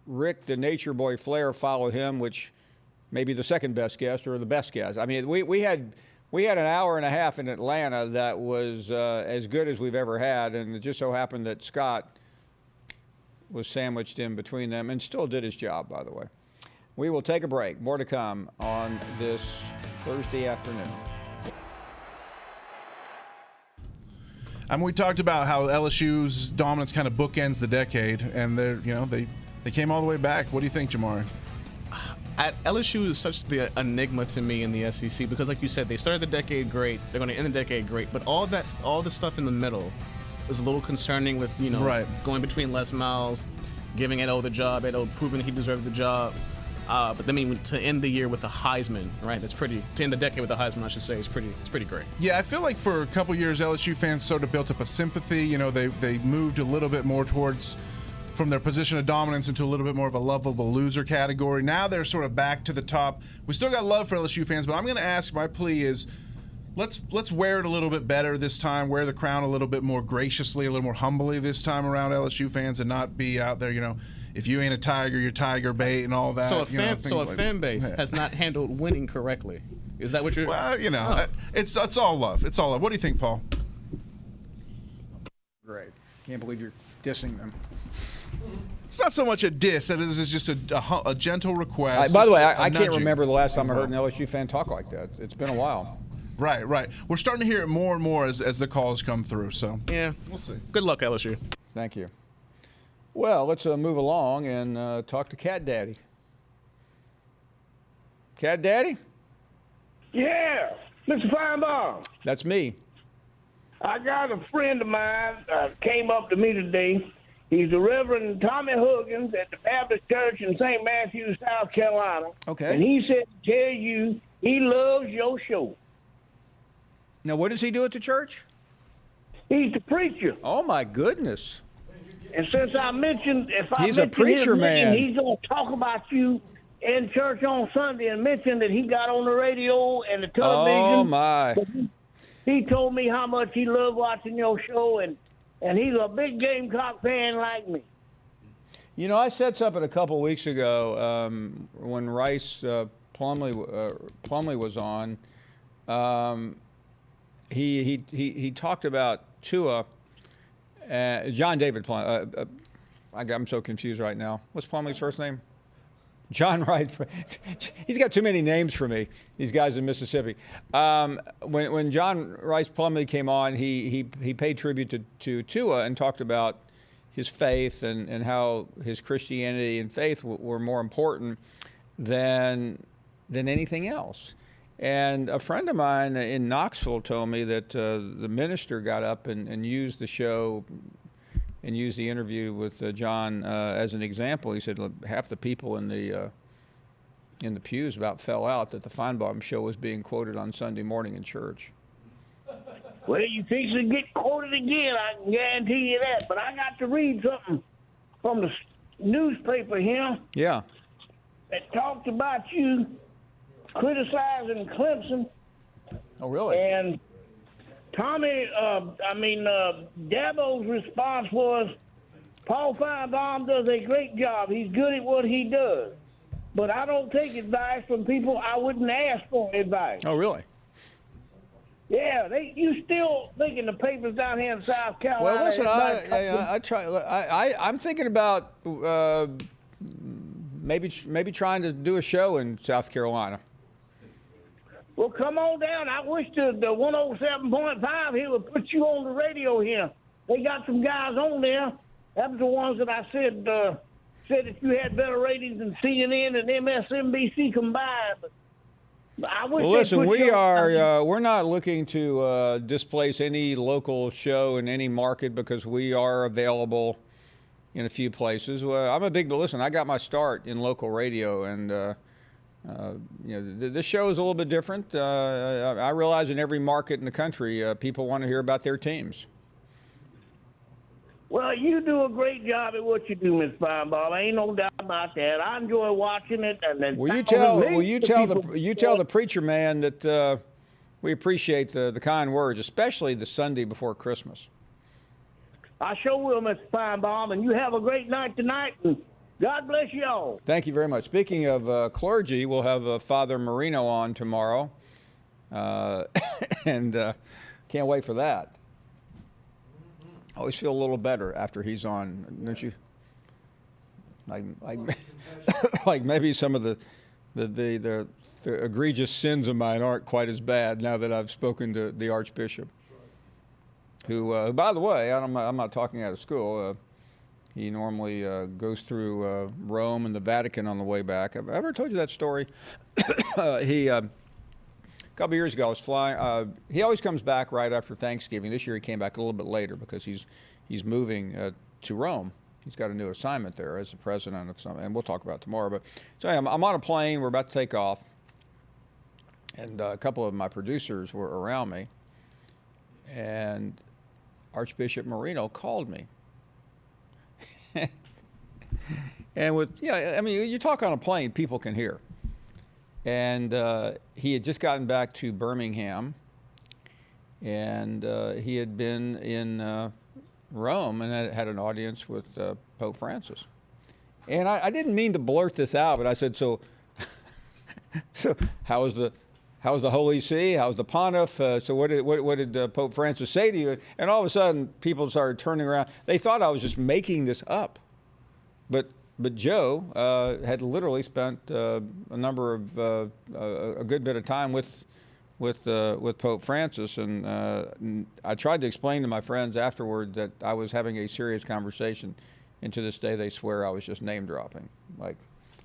Rick, the Nature Boy Flair, follow him, which may be the second best guest or the best guest. I mean, we had an hour and a half in Atlanta that was as good as we've ever had, and it just so happened that Scott was sandwiched in between them and still did his job, by the way. We will take a break. More to come on this Thursday afternoon. I mean, we talked about how LSU's dominance kind of bookends the decade, and they came all the way back. What do you think, Jamari? LSU is such the enigma to me in the SEC because, like you said, they started the decade great. They're going to end the decade great, but all the stuff in the middle is a little concerning with going between Les Miles, giving Ed O the job, Ed O proving he deserved the job. But I mean, to end the year with the Heisman, right? To end the decade with the Heisman, I should say, is pretty great. Yeah, I feel like for a couple years, LSU fans sort of built up a sympathy. They moved a little bit more towards from their position of dominance into a little bit more of a lovable loser category. Now they're sort of back to the top. We still got love for LSU fans, but I'm going to ask. My plea is, let's wear it a little bit better this time. Wear the crown a little bit more graciously, a little more humbly this time around, LSU fans, and not be out there, if you ain't a tiger, you're tiger bait and all that. So a fan base has not handled winning correctly. Is that what you're? Well, it's all love. It's all love. What do you think, Paul? Great. Can't believe you're dissing them. It's not so much a diss. It is just a gentle request. By the way, I can't remember the last time I heard an LSU fan talk like that. It's been a while. Right. We're starting to hear it more and more as the calls come through. So yeah, we'll see. Good luck, LSU. Thank you. Well, let's move along and talk to Cat Daddy. Cat Daddy? Yeah, Mr. Finebaum. That's me. I got a friend of mine came up to me today. He's the Reverend Tommy Huggins at the Baptist Church in St. Matthews, South Carolina. Okay. And he said to tell you he loves your show. Now, what does he do at the church? He's the preacher. Oh, my goodness. And since I mentioned, he's a preacher man. He's going to talk about you in church on Sunday and mention that he got on the radio and the television. Oh, my. He told me how much he loved watching your show, and he's a big Gamecock fan like me. I said something a couple weeks ago when Rice Plumlee was on. He talked about Tua. John David Plumlee. I'm so confused right now. What's Plumlee's first name? John Rice. He's got too many names for me, these guys in Mississippi. When John Rice Plumlee came on, he paid tribute to Tua and talked about his faith and how his Christianity and faith were more important than anything else. And a friend of mine in Knoxville told me that the minister got up and used the show and used the interview with John as an example. He said half the people in the pews about fell out that the Finebaum show was being quoted on Sunday morning in church. Well, you fix to get quoted again, I can guarantee you that. But I got to read something from the newspaper here. Yeah. That talked about you criticizing Clemson. Oh, really? And Dabo's response was, Paul Finebaum does a great job. He's good at what he does. But I don't take advice from people I wouldn't ask for advice. Oh, really? Yeah, you still thinking the papers down here in South Carolina. Well, listen, I'm thinking about maybe trying to do a show in South Carolina. Well, come on down. I wish the 107.5 here would put you on the radio here. They got some guys on there. That was the ones that I said that you had better ratings than CNN and MSNBC combined. But I wish. Well, listen, we're not looking to displace any local show in any market because we are available in a few places. Well, listen, I got my start in local radio, and this show is a little bit different. I realize in every market in the country, people want to hear about their teams. Well, you do a great job at what you do, Miss Finebaum. Ain't no doubt about that. I enjoy watching it. And will you tell the preacher man that we appreciate the kind words, especially the Sunday before Christmas? I sure will, Mr. Finebaum. And you have a great night tonight. And God bless you all. Thank you very much. Speaking of clergy, we'll have Father Marino on tomorrow, and can't wait for that. I always feel a little better after he's on, don't you? Like maybe some of the egregious sins of mine aren't quite as bad now that I've spoken to the Archbishop. who by the way, I'm not talking out of school. He normally goes through Rome and the Vatican on the way back. Have I ever told you that story? A couple years ago, I was flying. He always comes back right after Thanksgiving. This year, he came back a little bit later because he's moving to Rome. He's got a new assignment there as the president of something, and we'll talk about it tomorrow. But so I'm on a plane. We're about to take off, and a couple of my producers were around me, and Archbishop Marino called me. And you talk on a plane, people can hear. And he had just gotten back to Birmingham, and he had been in Rome and had an audience with Pope Francis. And I didn't mean to blurt this out, but I said, so how was the Holy See? How was the Pontiff? So what did Pope Francis say to you? And all of a sudden, people started turning around. They thought I was just making this up. But Joe had literally spent a good bit of time with Pope Francis, and I tried to explain to my friends afterward that I was having a serious conversation, and to this day they swear I was just name dropping, like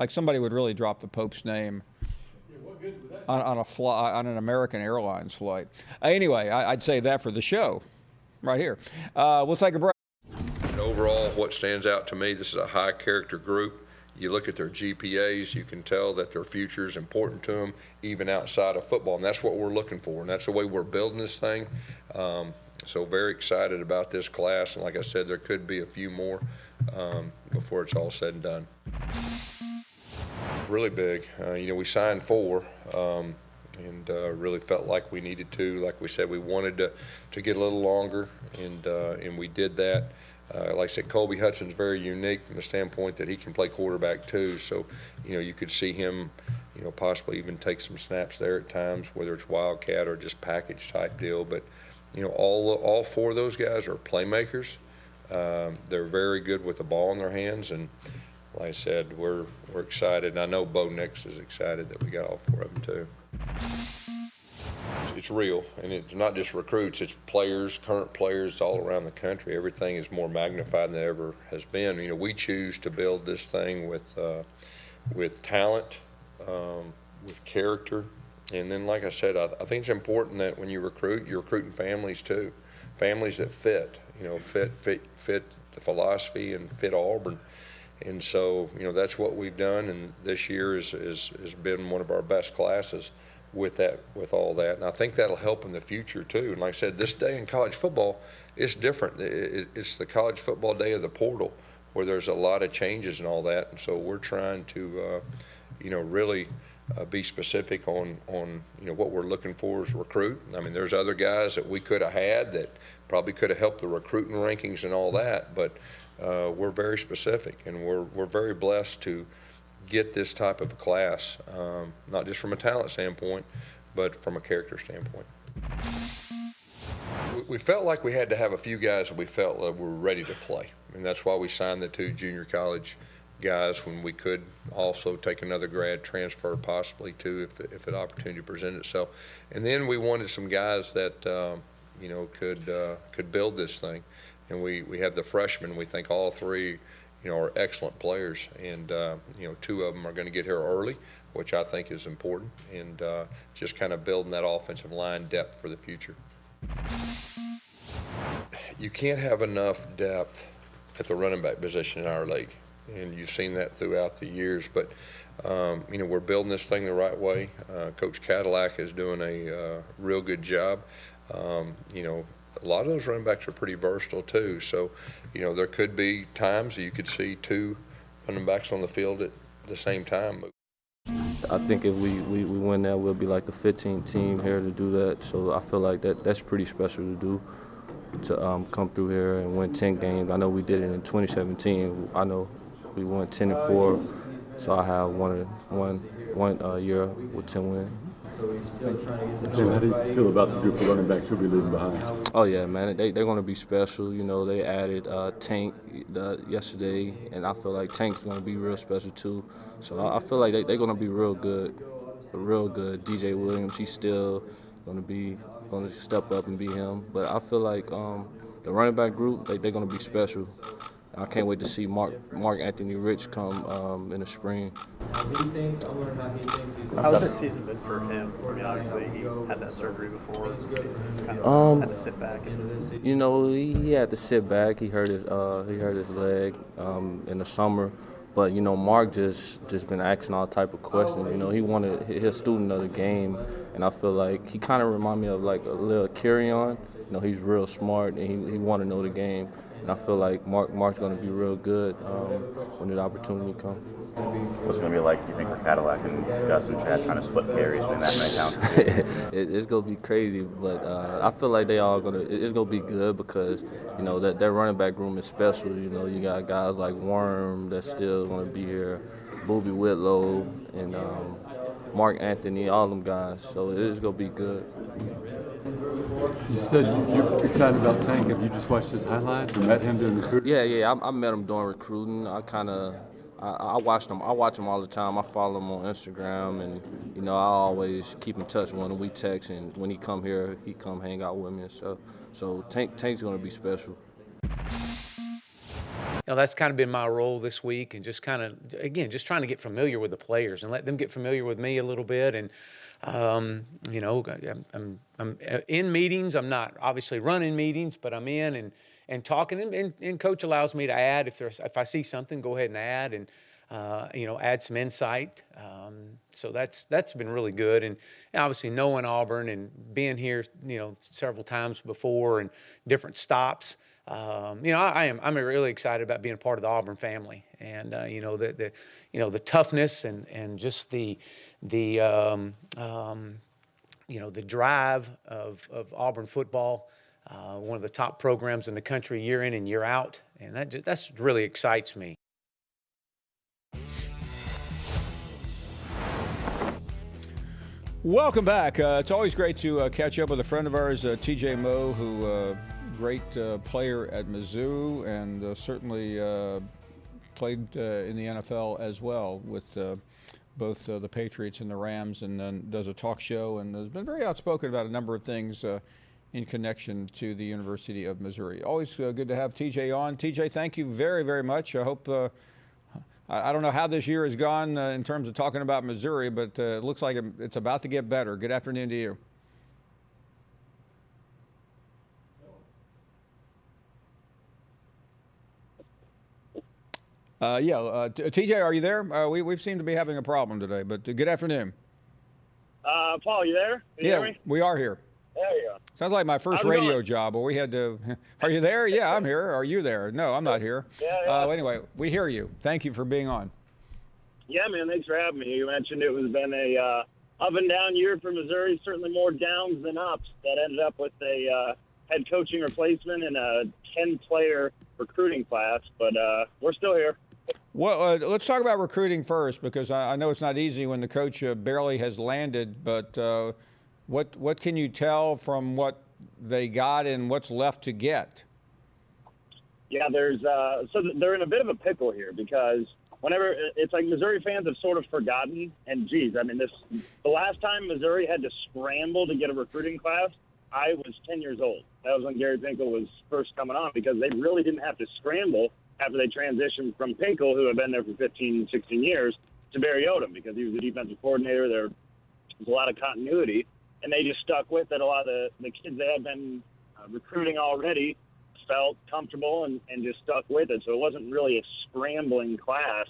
somebody would really drop the Pope's name on an American Airlines flight. Anyway, I'd say that for the show, right here. We'll take a break. Overall, what stands out to me, this is a high character group. You look at their GPAs, you can tell that their future is important to them, even outside of football, and that's what we're looking for, and that's the way we're building this thing. So very excited about this class, and like I said, there could be a few more before it's all said and done. Really big. We signed 4, and really felt like we needed to. Like we said, we wanted to get a little longer, and we did that. Like I said, Colby Hudson's very unique from the standpoint that he can play quarterback too. So, you could see him, possibly even take some snaps there at times, whether it's wildcat or just package type deal. But, all 4 of those guys are playmakers. They're very good with the ball in their hands, and like I said, we're excited. And I know Bo Nix is excited that we got all 4 of them too. It's real, and it's not just recruits, it's players, current players all around the country. Everything is more magnified than it ever has been. We choose to build this thing with talent, with character, and then, like I said, I think it's important that when you recruit, you're recruiting families too, families that fit the philosophy and fit Auburn. And so, that's what we've done, and this year has been one of our best classes with all that, and I think that'll help in the future too. And like I said, this day in college football, it's different. It's the college football day of the portal, where there's a lot of changes and all that. And so we're trying to, really be specific on what we're looking for as a recruit. I mean, there's other guys that we could have had that probably could have helped the recruiting rankings and all that, but we're very specific, and we're very blessed to get this type of a class, not just from a talent standpoint, but from a character standpoint. We felt like we had to have a few guys that we felt like were ready to play, and that's why we signed the 2 junior college guys when we could also take another grad transfer possibly too if an opportunity presented itself. And then we wanted some guys that could build this thing, and we have the freshmen. We think all 3 are excellent players, and 2 of them are going to get here early, which I think is important, and just kind of building that offensive line depth for the future. You can't have enough depth at the running back position in our league, and you've seen that throughout the years, but we're building this thing the right way. Coach Cadillac is doing a real good job. A lot of those running backs are pretty versatile too. So, there could be times you could see 2 running backs on the field at the same time. I think if we win that, we'll be like the 15th team here to do that. So I feel like that's pretty special to do, to come through here and win 10 games. I know we did it in 2017. I know we won 10-4. So I have one year with 10 wins. How do you feel about the group of running backs you'll be leaving behind? Oh yeah, man, they're going to be special. They added Tank yesterday, and I feel like Tank's going to be real special too. So I feel like they're going to be real good. DJ Williams, he's still going to step up and be him. But I feel like the running back group, they're going to be special. I can't wait to see Mark Anthony Rich come in the spring. How's this season been for him? I mean, obviously he had that surgery before. He's kind of had to sit back. You know, he had to sit back. He hurt his leg in the summer. But, you know, Mark just been asking all type of questions. You know, he wanted his student of the game, and I feel like he kind of remind me of like a little Carry-On. You know, he's real smart, and he want to know the game. And I feel like Mark's going to be real good when the opportunity comes. What's it going to be like, you think, for Cadillac and Gus and Chad trying to split carries between that many towns? It's going to be crazy, but I feel like it's going to be good because, you know, that running back room is special. You know, you got guys like Worm that's still going to be here, Booby Whitlow, and Mark Anthony, all them guys. So it's going to be good. You said you're excited about Tank. Have you just watched his highlights or met him during recruiting? Yeah. I met him during recruiting. I watch him all the time. I follow him on Instagram, and you know I always keep in touch with him. We text, and when he come here, he come hang out with me. So Tank's gonna be special. You know, that's kind of been my role this week, and just kind of, again, just trying to get familiar with the players and let them get familiar with me a little bit. And, you know, I'm in meetings. I'm not obviously running meetings, but I'm in and talking. And Coach allows me to add if I see something, go ahead and add and, you know, add some insight. So that's been really good. And obviously knowing Auburn and being here, you know, several times before and different stops. You know, I'm really excited about being a part of the Auburn family, and you know the toughness and just the you know the drive of Auburn football, one of the top programs in the country year in and year out, and that's really excites me. Welcome back. It's always great to catch up with a friend of ours, TJ Moe, who. Great player at Mizzou and certainly played in the NFL as well with both the Patriots and the Rams, and then does a talk show and has been very outspoken about a number of things in connection to the University of Missouri. Always good to have TJ on. TJ, thank you very, very much. I hope, I don't know how this year has gone in terms of talking about Missouri, but it looks like it's about to get better. Good afternoon to you. TJ, are you there? We've seemed to be having a problem today, but good afternoon. Paul, you there? Can you hear me? We are here. There you go. Sounds like my first radio job, but we had to. Are you there? Yeah, I'm here. Are you there? No, I'm not here. Yeah. Anyway, we hear you. Thank you for being on. Yeah, man, thanks for having me. You mentioned it was been a up and down year for Missouri, certainly more downs than ups. That ended up with a head coaching replacement and a 10-player recruiting class, but we're still here. Well, let's talk about recruiting first, because I know it's not easy when the coach barely has landed, but what can you tell from what they got and what's left to get? Yeah, so they're in a bit of a pickle here, because whenever it's like Missouri fans have sort of forgotten, and geez, I mean, the last time Missouri had to scramble to get a recruiting class, I was 10 years old. That was when Gary Pinkel was first coming on, because they really didn't have to scramble after they transitioned from Pinkel, who had been there for 15, 16 years, to Barry Odom, because he was the defensive coordinator. There was a lot of continuity, and they just stuck with it. A lot of the kids they had been recruiting already felt comfortable and just stuck with it. So it wasn't really a scrambling class.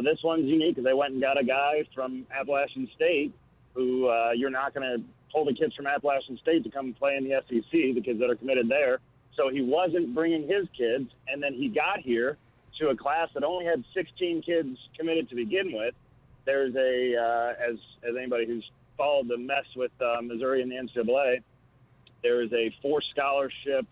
This one's unique because they went and got a guy from Appalachian State who you're not going to pull the kids from Appalachian State to come play in the SEC, the kids that are committed there. So he wasn't bringing his kids, and then he got here to a class that only had 16 kids committed to begin with. There's as anybody who's followed the mess with Missouri and the NCAA, there is a forced scholarship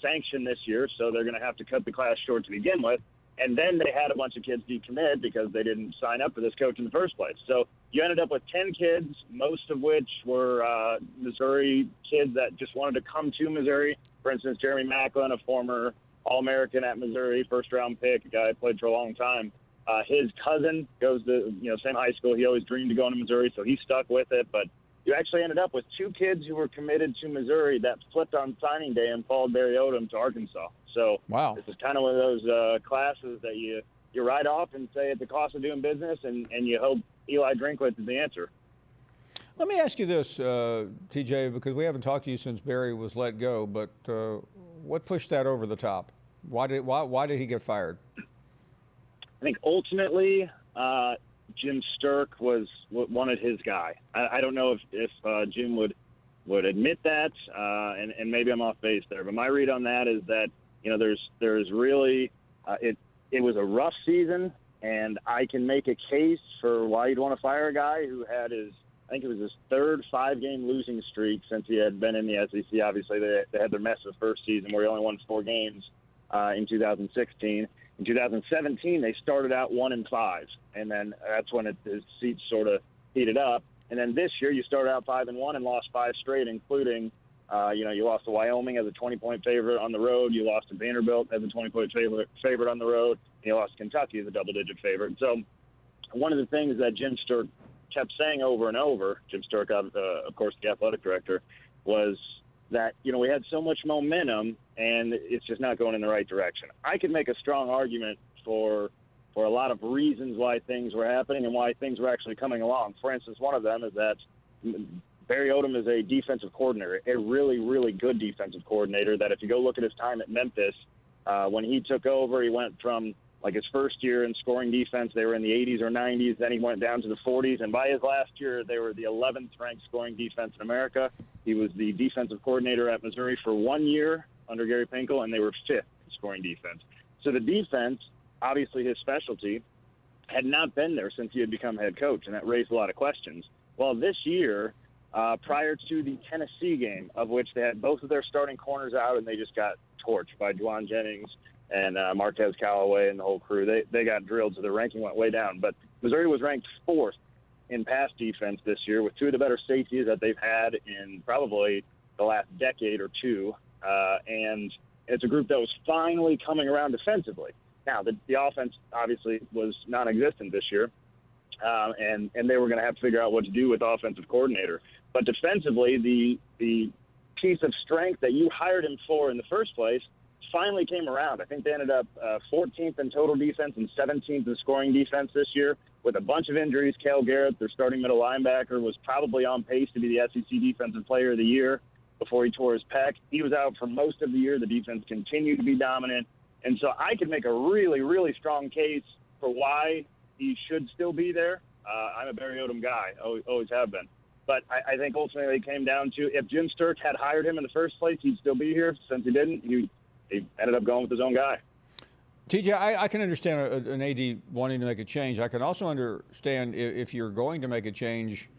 sanction this year, so they're going to have to cut the class short to begin with. And then they had a bunch of kids decommit because they didn't sign up for this coach in the first place. So you ended up with 10 kids, most of which were Missouri kids that just wanted to come to Missouri. For instance, Jeremy Macklin, a former All-American at Missouri, first-round pick, a guy who played for a long time. His cousin goes to same high school. He always dreamed of going to Missouri, so he stuck with it. But you actually ended up with two kids who were committed to Missouri that flipped on signing day and followed Barry Odom to Arkansas. So wow, this is kind of one of those classes that you write off and say it's the cost of doing business, and you hope Eli Drinkwitz is the answer. Let me ask you this, TJ, because we haven't talked to you since Barry was let go, but what pushed that over the top? Why did he get fired? I think ultimately Jim Sterk wanted his guy. I don't know if Jim would admit that, and maybe I'm off base there, but my read on that is that there's really it was a rough season, and I can make a case for why you'd want to fire a guy who had I think it was his third 5-game losing streak since he had been in the SEC. Obviously, they had their mess of the first season where he only won 4 games in 2016. In 2017, they started out 1-5, and then that's when his seat sort of heated up. And then this year, you started out 5-1 and lost 5 straight, including, you lost to Wyoming as a 20-point favorite on the road. You lost to Vanderbilt as a 20-point favorite on the road. And you lost to Kentucky as a double-digit favorite. So one of the things that Jim Sterk kept saying over and over, Jim Sterk, of course, the athletic director, was that, we had so much momentum and it's just not going in the right direction. I could make a strong argument for a lot of reasons why things were happening and why things were actually coming along. For instance, one of them is that Barry Odom is a defensive coordinator, a really, really good defensive coordinator that if you go look at his time at Memphis, when he took over, he went from his first year in scoring defense, they were in the 80s or 90s. Then he went down to the 40s. And by his last year, they were the 11th ranked scoring defense in America. He was the defensive coordinator at Missouri for 1 year under Gary Pinkel, and they were 5th in scoring defense. So the defense, obviously his specialty, had not been there since he had become head coach, and that raised a lot of questions. Well, this year, prior to the Tennessee game, of which they had both of their starting corners out, and they just got torched by Juwan Jennings and Marquez Callaway and the whole crew. They got drilled, so their ranking went way down. But Missouri was ranked 4th in pass defense this year with 2 of the better safeties that they've had in probably the last decade or two. And it's a group that was finally coming around defensively. Now, the offense obviously was non-existent this year, and they were going to have to figure out what to do with the offensive coordinator. But defensively, the piece of strength that you hired him for in the first place finally came around. I think they ended up 14th in total defense and 17th in scoring defense this year with a bunch of injuries. Cale Garrett, their starting middle linebacker, was probably on pace to be the SEC Defensive Player of the Year before he tore his pec. He was out for most of the year. The defense continued to be dominant. And so I could make a really, really strong case for why he should still be there. I'm a Barry Odom guy, always have been. But I think ultimately it came down to if Jim Sterk had hired him in the first place, he'd still be here. Since he didn't, he ended up going with his own guy. TJ, I can understand an AD wanting to make a change. I can also understand if you're going to make a change,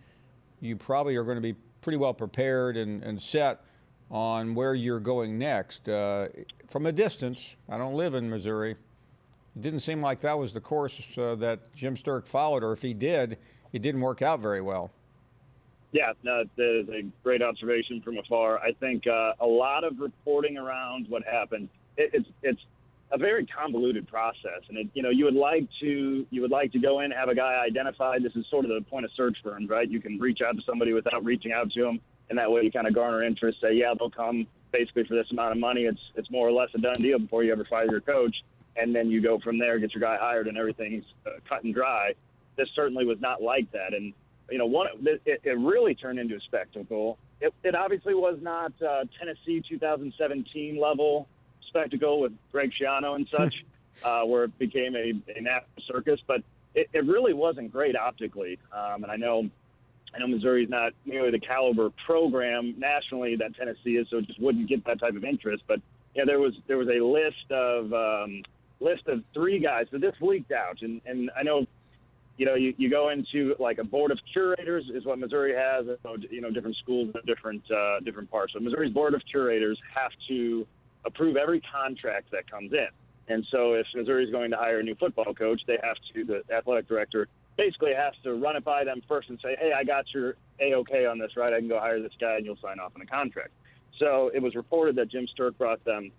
you probably are going to be pretty well prepared and set on where you're going next. From a distance, I don't live in Missouri. It didn't seem like that was the course that Jim Sterk followed, or if he did, it didn't work out very well. Yeah, no, that is a great observation from afar. I think a lot of reporting around what happened. It's a very convoluted process, and you would like to go in and have a guy identified. This is sort of the point of search firms, right? You can reach out to somebody without reaching out to them, and that way you kind of garner interest. Say, yeah, they'll come basically for this amount of money. It's more or less a done deal before you ever fire your coach, and then you go from there, get your guy hired, and everything's cut and dry. This certainly was not like that, and it really turned into a spectacle. It obviously was not Tennessee 2017 level spectacle with Greg Schiano and such, where it became a national circus, but it really wasn't great optically. And I know Missouri's not nearly the caliber program nationally that Tennessee is, so it just wouldn't get that type of interest. But there was a list of 3 guys. So this leaked out, and I know. You go into like a board of curators is what Missouri has. Different schools have different parts. So Missouri's board of curators have to approve every contract that comes in. And so if Missouri's going to hire a new football coach, the athletic director basically has to run it by them first and say, hey, I got your A-OK on this, right? I can go hire this guy and you'll sign off on a contract. So it was reported that Jim Sterk brought them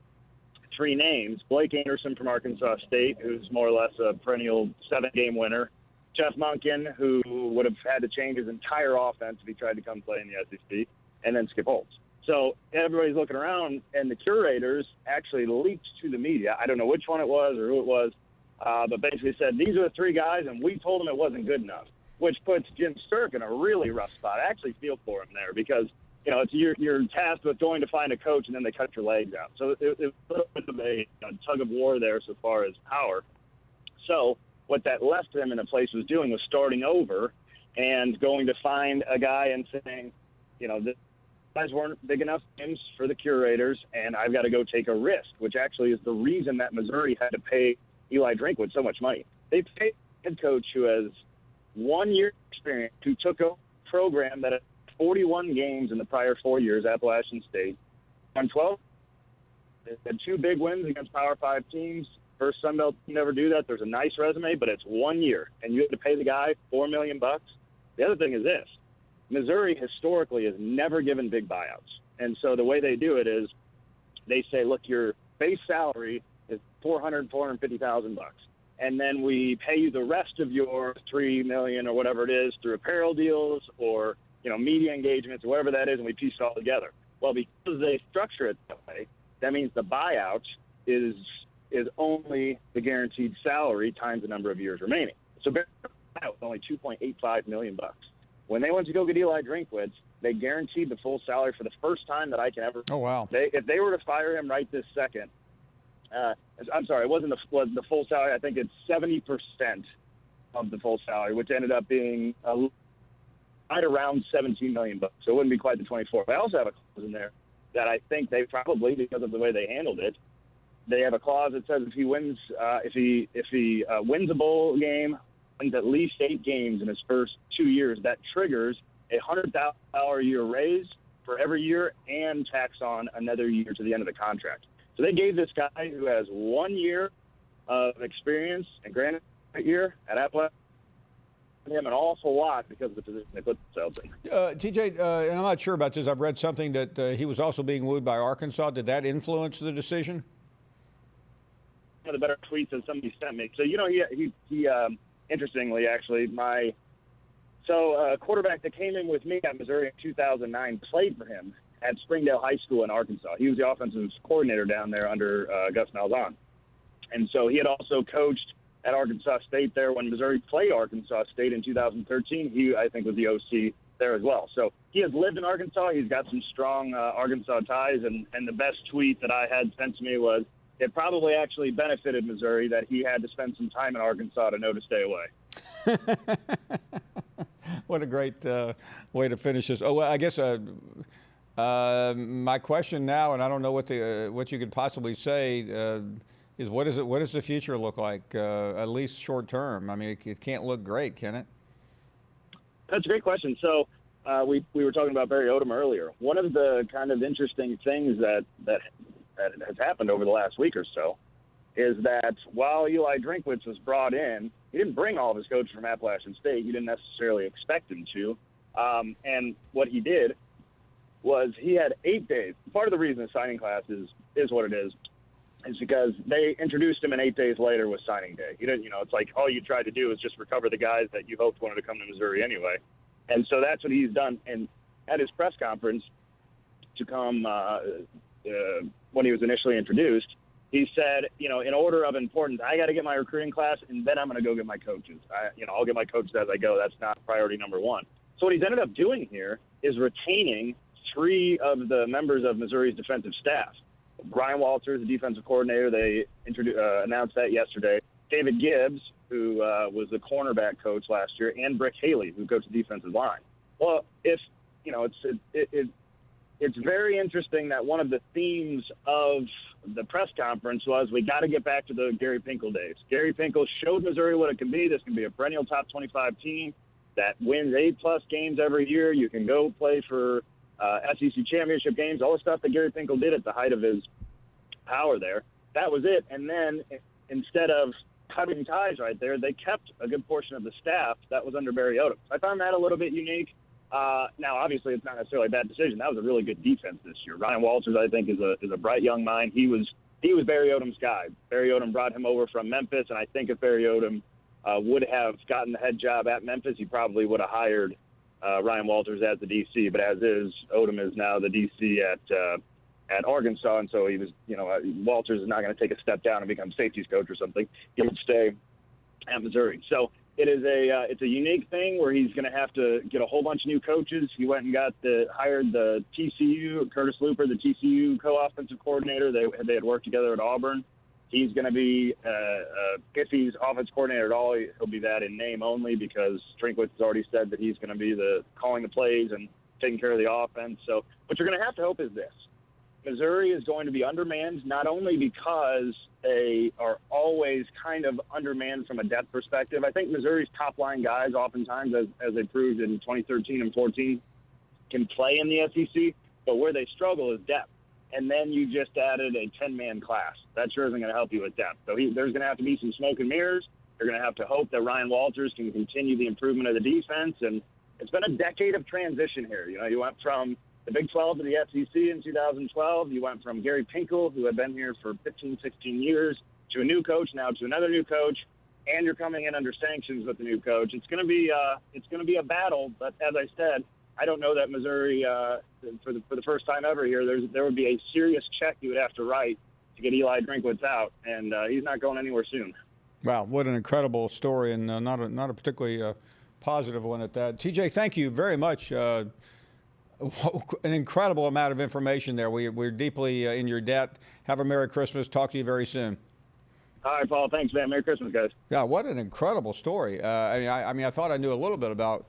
3 names: Blake Anderson from Arkansas State, who's more or less a perennial 7-game winner. Jeff Monken, who would have had to change his entire offense if he tried to come play in the SEC, and then Skip Holtz. So everybody's looking around, and the curators actually leaked to the media. I don't know which one it was or who it was, but basically said, these are the three guys, and we told him it wasn't good enough, which puts Jim Sterk in a really rough spot. I actually feel for him there because, it's you're tasked with going to find a coach, and then they cut your legs out. So it was a little bit of a tug of war there so far as power. So what that left them in a place was doing was starting over and going to find a guy and saying, this guys weren't big enough names for the curators, and I've got to go take a risk, which actually is the reason that Missouri had to pay Eli Drinkwitz so much money. They paid a head coach who has 1 year experience, who took a program that had 41 games in the prior 4 years, Appalachian State, won 12, had 2 big wins against Power 5 teams. First Sun Belt team never do that. There's a nice resume, but it's 1 year, and you have to pay the guy $4 million. The other thing is this. Missouri historically has never given big buyouts. And so the way they do it is they say, look, your base salary is $450,000, and then we pay you the rest of your $3 million or whatever it is through apparel deals or, media engagements or whatever that is, and we piece it all together. Well, because they structure it that way, that means the buyout is only the guaranteed salary times the number of years remaining. So buyout was only $2.85 million. When they went to go get Eli Drinkwitz, they guaranteed the full salary for the first time that I can ever. Oh, wow. If they were to fire him right this second, I'm sorry, it wasn't the full salary. I think it's 70% of the full salary, which ended up being right around $17 million. So it wouldn't be quite the 24. But I also have a clause in there that I think they probably, because of the way they handled it, they have a clause that says if he wins, if he wins a bowl game, wins at least 8 games in his first 2 years, that triggers a $100,000 a year raise for every year and tax on another year to the end of the contract. So they gave this guy who has 1 year of experience, and granted, that year at Appalachian, him an awful lot because of the position they put themselves in. TJ, and I'm not sure about this. I've read something that he was also being wooed by Arkansas. Did that influence the decision? One of the better tweets that somebody sent me. So, he interestingly, actually, a quarterback that came in with me at Missouri in 2009 played for him at Springdale High School in Arkansas. He was the offensive coordinator down there under Gus Malzahn. And so he had also coached at Arkansas State there when Missouri played Arkansas State in 2013. He, I think, was the OC there as well. So he has lived in Arkansas. He's got some strong Arkansas ties. And the best tweet that I had sent to me was, it probably actually benefited Missouri that he had to spend some time in Arkansas to know to stay away. What a great way to finish this. Oh, well, I guess my question now, and I don't know what you could possibly say, is what does the future look like, at least short term? I mean, it can't look great, can it? That's a great question. So we were talking about Barry Odom earlier. One of the kind of interesting things that has happened over the last week or so is that while Eli Drinkwitz was brought in, he didn't bring all of his coaches from Appalachian State. You didn't necessarily expect him to. And what he did was he had 8 days. Part of the reason the signing class is what it is because they introduced him, and 8 days later was signing day. You didn't, it's like all you tried to do is just recover the guys that you hoped wanted to come to Missouri anyway. And so that's what he's done. And at his press conference to come when he was initially introduced, he said, in order of importance, I got to get my recruiting class, and then I'm going to go get my coaches. I'll get my coaches as I go. That's not priority number one. So what he's ended up doing here is retaining 3 of the members of Missouri's defensive staff. Brian Walters, the defensive coordinator, they announced that yesterday. David Gibbs, who was the cornerback coach last year, and Brick Haley, who coached the defensive line. Well, it's very interesting that one of the themes of the press conference was we got to get back to the Gary Pinkel days. Gary Pinkel showed Missouri what it can be. This can be a perennial top 25 team that wins 8+ games every year. You can go play for SEC championship games, all the stuff that Gary Pinkel did at the height of his power there. That was it. And then instead of cutting ties right there, they kept a good portion of the staff that was under Barry Odom. I found that a little bit unique. Now, obviously, it's not necessarily a bad decision. That was a really good defense this year. Ryan Walters, I think, is a bright young mind. He was Barry Odom's guy. Barry Odom brought him over from Memphis, and I think if Barry Odom would have gotten the head job at Memphis, he probably would have hired Ryan Walters as the DC. But as is, Odom is now the DC at Arkansas, and so he was, Walters is not going to take a step down and become safeties coach or something. He would stay at Missouri. So it's a unique thing where he's going to have to get a whole bunch of new coaches. He went and hired the TCU, Curtis Looper, the TCU co-offensive coordinator. They had worked together at Auburn. He's going to be, if he's offense coordinator at all, he'll be that in name only, because Drinkwitz has already said that he's going to be calling the plays and taking care of the offense. So what you're going to have to hope is this. Missouri is going to be undermanned, not only because they are always kind of undermanned from a depth perspective. I think Missouri's top-line guys oftentimes, as they proved in 2013 and 14, can play in the SEC, but where they struggle is depth. And then you just added a 10-man class. That sure isn't going to help you with depth. So there's going to have to be some smoke and mirrors. You're going to have to hope that Ryan Walters can continue the improvement of the defense. And it's been a decade of transition here. You went from the Big 12 to the SEC in 2012. You went from Gary Pinkel, who had been here for 15, 16 years, to a new coach, now to another new coach, and you're coming in under sanctions with the new coach. It's going to be a battle, but as I said, I don't know that Missouri, for the first time ever here, there would be a serious check you would have to write to get Eli Drinkwitz out, and he's not going anywhere soon. Wow, what an incredible story, and not a particularly positive one at that. TJ, thank you very much. An incredible amount of information there. We're deeply in your debt. Have a Merry Christmas. Talk to you very soon. All right, Paul. Thanks, man. Merry Christmas, guys. Yeah, what an incredible story. I thought I knew a little bit about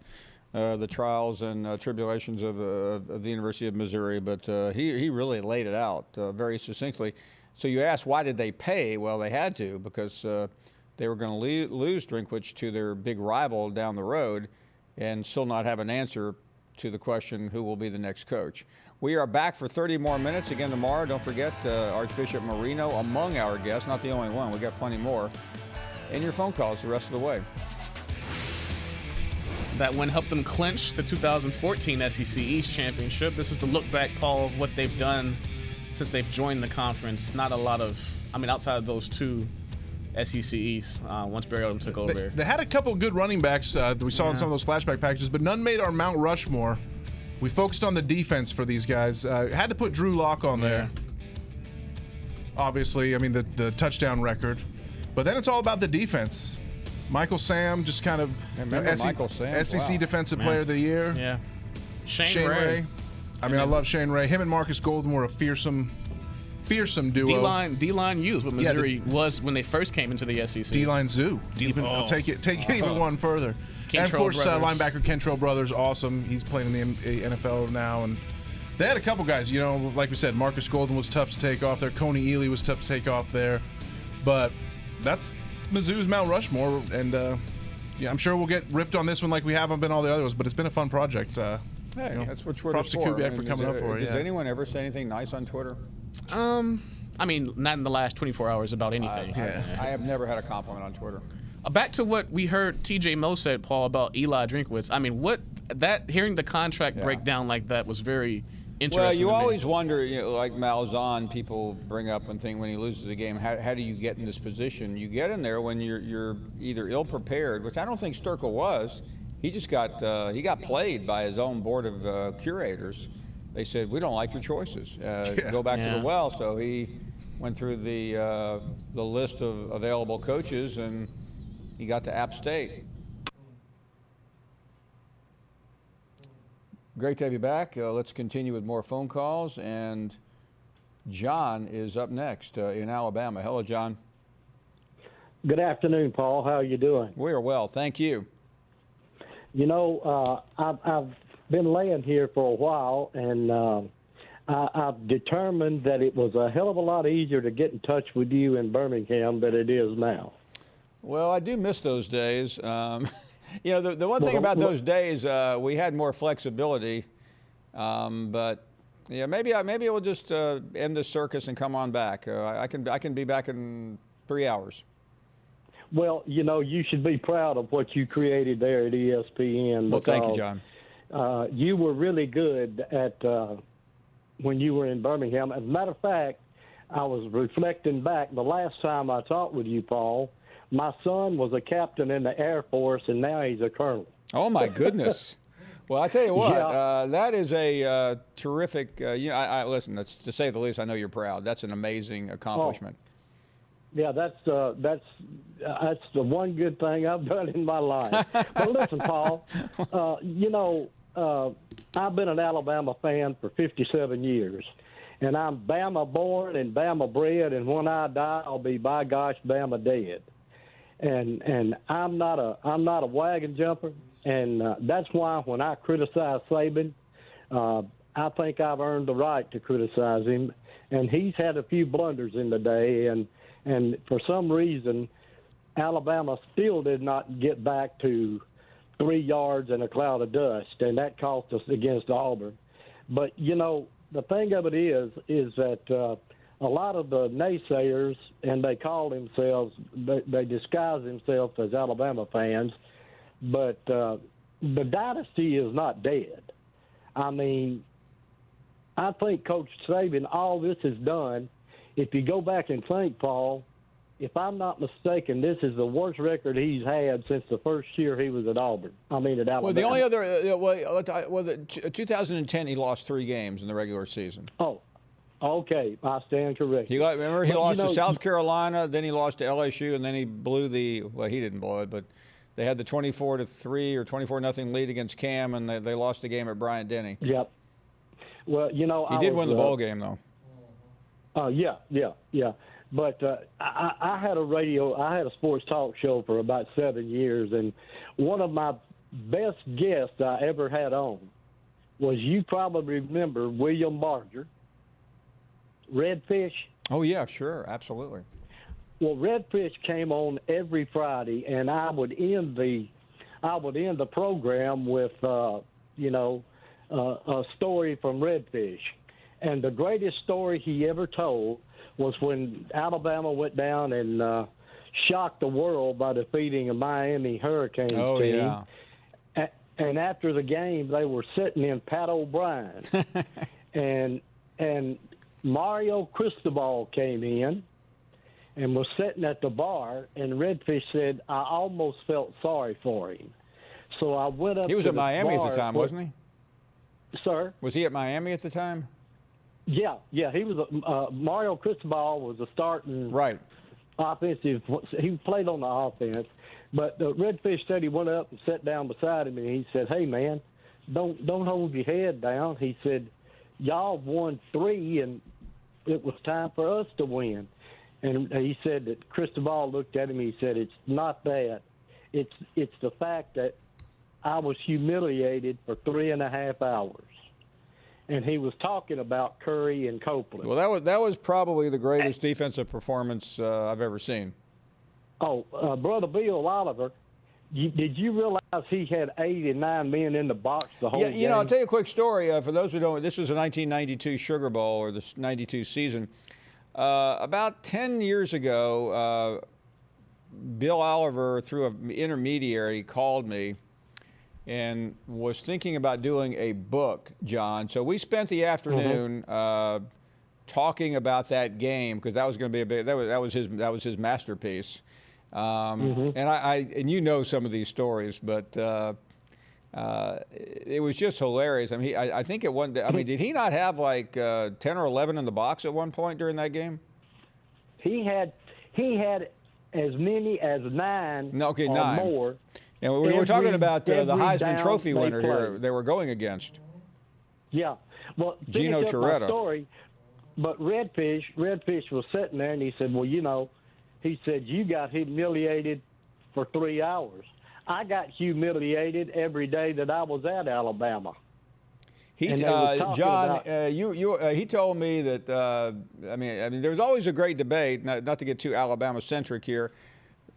the trials and tribulations of the University of Missouri, but he really laid it out very succinctly. So you asked, why did they pay? Well, they had to, because they were going to lose Drinkwitz to their big rival down the road and still not have an answer to the question, who will be the next coach. We are back for 30 more minutes again tomorrow. Don't forget Archbishop Marino among our guests, not the only one. We got plenty more. And your phone calls the rest of the way. That win helped them clinch the 2014 SEC East Championship. This is the look back, Paul, of what they've done since they've joined the conference. Not a lot of, outside of those two SEC East, once Barry Odom took over. They had a couple of good running backs that we saw in some of those flashback packages, but none made our Mount Rushmore. We focused on the defense for these guys. Had to put Drew Lock on there. Obviously, the touchdown record. But then it's all about the defense. Michael Sam, just kind of Michael Sam. SEC Wow. Defensive Player of the Year. Yeah. Shane Ray. I love Shane Ray. Him and Marcus Golden were a fearsome duo. D-line used what Missouri was when they first came into the SEC. D-line zoo. I'll take it even one further. And of course, linebacker Kentrell Brothers, awesome. He's playing in the NFL now, and they had a couple guys. Like we said, Marcus Golden was tough to take off there. Coney Ely was tough to take off there, but that's Mizzou's Mount Rushmore, and I'm sure we'll get ripped on this one like we haven't been all the others. But it's been a fun project. That's what Twitter's props to Kubiak for coming up for it. Does anyone ever say anything nice on Twitter? Not in the last 24 hours about anything. I have never had a compliment on Twitter. Back to what we heard TJ Moe said, Paul, about Eli Drinkwitz. Hearing the contract breakdown like that was very interesting. Well, you always wonder, like Malzahn, people bring up when he loses a game, how do you get in this position? You get in there when you're either ill-prepared, which I don't think Sturkle was. He just got played by his own board of curators. They said, we don't like your choices. Go back to the well. So he went through the list of available coaches, and he got to App State. Great to have you back. Let's continue with more phone calls. And John is up next in Alabama. Hello, John. Good afternoon, Paul. How are you doing? We are well. Thank you. I've been laying here for a while, and I've determined that it was a hell of a lot easier to get in touch with you in Birmingham than it is now. Well, I do miss those days. The one thing about those days, we had more flexibility. But maybe we'll just end this circus and come on back. I can be back in 3 hours. Well, you should be proud of what you created there at ESPN. Well, thank you, John. You were really good at when you were in Birmingham. As a matter of fact, I was reflecting back. The last time I talked with you, Paul, My son was a captain in the Air Force, and now he's a colonel. Oh, my goodness. Well, I tell you what, Yeah. that is a terrific. Listen. That's, to say the least. I know you're proud. That's an amazing accomplishment. Yeah, that's the one good thing I've done in my life. But listen, Paul, I've been an Alabama fan for 57 years, and I'm Bama born and Bama bred, and when I die, I'll be, by gosh, Bama dead. And I'm not a wagon jumper, and that's why when I criticize Saban, I think I've earned the right to criticize him. And he's had a few blunders in the day, and for some reason, Alabama still did not get back to 3 yards and a cloud of dust, and that cost us against Auburn. But, the thing of it is that a lot of the naysayers, and they call themselves, they disguise themselves as Alabama fans, but the dynasty is not dead. I mean, I think Coach Saban, all this is done. If you go back and think, Paul, if I'm not mistaken, this is the worst record he's had since the first year he was at Auburn. I mean, at Alabama. Well, the only other, 2010, he lost 3 games in the regular season. Oh, okay. I stand corrected. Remember, he lost to South Carolina, then he lost to LSU, and then he blew he didn't blow it, but they had the 24-3 or 24-0 lead against Cam, and they lost the game at Bryant-Denny. Yep. Well, he did win the bowl game, though. Yeah. But I had a sports talk show for about 7 years, and one of my best guests I ever had on was, you probably remember, William Barger, Redfish. Oh yeah, sure, absolutely. Well, Redfish came on every Friday, and I would end the program with a story from Redfish, and the greatest story he ever told was when Alabama went down and shocked the world by defeating a Miami Hurricanes team. Oh, yeah. And after the game, they were sitting in Pat O'Brien, and Mario Cristobal came in and was sitting at the bar, and Redfish said, I almost felt sorry for him. So I went up. He was to at Miami bar, at the time, wasn't he? Sir? Was he at Miami at the time? Yeah, he was. Mario Cristobal was a starting offensive. He played on the offense, but Redfish said he went up and sat down beside him, and he said, "Hey, man, don't hold your head down." He said, "Y'all won 3, and it was time for us to win." And he said that Cristobal looked at him. He said, "It's not that. It's the fact that I was humiliated for 3.5 hours." And he was talking about Curry and Copeland. Well, that was probably the greatest defensive performance I've ever seen. Oh, Brother Bill Oliver, did you realize he had 8 and 9 men in the box the whole game? I'll tell you a quick story. For those who don't, this was a 1992 Sugar Bowl, or the 92 season. About 10 years ago, Bill Oliver, through an intermediary, called me and was thinking about doing a book, John. So we spent the afternoon talking about that game, because that was going to be a big, that was his masterpiece. And you know some of these stories, but it was just hilarious. I mean, I think at one day, I mean, did he not have like 10 or 11 in the box at one point during that game? He had as many as 9 or 9 more. And we were talking about the Heisman Trophy winner play. here they were going against. Yeah. Well, Gino finish up my Toretta. Story, but Redfish was sitting there, and he said, well, he said, you got humiliated for 3 hours. I got humiliated every day that I was at Alabama. He told me that, I mean, there was always a great debate, not to get too Alabama-centric here,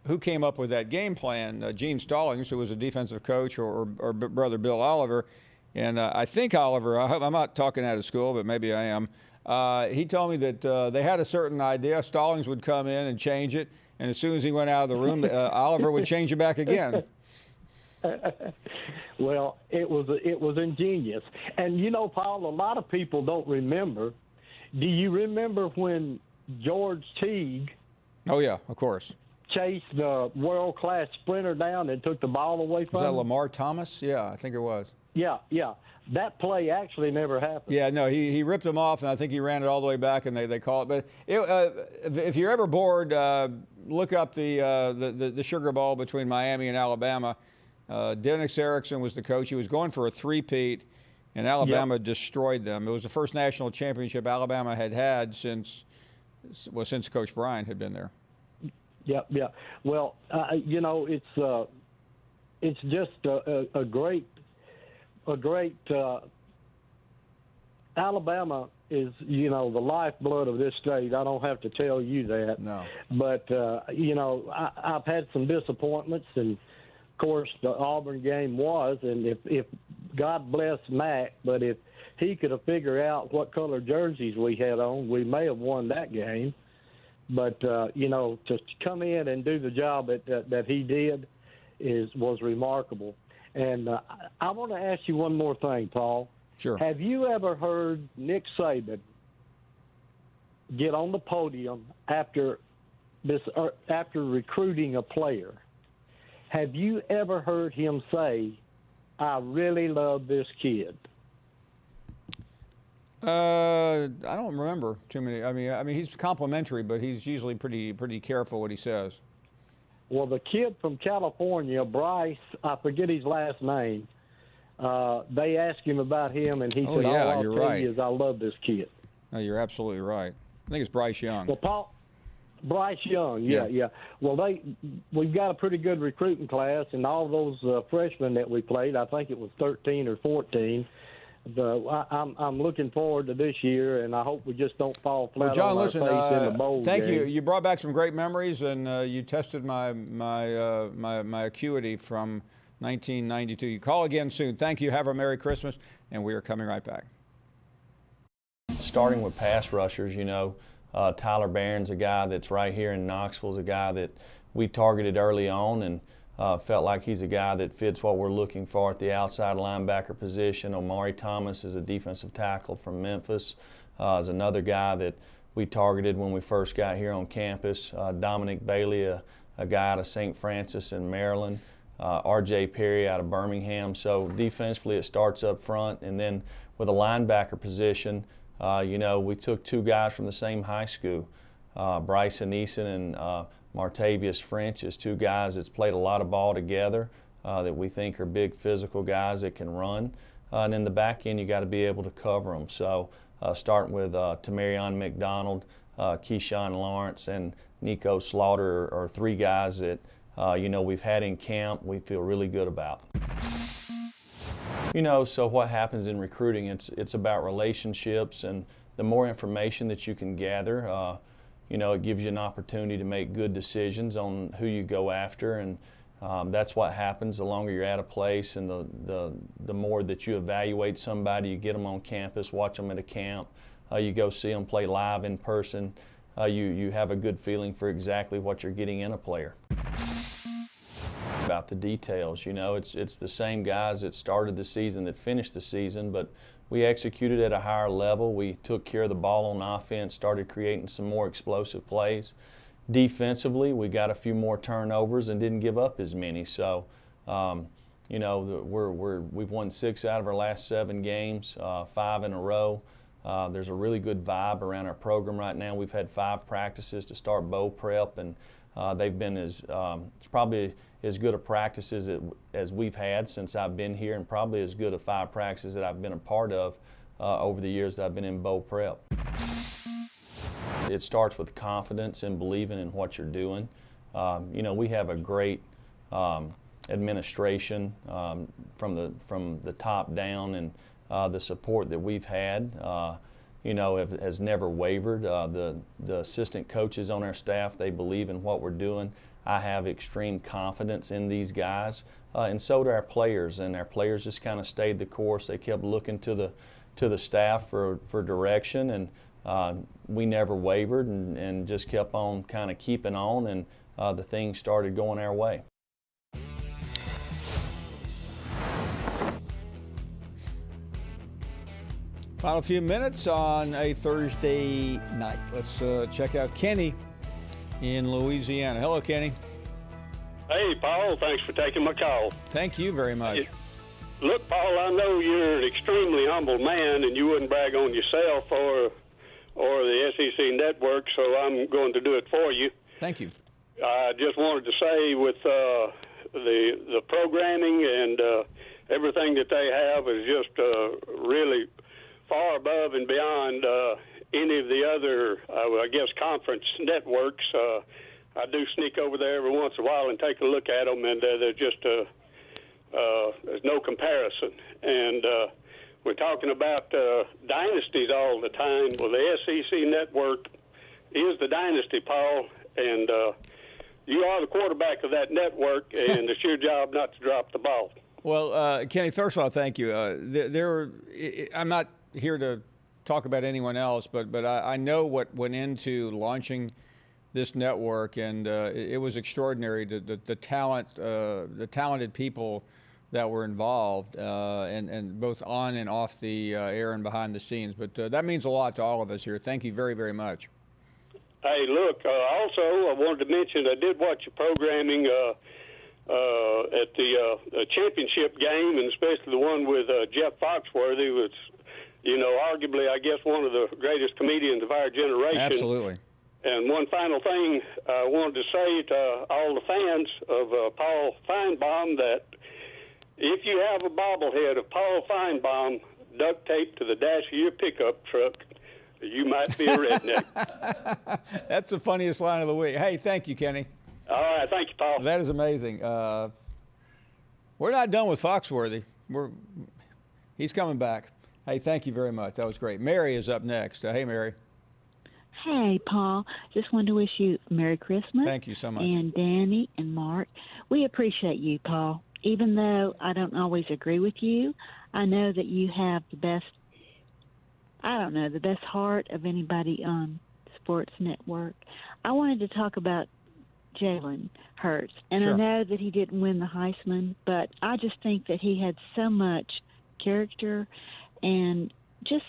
who came up with that game plan, Gene Stallings, who was a defensive coach, or Brother Bill Oliver. And I think Oliver, I'm not talking out of school, but maybe I am. He told me that they had a certain idea. Stallings would come in and change it, and as soon as he went out of the room, Oliver would change it back again. Well, it was ingenious. And, Paul, a lot of people don't remember. Do you remember when George Teague... Oh, yeah, of course. chased the world-class sprinter down and took the ball away from Was that him? Lamar Thomas? Yeah, I think it was. Yeah. That play actually never happened. Yeah, no, he ripped him off, and I think he ran it all the way back, and they call it. But if you're ever bored, look up the Sugar Bowl between Miami and Alabama. Dennis Erickson was the coach. He was going for a three-peat, and Alabama destroyed them. It was the first national championship Alabama had since Coach Bryant had been there. Yeah. Well, it's just a great. Alabama is, the lifeblood of this state. I don't have to tell you that. No. But I've had some disappointments, and of course the Auburn game was. And if God bless Mac, but if he could have figured out what color jerseys we had on, we may have won that game. But to come in and do the job that he did was remarkable. And I want to ask you one more thing, Paul. Sure. Have you ever heard Nick Saban get on the podium after recruiting a player? Have you ever heard him say, "I really love this kid"? I don't remember too many. I mean, he's complimentary, but he's usually pretty careful what he says. Well, the kid from California, Bryce, I forget his last name. They asked him about him, and he said, yeah, all I'll you're tell right. you is I love this kid. No, you're absolutely right. I think it's Bryce Young. Well, Bryce Young, yeah. Well, we've got a pretty good recruiting class, and all those freshmen that we played, I think it was 13 or 14. I'm looking forward to this year, and I hope we just don't fall flat John, on our listen, face in the bowl thank game. you. You brought back some great memories, and you tested my acuity from 1992. You call again soon. Thank you. Have a Merry Christmas, and we are coming right back. Starting with pass rushers, Tyler Barron's a guy that's right here in Knoxville, is a guy that we targeted early on, and felt like he's a guy that fits what we're looking for at the outside linebacker position. Omari Thomas is a defensive tackle from Memphis, is another guy that we targeted when we first got here on campus. Dominic Bailey, a guy out of St. Francis in Maryland. R.J. Perry out of Birmingham. So defensively it starts up front, and then with a linebacker position, we took two guys from the same high school, Bryson Eason and Martavius French, is two guys that's played a lot of ball together that we think are big physical guys that can run. And in the back end, you got to be able to cover them. So starting with Tamarion McDonald, Keyshawn Lawrence, and Nico Slaughter are three guys that we've had in camp we feel really good about. So what happens in recruiting, it's about relationships, and the more information that you can gather, it gives you an opportunity to make good decisions on who you go after, and that's what happens the longer you're at a place, and the more that you evaluate somebody, you get them on campus, watch them at a camp, you go see them play live in person, you have a good feeling for exactly what you're getting in a player. About the details, it's the same guys that started the season that finished the season, but we executed at a higher level. We took care of the ball on offense, started creating some more explosive plays. Defensively, we got a few more turnovers and didn't give up as many. So, we've won 6 out of our last 7 games, 5 in a row. There's a really good vibe around our program right now. We've had 5 practices to start bowl prep, and they've been it's probably as good a practice as we've had since I've been here, and probably as good a 5 practices that I've been a part of over the years that I've been in bowl prep. It starts with confidence and believing in what you're doing. We have a great administration from the top down, and the support that we've had has never wavered. The assistant coaches on our staff, they believe in what we're doing. I have extreme confidence in these guys, and so do our players. And our players just kind of stayed the course. They kept looking to the staff for direction, and we never wavered and just kept on kind of keeping on, and the things started going our way. Final few minutes on a Thursday night. Let's check out Kenny in Louisiana. Hello, Kenny. Hey, Paul, thanks for taking my call. Thank you very much. Look, Paul, I know you're an extremely humble man, and you wouldn't brag on yourself or the SEC network, so I'm going to do it for you. Thank you. I just wanted to say with the programming and everything that they have is just really far above and beyond any of the other, I guess, conference networks. I do sneak over there every once in a while and take a look at them, and they're just there's no comparison. And we're talking about dynasties all the time. Well, the SEC network is the dynasty, Paul, and you are the quarterback of that network, and it's your job not to drop the ball. Well, Kenny, first of all, thank you. I'm not here to talk about anyone else, but I know what went into launching this network, and it was extraordinary. The talent, the talented people that were involved, and both on and off the air and behind the scenes. But that means a lot to all of us here. Thank you very, very much. Hey, look, also I wanted to mention I did watch your programming at the championship game, and especially the one with Jeff Foxworthy, was, arguably, I guess, one of the greatest comedians of our generation. Absolutely. And one final thing I wanted to say to all the fans of Paul Finebaum, that if you have a bobblehead of Paul Finebaum duct taped to the dash of your pickup truck, you might be a redneck. That's the funniest line of the week. Hey, thank you, Kenny. All right, thank you, Paul. That is amazing. We're not done with Foxworthy. He's coming back. Hey, thank you very much. That was great. Mary is up next. Hey, Mary. Hey, Paul. Just wanted to wish you Merry Christmas. Thank you so much. And Danny and Mark. We appreciate you, Paul. Even though I don't always agree with you, I know that you have the best heart of anybody on Sports Network. I wanted to talk about Jalen Hurts. And Sure. I know that he didn't win the Heisman, but I just think that he had so much character and just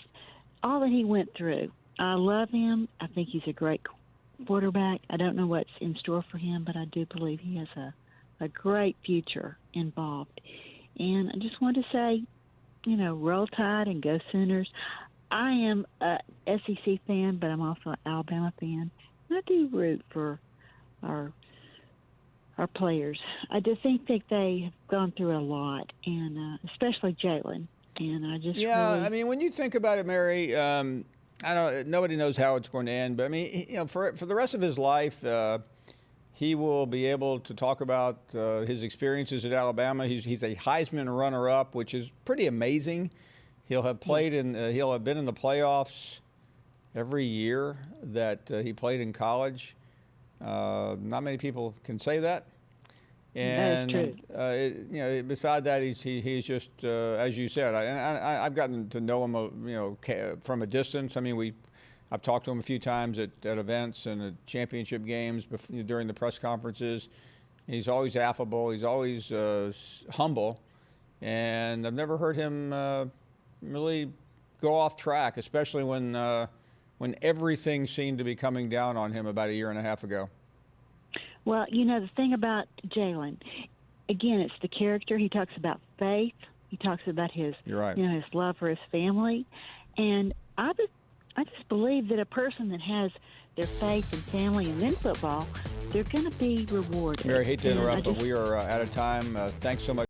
all that he went through. I love him. I think he's a great quarterback. I don't know what's in store for him, but I do believe he has a great future involved. And I just want to say, roll Tide and go Sooners. I am a SEC fan, but I'm also an Alabama fan. And I do root for our players. I do think that they have gone through a lot, and especially Jalen. And I just I mean, when you think about it, Mary, nobody knows how it's going to end, but I mean, for the rest of his life, he will be able to talk about his experiences at Alabama. He's a Heisman runner-up, which is pretty amazing. He'll have played he'll have been in the playoffs every year that he played in college. Not many people can say that. And beside that, he's just as you said. I've gotten to know him, from a distance. I mean, I've talked to him a few times at events and at championship games during the press conferences. He's always affable. He's always humble, and I've never heard him really go off track, especially when everything seemed to be coming down on him about a year and a half ago. Well, the thing about Jalen, again, it's the character. He talks about faith. He talks about his, You're right. His love for his family. And I just believe that a person that has their faith and family and then football, they're going to be rewarded. Mary, I hate to interrupt, but we are out of time. Thanks so much.